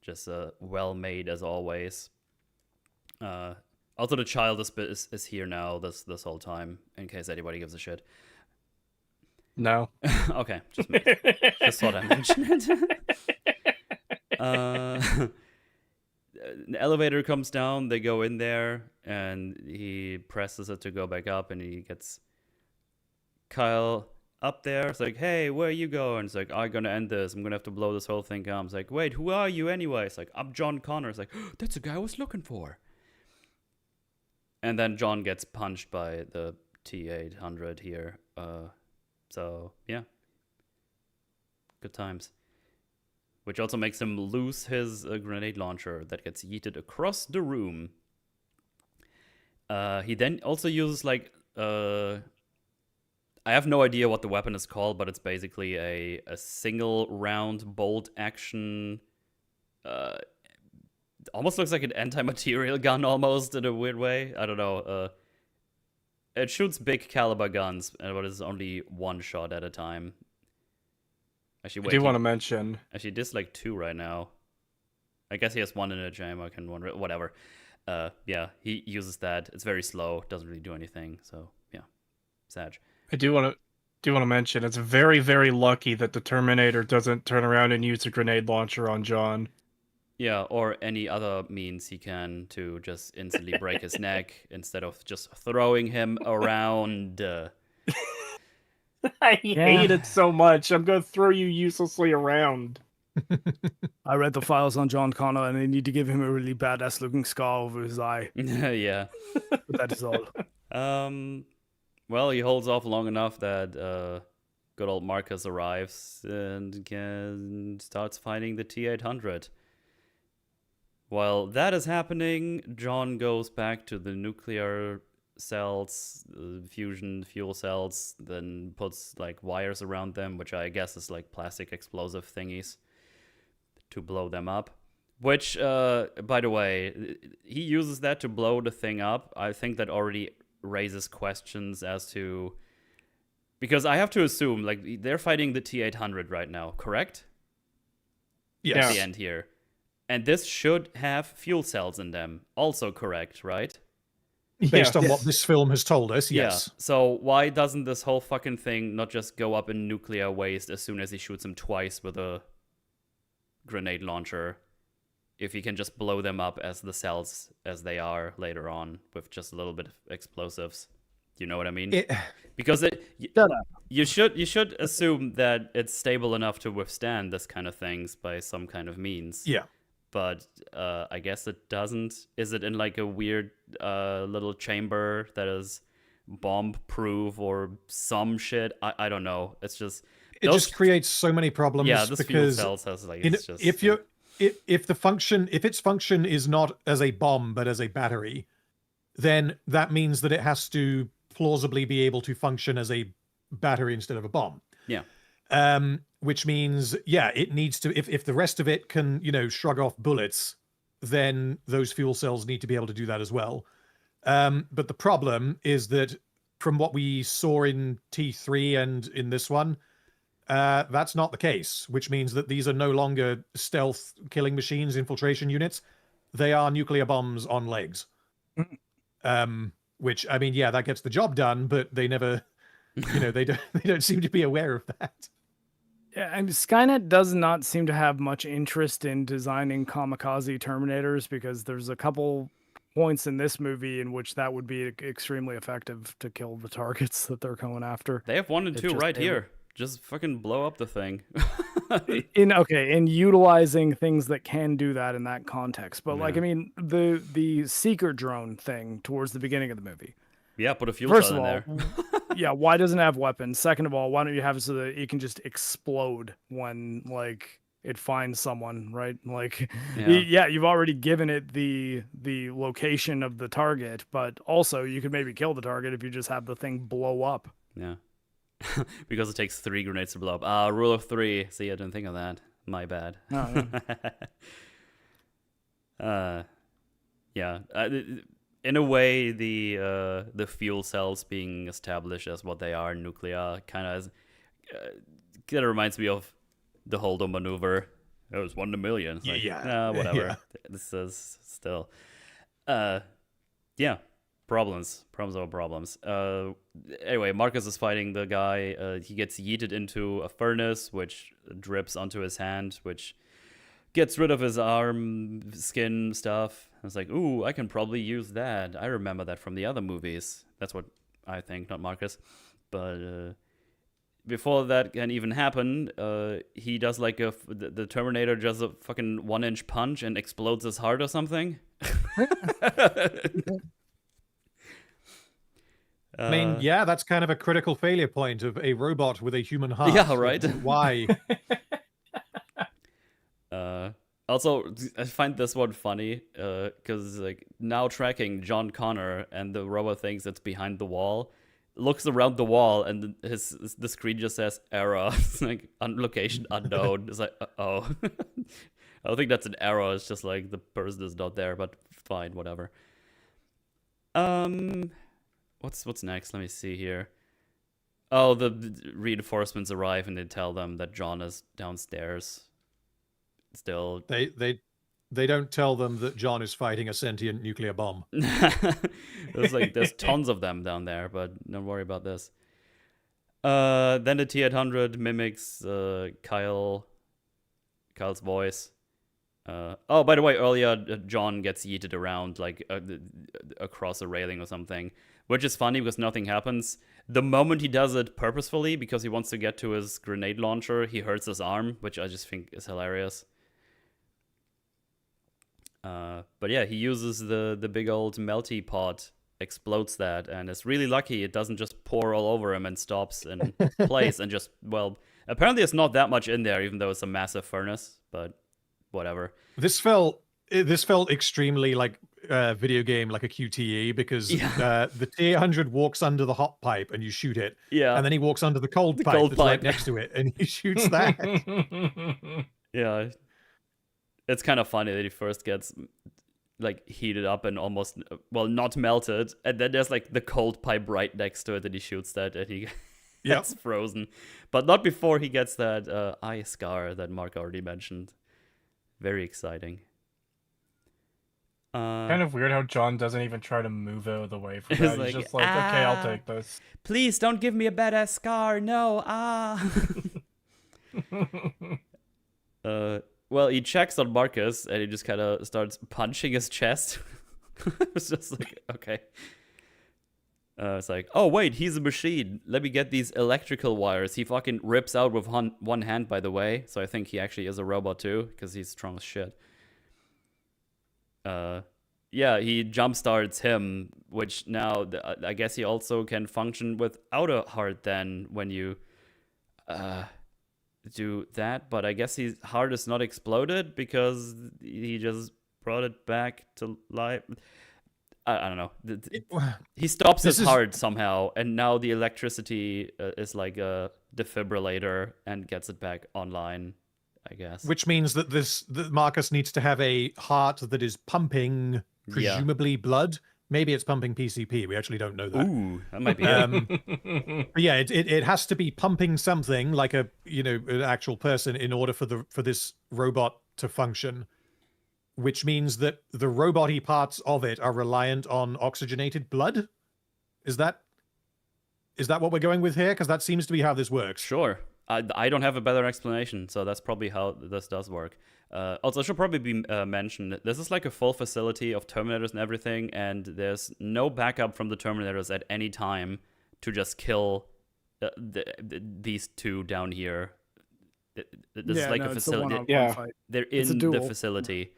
Just well made as always. Also, the child is here now this whole time, in case anybody gives a shit. No. Okay, just thought I mentioned it. The elevator comes down, they go in there, and he presses it to go back up, and he gets Kyle up there. It's like, hey, where are you going? It's like, I'm gonna end this. I'm gonna have to blow this whole thing up. It's like, wait, who are you anyway? It's like, I'm John Connor. It's like, oh, that's the guy I was looking for. And then John gets punched by the T800 here. So, yeah. Good times. Which also makes him lose his grenade launcher that gets yeeted across the room. He then also uses, like, I have no idea what the weapon is called, but it's basically a single round bolt action. Almost looks like an anti-material gun almost in a weird way. I don't know. It shoots big caliber guns, but it's only one shot at a time. Actually, I wait. do want to mention. Actually, this is like 2 right now. I guess he has 1 in a jam. I can wonder. Whatever. Yeah, he uses that. It's very slow. Doesn't really do anything. So yeah, Sag. I do want to mention it's very, very lucky that the Terminator doesn't turn around and use a grenade launcher on John. Yeah, or any other means he can to just instantly break his neck instead of just throwing him around. I hate it so much. I'm going to throw you uselessly around. I read the files on John Connor, and they need to give him a really badass looking scar over his eye. Yeah. But that is all. Well, he holds off long enough that good old Marcus arrives and starts fighting the T-800. While that is happening, John goes back to the nuclear cells, fusion fuel cells, then puts like wires around them, which I guess is like plastic explosive thingies to blow them up. Which, by the way, he uses that to blow the thing up. I think that already raises questions as to... Because I have to assume, like, they're fighting the T-800 right now, correct? Yes. At the end here. And this should have fuel cells in them. Also correct, right? Based on what this film has told us, yes. Yeah. So why doesn't this whole fucking thing not just go up in nuclear waste as soon as he shoots him twice with a grenade launcher? If he can just blow them up as the cells as they are later on with just a little bit of explosives. You know what I mean? Because you should assume that it's stable enough to withstand this kind of things by some kind of means. Yeah. But I guess it doesn't. Is it in like a weird little chamber that is bomb-proof or some shit? I don't know. It's just... It just creates so many problems. Yeah, this fuel because cells has like... if its function is not as a bomb but as a battery, then that means that it has to plausibly be able to function as a battery instead of a bomb. Yeah. Which means, yeah, it needs to, if the rest of it can, shrug off bullets, then those fuel cells need to be able to do that as well. But the problem is that from what we saw in T3 and in this one, that's not the case, which means that these are no longer stealth killing machines, infiltration units. They are nuclear bombs on legs. Which, I mean, yeah, that gets the job done, but they never, they don't seem to be aware of that. Yeah, and Skynet does not seem to have much interest in designing kamikaze Terminators, because there's a couple points in this movie in which that would be extremely effective to kill the targets that they're going after. They have 1 and 2 right here. Just fucking blow up the thing. in utilizing things that can do that in that context. But like, I mean, the seeker drone thing towards the beginning of the movie. Yeah, put a fuel cell in there. Yeah, why doesn't it have weapons? Second of all, why don't you have it so that it can just explode when like it finds someone, right? Like, yeah, you've already given it the location of the target, but also you could maybe kill the target if you just have the thing blow up. Yeah. Because it takes 3 grenades to blow up. Rule of 3. See, I didn't think of that. My bad. Oh, yeah. In a way, the fuel cells being established as what they are, nuclear, kind of reminds me of the Holdo maneuver. It was 1 in a million. It's like, whatever. Yeah. This is still, yeah. Problems over problems. Anyway, Marcus is fighting the guy. He gets yeeted into a furnace, which drips onto his hand, which gets rid of his arm, skin stuff. I was like, ooh, I can probably use that. I remember that from the other movies. That's what I think, not Marcus. But before that can even happen, he does like the Terminator does a fucking 1-inch punch and explodes his heart or something. I mean, yeah, that's kind of a critical failure point of a robot with a human heart. Yeah, right. Why? Also, I find this one funny because like now tracking John Connor and the robot thinks it's behind the wall, looks around the wall and the screen just says error. It's like location unknown. It's like oh, I don't think that's an error. It's just like the person is not there, but fine, whatever. What's next? Let me see here. Oh, the reinforcements arrive and they tell them that John is downstairs. Still, they don't tell them that John is fighting a sentient nuclear bomb. There's tons of them down there, but don't worry about this. Then the T-800 mimics Kyle's voice. Oh, by the way, earlier John gets yeeted around like across a railing or something. which is funny because nothing happens. The moment he does it purposefully because he wants to get to his grenade launcher, he hurts his arm, which I just think is hilarious. But yeah, he uses the big old melty pot, explodes that, and is really lucky it doesn't just pour all over him and stops in place and just, well, apparently it's not that much in there, even though it's a massive furnace, but whatever. This felt extremely like a video game, like a QTE, because the T-800 walks under the hot pipe and you shoot it, and then he walks under the cold pipe that's right next to it and he shoots that. Yeah. It's kind of funny that he first gets like heated up and almost, well, not melted, and then there's like the cold pipe right next to it and he shoots that and he gets frozen. But not before he gets that eye scar that Marc already mentioned. Very exciting. Kind of weird how John doesn't even try to move out of the way for that. He's just like, okay, I'll take this. Please don't give me a badass scar. No, Well, he checks on Marcus and he just kind of starts punching his chest. It's just like, okay. It's like, oh, wait, he's a machine. Let me get these electrical wires. He fucking rips out with one hand, by the way. So I think he actually is a robot too, because he's strong as shit. Yeah, he jumpstarts him, which now I guess he also can function without a heart then when you do that, but I guess his heart is not exploded because he just brought it back to life. I don't know. He stops his heart somehow, and now the electricity is like a defibrillator and gets it back online, I guess. Which means that that Marcus needs to have a heart that is pumping, presumably blood. Maybe it's pumping PCP. We actually don't know that. Ooh, that might be it. But yeah, it has to be pumping something like an actual person in order for this robot to function, which means that the robot-y parts of it are reliant on oxygenated blood. Is that what we're going with here? Because that seems to be how this works. Sure. I don't have a better explanation, so that's probably how this does work. Also, it should probably be mentioned, this is like a full facility of Terminators and everything, and there's no backup from the Terminators at any time to just kill these two down here. This is like a facility. They're in the facility.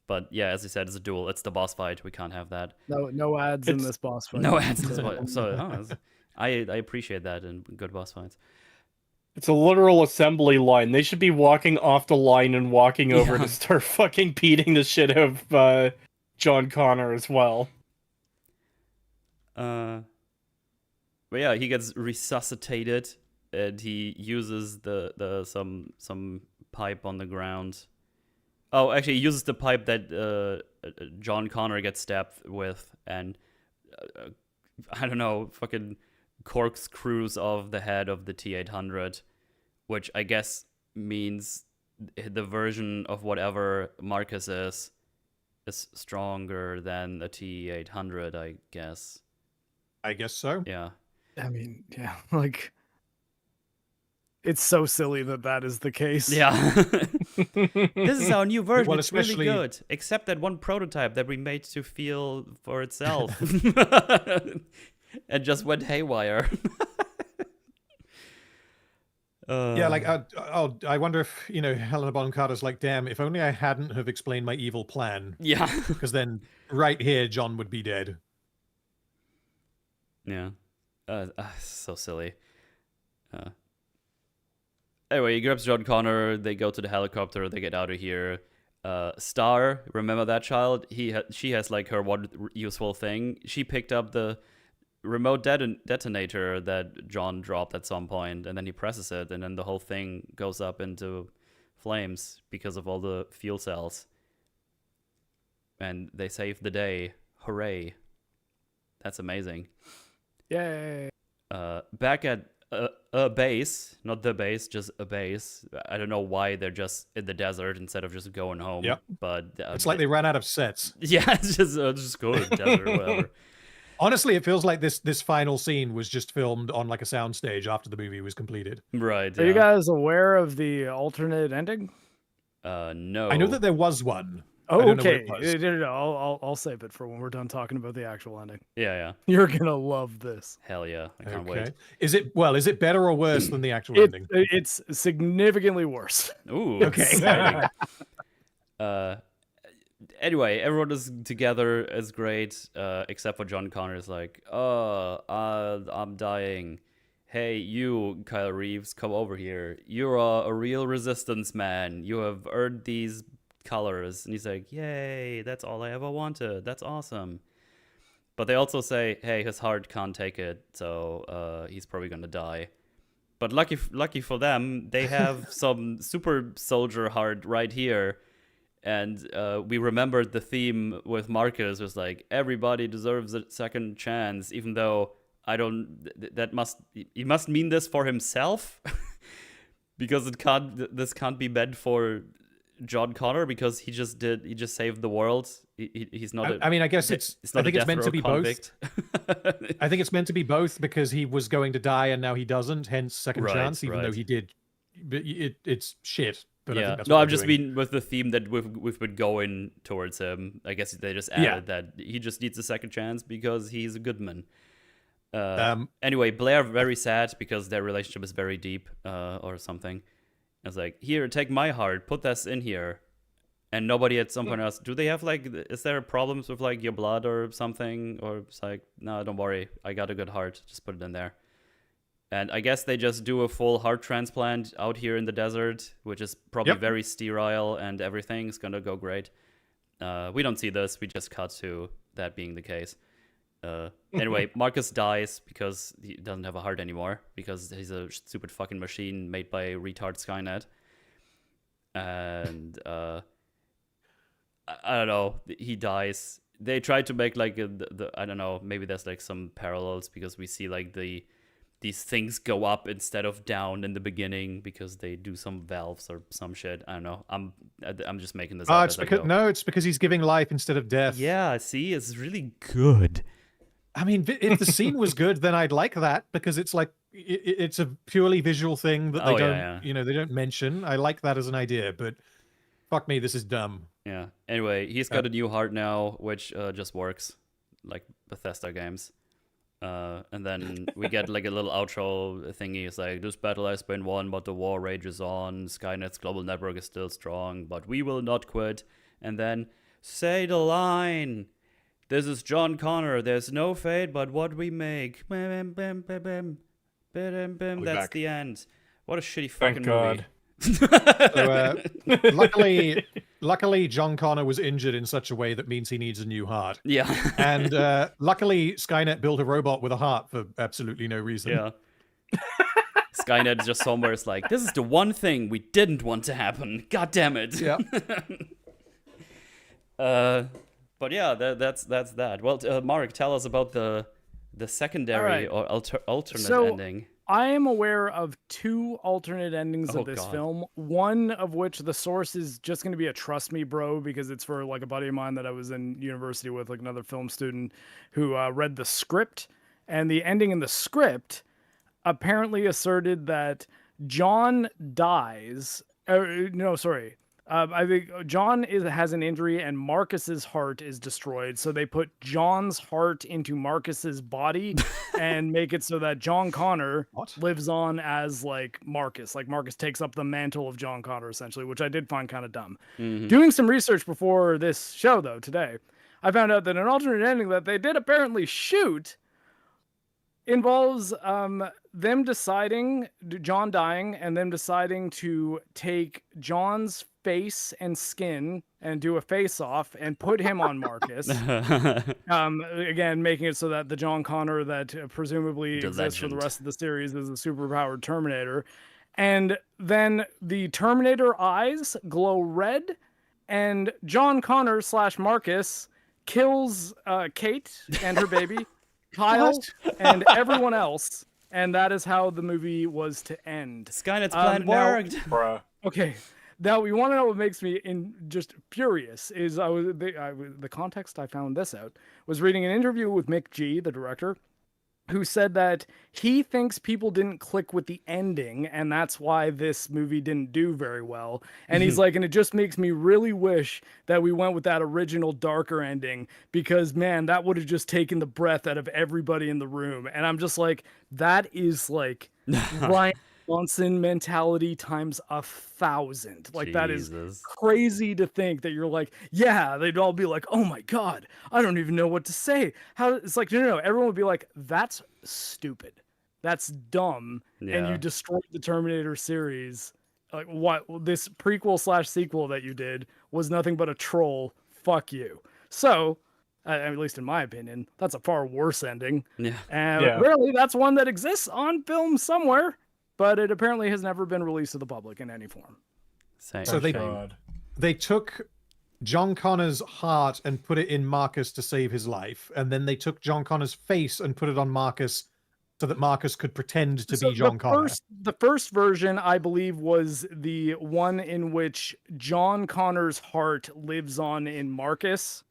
But yeah, as you said, it's a duel. It's the boss fight. We can't have that. No ads in this boss fight. No ads in this fight. So I appreciate that in good boss fights. It's a literal assembly line. They should be walking off the line and walking over to start fucking beating the shit out of John Connor as well. But yeah, he gets resuscitated and he uses some pipe on the ground. Oh, actually, he uses the pipe that John Connor gets stabbed with, and I don't know, fucking corkscrews off the head of the T-800, which I guess means the version of whatever Marcus is stronger than a T-800, I guess. I guess so. Yeah. I mean, yeah, like, it's so silly that is the case. Yeah. This is our new version. It's really good. Except that one prototype that we made to feel for itself. And just went haywire. Yeah, like, I wonder if, Helena Bonham Carter's like, damn, if only I hadn't have explained my evil plan. Yeah. Because then right here, John would be dead. Yeah. So silly. Anyway, he grabs John Connor, they go to the helicopter, they get out of here. Star, remember that child? She has like her one useful thing. She picked up the remote detonator that John dropped at some point, and then he presses it, and then the whole thing goes up into flames because of all the fuel cells. And they save the day. Hooray. That's amazing. Yay. Back at a base, not the base, just a base. I don't know why they're just in the desert instead of just going home. Yep. But it's like they ran out of sets. Yeah, it's just go to the desert or whatever. Honestly, it feels like this final scene was just filmed on like a soundstage after the movie was completed. Right. Are you guys aware of the alternate ending? No. I know that there was one. Oh, don't know what okay. it was. No, I'll save it for when we're done talking about the actual ending. Yeah. You're gonna love this. Hell yeah. I can't Okay. wait. Is it better or worse than the actual ending? It's significantly worse. Ooh. Okay. Exciting. Anyway, everyone is together is great, except for John Connor is like, I'm dying. Hey, you, Kyle Reeves, come over here. You're a real resistance man. You have earned these colors. And he's like, yay, that's all I ever wanted. That's awesome. But they also say, hey, his heart can't take it, so he's probably gonna die. But lucky for them, they have some super soldier heart right here. And we remembered the theme with Marcus was like, everybody deserves a second chance, even though he must mean this for himself because this can't be meant for John Connor because he just saved the world. He's not. I mean, I guess I think it's meant to be both. I think it's meant to be both because he was going to die and now he doesn't. Hence, second chance, even though he did. But it's shit. But yeah. I think that's no, what I've just doing. been with the theme that we've been going towards him. I guess they just added that he just needs a second chance because he's a good man. Anyway, Blair very sad because their relationship is very deep or something. I was like, here, take my heart, put this in here. And nobody at some point asked, do they have is there problems with your blood or something? Or it's like, no, don't worry, I got a good heart, just put it in there. And I guess they just do a full heart transplant out here in the desert, which is probably very sterile and everything's gonna go great. We don't see this, we just cut to that being the case. Anyway, Marcus dies because he doesn't have a heart anymore because he's a stupid fucking machine made by retard Skynet. And I don't know, he dies. They try to make I don't know, maybe there's some parallels because we see these things go up instead of down in the beginning because they do some valves or some shit. I don't know. I'm just making this up. It's because he's giving life instead of death. Yeah, see, it's really good. I mean, if the scene was good, then I'd like that because it's it's a purely visual thing that they don't mention. I like that as an idea, but fuck me, this is dumb. Yeah. Anyway, he's got a new heart now, which just works like Bethesda games. And then we get a little outro thingy. It's like, this battle has been won, but the war rages on. Skynet's global network is still strong, but we will not quit. And then, say the line. This is John Connor. There's no fate but what we make. Bam, bam, bam, bam, bam, bam. That's the end. What a shitty fucking movie. So, luckily, John Connor was injured in such a way that means he needs a new heart. Yeah. And luckily, Skynet built a robot with a heart for absolutely no reason. Yeah. Skynet is just somewhere. It's like, this is the one thing we didn't want to happen. God damn it. Yeah. But yeah, that's that. Well, Marc, tell us about the secondary or alternate ending. I am aware of two alternate endings of this film. One of which the source is just going to be a trust me bro because it's for a buddy of mine that I was in university with, another film student who read the script, and the ending in the script apparently asserted that John dies. I think John has an injury and Marcus's heart is destroyed. So they put John's heart into Marcus's body and make it so that John Connor lives on as Marcus. Marcus takes up the mantle of John Connor essentially, which I did find kind of dumb. Mm-hmm. Doing some research before this show though today, I found out that an alternate ending that they did apparently shoot involves them deciding, John dying, and them deciding to take John's face and skin and do a face-off and put him on Marcus. Again, making it so that the John Connor that presumably exists for the rest of the series is a superpowered Terminator. And then the Terminator eyes glow red, and John Connor / Marcus kills Kate and her baby, Kyle, and everyone else. And that is how the movie was to end. Skynet's plan worked. Bruh. Okay. Now, we want to know what makes me just furious is the context I found this out was reading an interview with Mick G, the director, who said that he thinks people didn't click with the ending, and that's why this movie didn't do very well. And he's like, and it just makes me really wish that we went with that original darker ending, because man, that would have just taken the breath out of everybody in the room. And I'm just like, that is like Ryan Johnson mentality times 1,000. Like, that is Jesus. crazy to think that you're like, yeah, they'd all be like, oh my God, I don't even know what to say. How it's like, no, everyone would be like, that's stupid. That's dumb. And Yeah. you destroyed the Terminator series. Like, what this prequel / sequel that you did was nothing but a troll. Fuck you. So, at least in my opinion, that's a far worse ending. Yeah. And Yeah. really, that's one that exists on film somewhere, but it apparently has never been released to the public in any form. Same. So they took John Connor's heart and put it in Marcus to save his life, and then they took John Connor's face and put it on Marcus so that Marcus could pretend to be John Connor. The first version, I believe, was the one in which John Connor's heart lives on in Marcus,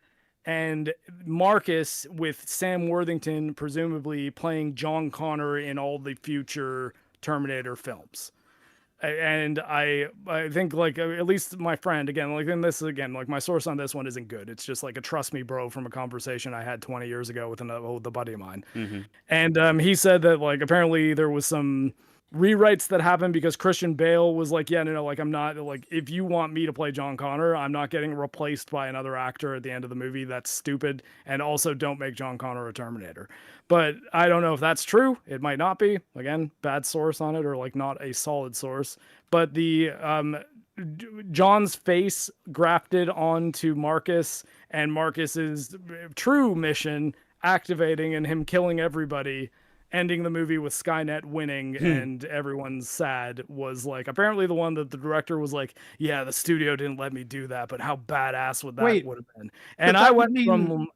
and Marcus with Sam Worthington presumably playing John Connor in all the future Terminator films. And I think, like, at least my friend, again, like, in this, again, like, my source on this one isn't good. It's just like a trust me bro from a conversation I had 20 years ago with a buddy of mine. And he said that, like, apparently there was some rewrites that happened because Christian Bale was like, yeah, no, like, I'm not, like, if you want me to play John Connor, I'm not getting replaced by another actor at the end of the movie. That's stupid. And also, don't make John Connor a Terminator. But I don't know if that's true. It might not be. Again, bad source on it, or like not a solid source. But the John's face grafted onto Marcus, and Marcus's true mission activating and him killing everybody, ending the movie with Skynet winning and everyone's sad, was like apparently the one that the director was like, yeah, the studio didn't let me do that, but how badass would that would have been? And I went from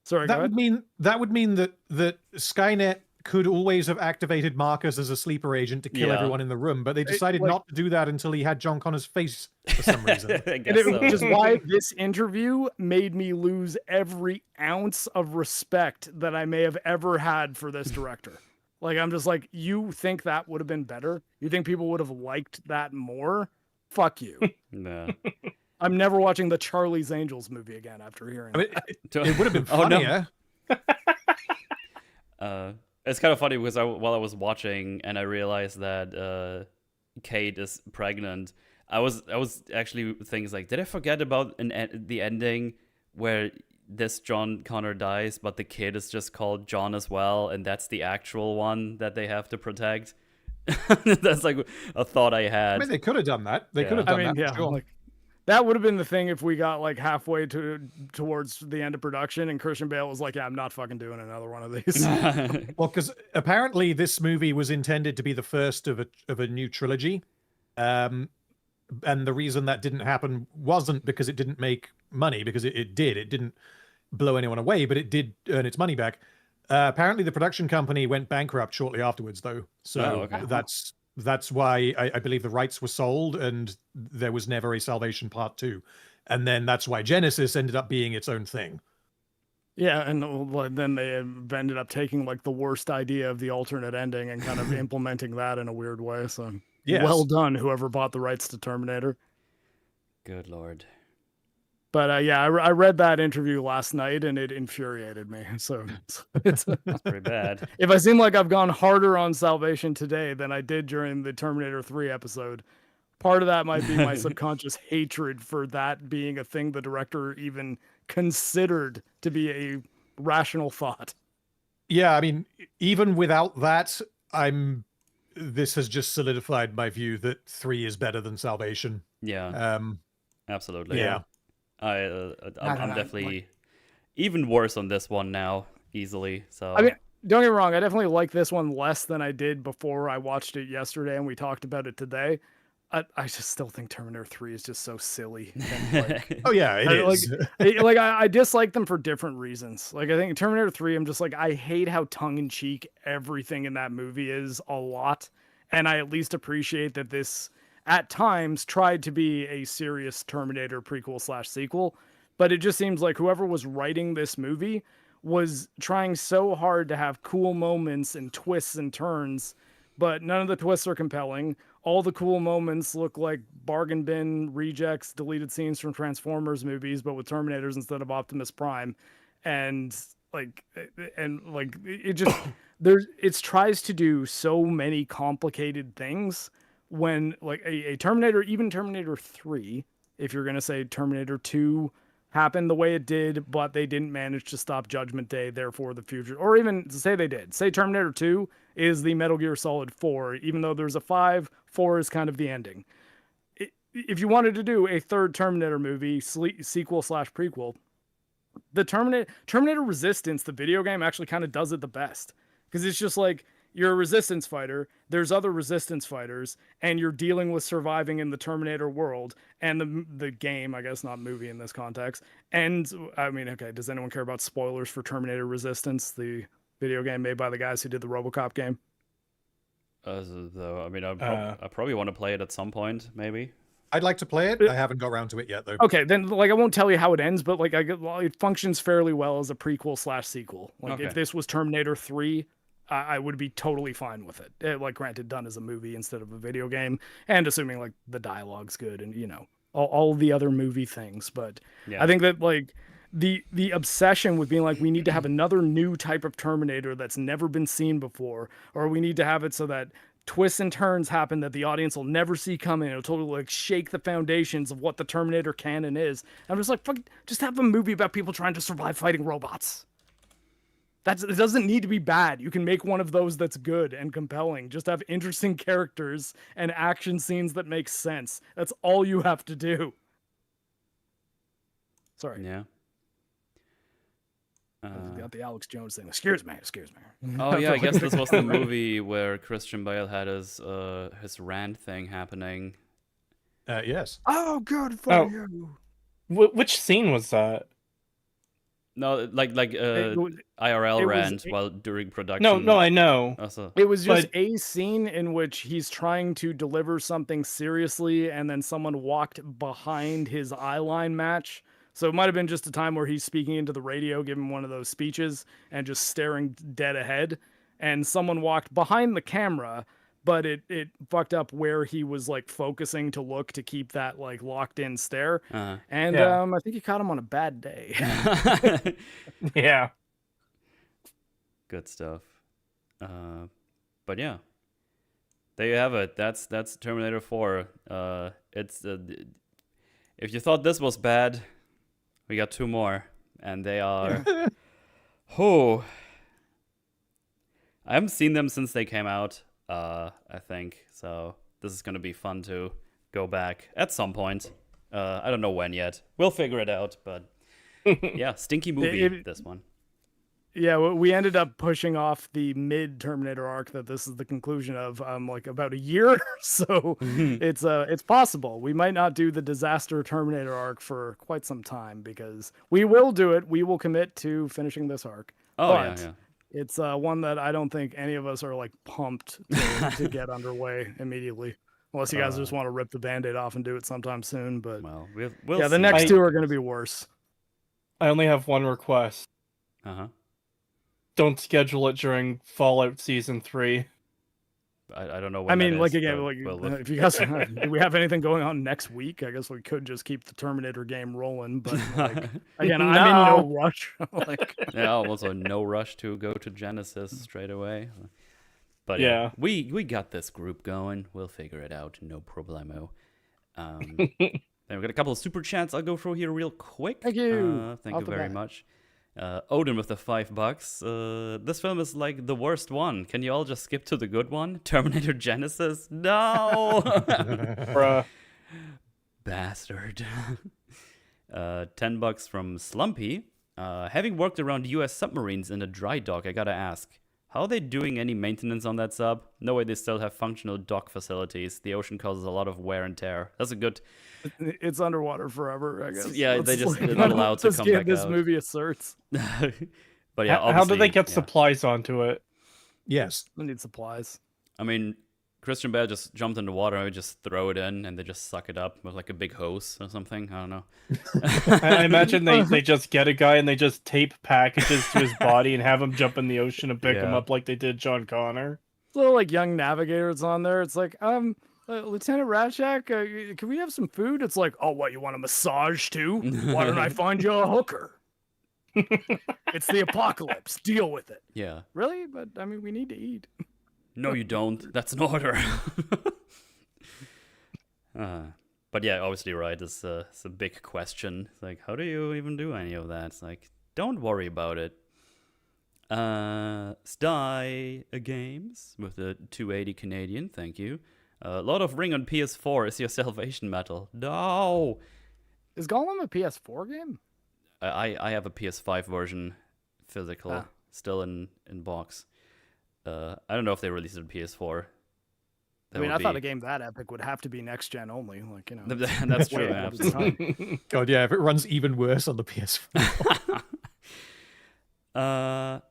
sorry, that would mean that Skynet could always have activated Marcus as a sleeper agent to kill everyone in the room, but they decided not to do that until he had John Connor's face for some reason. Which is why this interview made me lose every ounce of respect that I may have ever had for this director. Like, I'm just like, you think that would have been better? You think people would have liked that more? Fuck you. No. I'm never watching the Charlie's Angels movie again after hearing that. It would have been funnier. It's kind of funny because while I was watching and I realized that Kate is pregnant, I was actually thinking like, did I forget about the ending where this John Connor dies, but the kid is just called John as well, and that's the actual one that they have to protect? That's like a thought I had. I mean, they could have done that. They could have done that. Yeah, sure. like, that would have been the thing if we got like halfway towards the end of production and Christian Bale was like, yeah, I'm not fucking doing another one of these. Well, because apparently this movie was intended to be the first of a new trilogy. And the reason that didn't happen wasn't because it didn't make money, because it did. It didn't blow anyone away, but it did earn its money back. Apparently the production company went bankrupt shortly afterwards, though. So that's why I believe the rights were sold and there was never a Salvation Part 2. And then that's why Genesis ended up being its own thing. Yeah, and then they ended up taking like the worst idea of the alternate ending and kind of implementing that in a weird way. So well done, whoever bought the rights to Terminator. Good Lord. But yeah, I read that interview last night and it infuriated me. So it's pretty bad. If I seem like I've gone harder on Salvation today than I did during the Terminator 3 episode, part of that might be my subconscious hatred for that being a thing the director even considered to be a rational thought. Yeah, I mean, even without that, this has just solidified my view that 3 is better than Salvation. Yeah. Absolutely. Yeah. I'm definitely even worse on this one now, easily. So I mean, don't get me wrong, I definitely like this one less than I did before I watched it yesterday and we talked about it today. I just still think Terminator 3 is just so silly. And, like, oh yeah, it is. I dislike them for different reasons. Like, I think Terminator 3, I'm just like, I hate how tongue-in-cheek everything in that movie is a lot. And I at least appreciate that this at times tried to be a serious Terminator prequel / sequel, but it just seems like whoever was writing this movie was trying so hard to have cool moments and twists and turns, but none of the twists are compelling. All the cool moments look like bargain bin rejects, deleted scenes from Transformers movies, but with Terminators instead of Optimus Prime. And it just it tries to do so many complicated things when like a Terminator, even Terminator 3, if you're going to say Terminator 2 happened the way it did, but they didn't manage to stop Judgment Day, therefore the future, or even say they did. Say Terminator 2 is the Metal Gear Solid 4, even though there's a 5, 4 is kind of the ending. If you wanted to do a third Terminator movie, sequel/prequel, the Terminator Resistance, the video game, actually kind of does it the best. Because it's just like, you're a resistance fighter, there's other resistance fighters, and you're dealing with surviving in the Terminator world, and the game, I guess, not movie in this context. And, I mean, okay, does anyone care about spoilers for Terminator Resistance, the video game made by the guys who did the RoboCop game? I mean, I probably want to play it at some point, maybe. I'd like to play it. I haven't got around to it yet, though. Okay, then like I won't tell you how it ends, but like it functions fairly well as a prequel/sequel. Like if this was Terminator 3, I would be totally fine with it. Like granted, done as a movie instead of a video game, and assuming like the dialogue's good and all the other movie things. But yeah. I think that like the obsession with being like, we need to have another new type of Terminator that's never been seen before, or we need to have it so that twists and turns happen that the audience will never see coming. It'll totally like shake the foundations of what the Terminator canon is. I'm just like, fuck, just have a movie about people trying to survive fighting robots. It doesn't need to be bad. You can make one of those that's good and compelling. Just have interesting characters and action scenes that make sense. That's all you have to do. Sorry. Yeah. Got the Alex Jones thing. Excuse me. Oh yeah, I guess this was the movie where Christian Bale had his rant thing happening. Yes. Oh, good for you. Which scene was that? No, like IRL rant while during production. No, I know. Also. It was just a scene in which he's trying to deliver something seriously, and then someone walked behind his eyeline match. So it might have been just a time where he's speaking into the radio, giving one of those speeches, and just staring dead ahead. And someone walked behind the camera, but it fucked up where he was like focusing to look to keep that like locked in stare. And I think he caught him on a bad day. Yeah. Good stuff. But yeah. There you have it. That's Terminator 4. It's if you thought this was bad, we got 2 more, and they are... I haven't seen them since they came out, I think, so this is going to be fun to go back at some point. I don't know when yet. We'll figure it out, but yeah, stinky movie, this one. Yeah, we ended up pushing off the mid-Terminator arc that this is the conclusion of like about a year. So it's possible. We might not do the disaster Terminator arc for quite some time, because we will do it. We will commit to finishing this arc. But yeah. It's one that I don't think any of us are like pumped to get underway immediately. Unless you guys just want to rip the Band-Aid off and do it sometime soon. But we'll see. The next 2 are going to be worse. I only have one request. Don't schedule it during Fallout Season 3. I don't know when I mean, that is, if you guys do we have anything going on next week? I guess we could just keep the Terminator game rolling. But like, again, I'm in no rush. Yeah, also no rush to go to Genesis straight away. But yeah, we got this group going. We'll figure it out. No problemo. Then we got a couple of super chats I'll go through here real quick. Thank you. Thank you very much. Odin with the $5. This film is like the worst one. Can you all just skip to the good one? Terminator Genesis? No! Bruh. Bastard. $10 from Slumpy. Having worked around US submarines in a dry dock, I gotta ask, how are they doing any maintenance on that sub? No way they still have functional dock facilities. The ocean causes a lot of wear and tear. That's a good... It's underwater forever, I guess. Yeah, they're not allowed to come back this out. movie asserts. But yeah, how do they get supplies onto it? Yes. We need supplies. I mean, Christian Bale just jumped in the water and we just throw it in and they just suck it up with like a big hose or something. I don't know. I imagine they just get a guy and they just tape packages to his body and have him jump in the ocean and pick him Yeah. up like they did John Connor. Little like young navigators on there. It's like, Lieutenant Ratchak, can we have some food? It's like, oh, what, you want a massage too? Why don't I find you a hooker? It's the apocalypse. Deal with it. Yeah. Really? But I mean, we need to eat. No, you don't. That's an order. But yeah, obviously, right. It's a big question. It's like, how do you even do any of that? It's like, don't worry about it. Sty Games with the 280 Canadian. Thank you. A lot of Ring on PS4 is your salvation metal. No. Is Gollum a PS4 game? I have a PS5 version, physical, still in box. I don't know if they released it on PS4. I mean, I thought a game that epic would have to be next gen only. Like, you know, that's way true. ahead of its Absolutely. time. God, yeah, if it runs even worse on the PS4.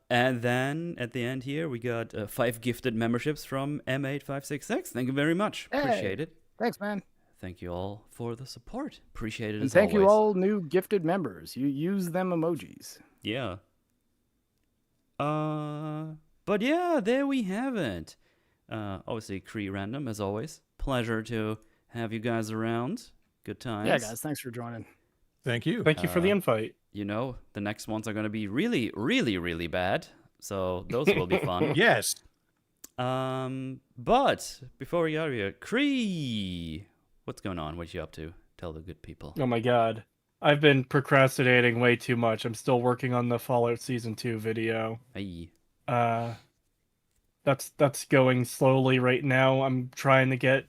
And then at the end here, we got 5 gifted memberships from M8566. Thank you very much. Hey. Appreciate it. Thanks, man. Thank you all for the support. Appreciate it And as thank you always. all new gifted members. You use them emojis. Yeah. But yeah, there we have it. Obviously, Cree Random, as always. Pleasure to have you guys around. Good times. Yeah, guys, thanks for joining. Thank you. Thank you for the invite. You know, the next ones are going to be really, really, really bad. So those will be fun. Yes. But before we get out of here, Cree, what's going on? What you up to? Tell the good people. Oh my god. I've been procrastinating way too much. I'm still working on the Fallout Season 2 video. Hey. That's going slowly right now. I'm trying to get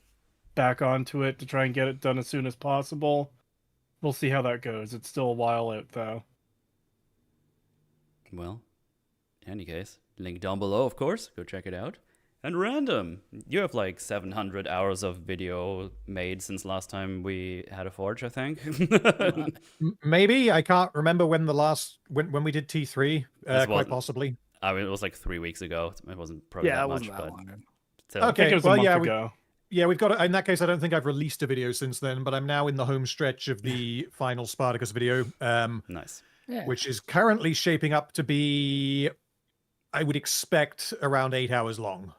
back onto it to try and get it done as soon as possible. We'll see how that goes. It's still a while out though. Well, in any case, link down below, of course. Go check it out. And Random, you have like 700 hours of video made since last time we had a Forge, I think. Maybe. I can't remember when when we did T3. This Quite wasn't- possible. I mean, it was like 3 weeks ago. It wasn't probably Yeah, that that much, wasn't that but long. still. I think Okay, it was well, a month yeah, ago. Yeah, we've got. In that case, I don't think I've released a video since then, but I'm now in the home stretch of the final Spartacus video, Nice. Yeah. which is currently shaping up to be, I would expect, around 8 hours long.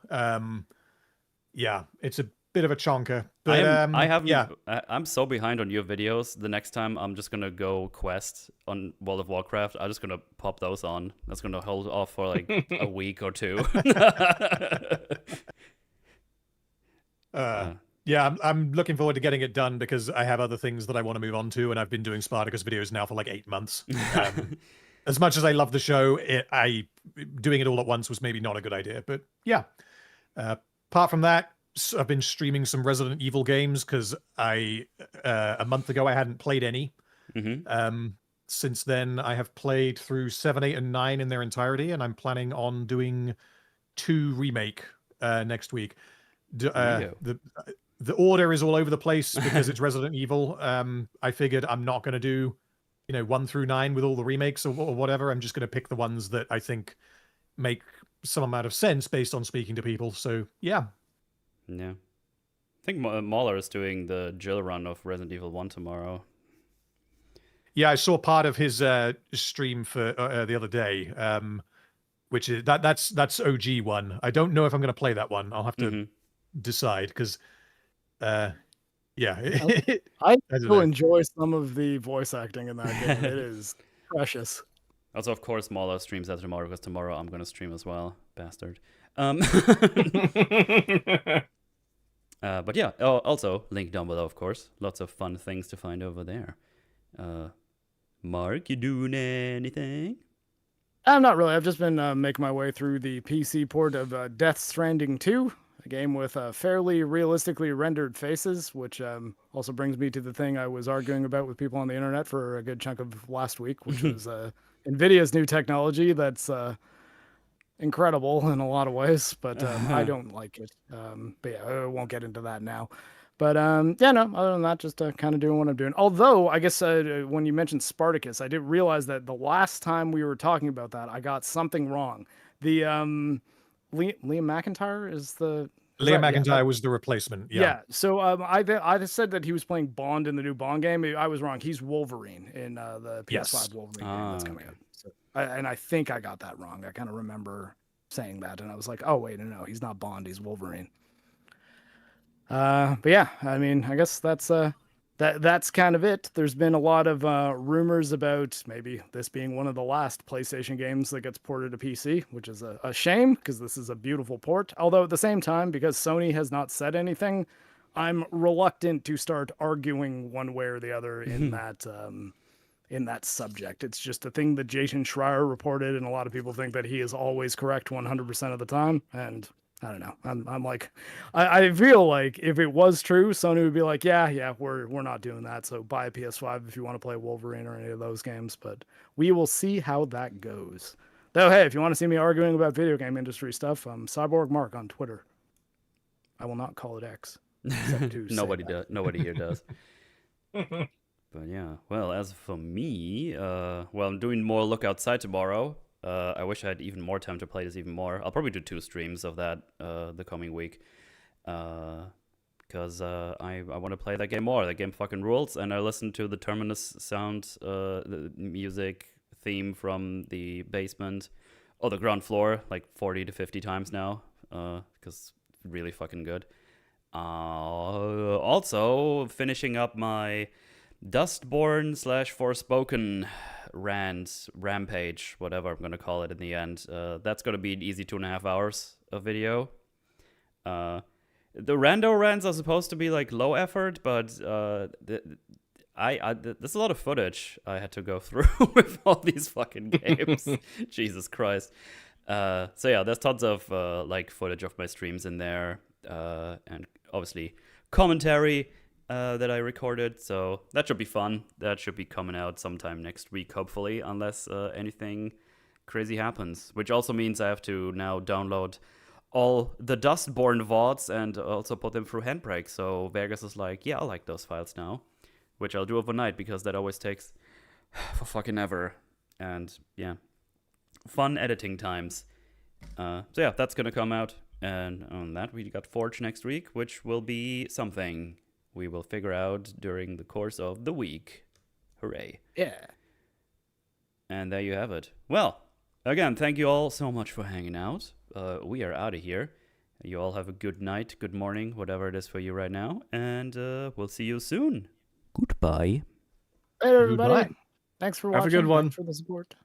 Yeah, it's a bit of a chonker. But, I haven't. Yeah, I'm so behind on your videos. The next time I'm just gonna go quest on World of Warcraft. I'm just gonna pop those on. That's gonna hold off for like a week or two. yeah, I'm looking forward to getting it done because I have other things that I want to move on to, and I've been doing Spartacus videos now for like 8 months. As much as I love the show, doing it all at once was maybe not a good idea. But yeah, apart from that, I've been streaming some Resident Evil games because a month ago I hadn't played any. Mm-hmm. Since then, I have played through 7, 8, and 9 in their entirety, and I'm planning on doing 2 remake next week. The order is all over the place because it's Resident Evil. I figured I'm not going to do, 1 through 9 with all the remakes or whatever. I'm just going to pick the ones that I think make some amount of sense based on speaking to people. So yeah. Yeah. I think Mahler is doing the Jill run of Resident Evil 1 tomorrow. Yeah, I saw part of his stream for the other day, which is that's OG one. I don't know if I'm going to play that one. I'll have to decide because, yeah, I don't still know. enjoy some of the voice acting in that game. It is precious. Also, of course, Mahler streams that tomorrow because tomorrow I'm going to stream as well. Bastard. But yeah, also link down below, of course. Lots of fun things to find over there. Marc, you doing anything? I'm not really. I've just been making my way through the PC port of Death Stranding 2, a game with fairly realistically rendered faces, which also brings me to the thing I was arguing about with people on the internet for a good chunk of last week, which was NVIDIA's new technology that's incredible in a lot of ways, but I don't like it. But yeah, I won't get into that now. But yeah, no, other than that, just kind of doing what I'm doing. Although, I guess when you mentioned Spartacus, I did realize that the last time we were talking about that, I got something wrong. The Liam McIntyre is the Liam McIntyre was the replacement. Yeah. So I said that he was playing Bond in the new Bond game. I was wrong. He's Wolverine in the PS5 Wolverine game that's coming out. So, and I think I got that wrong. I kind of remember saying that, and I was like, oh wait, no, he's not Bond. He's Wolverine. But yeah, I mean, I guess that's kind of it. There's been a lot of rumors about maybe this being one of the last PlayStation games that gets ported to PC, which is a shame because this is a beautiful port. Although at the same time, because Sony has not said anything, I'm reluctant to start arguing one way or the other in that subject. It's just a thing that Jason Schreier reported, and a lot of people think that he is always correct 100% of the time, and I don't know. I'm like, I feel like if it was true, Sony would be like, yeah, we're not doing that. So buy a PS5 if you want to play Wolverine or any of those games. But we will see how that goes. Though, hey, if you want to see me arguing about video game industry stuff, I'm Cyborg Marc on Twitter. I will not call it X. Nobody does. Nobody here does. But yeah, well, as for me, I'm doing more Look Outside tomorrow. I wish I had even more time to play this even more. I'll probably do 2 streams of that the coming week. Because I want to play that game more. That game fucking rules. And I listened to the Terminus sound, the music theme from the basement, or the ground floor, like 40 to 50 times now. Because it's really fucking good. Also, finishing up my Dustborn / Forspoken rampage, whatever I'm gonna call it in the end. That's gonna be an easy 2.5 hours of video. The rando rants are supposed to be like low effort, but there's a lot of footage I had to go through with all these fucking games. Jesus Christ. So yeah, there's tons of like footage of my streams in there, and obviously commentary that I recorded, so that should be fun. That should be coming out sometime next week, hopefully, unless anything crazy happens, which also means I have to now download all the Dustborn VODs and also put them through Handbrake. So Vegas is like, yeah, I like those files now, which I'll do overnight because that always takes for fucking ever. And yeah, fun editing times. So yeah, that's gonna come out, and on that we got Forge next week, which will be something we will figure out during the course of the week. Hooray. Yeah. And there you have it. Well, again, thank you all so much for hanging out. We are out of here. You all have a good night, good morning, whatever it is for you right now. And we'll see you soon. Goodbye. Hey, everybody. Goodbye. Thanks for watching. Have a good one. Thanks for the support.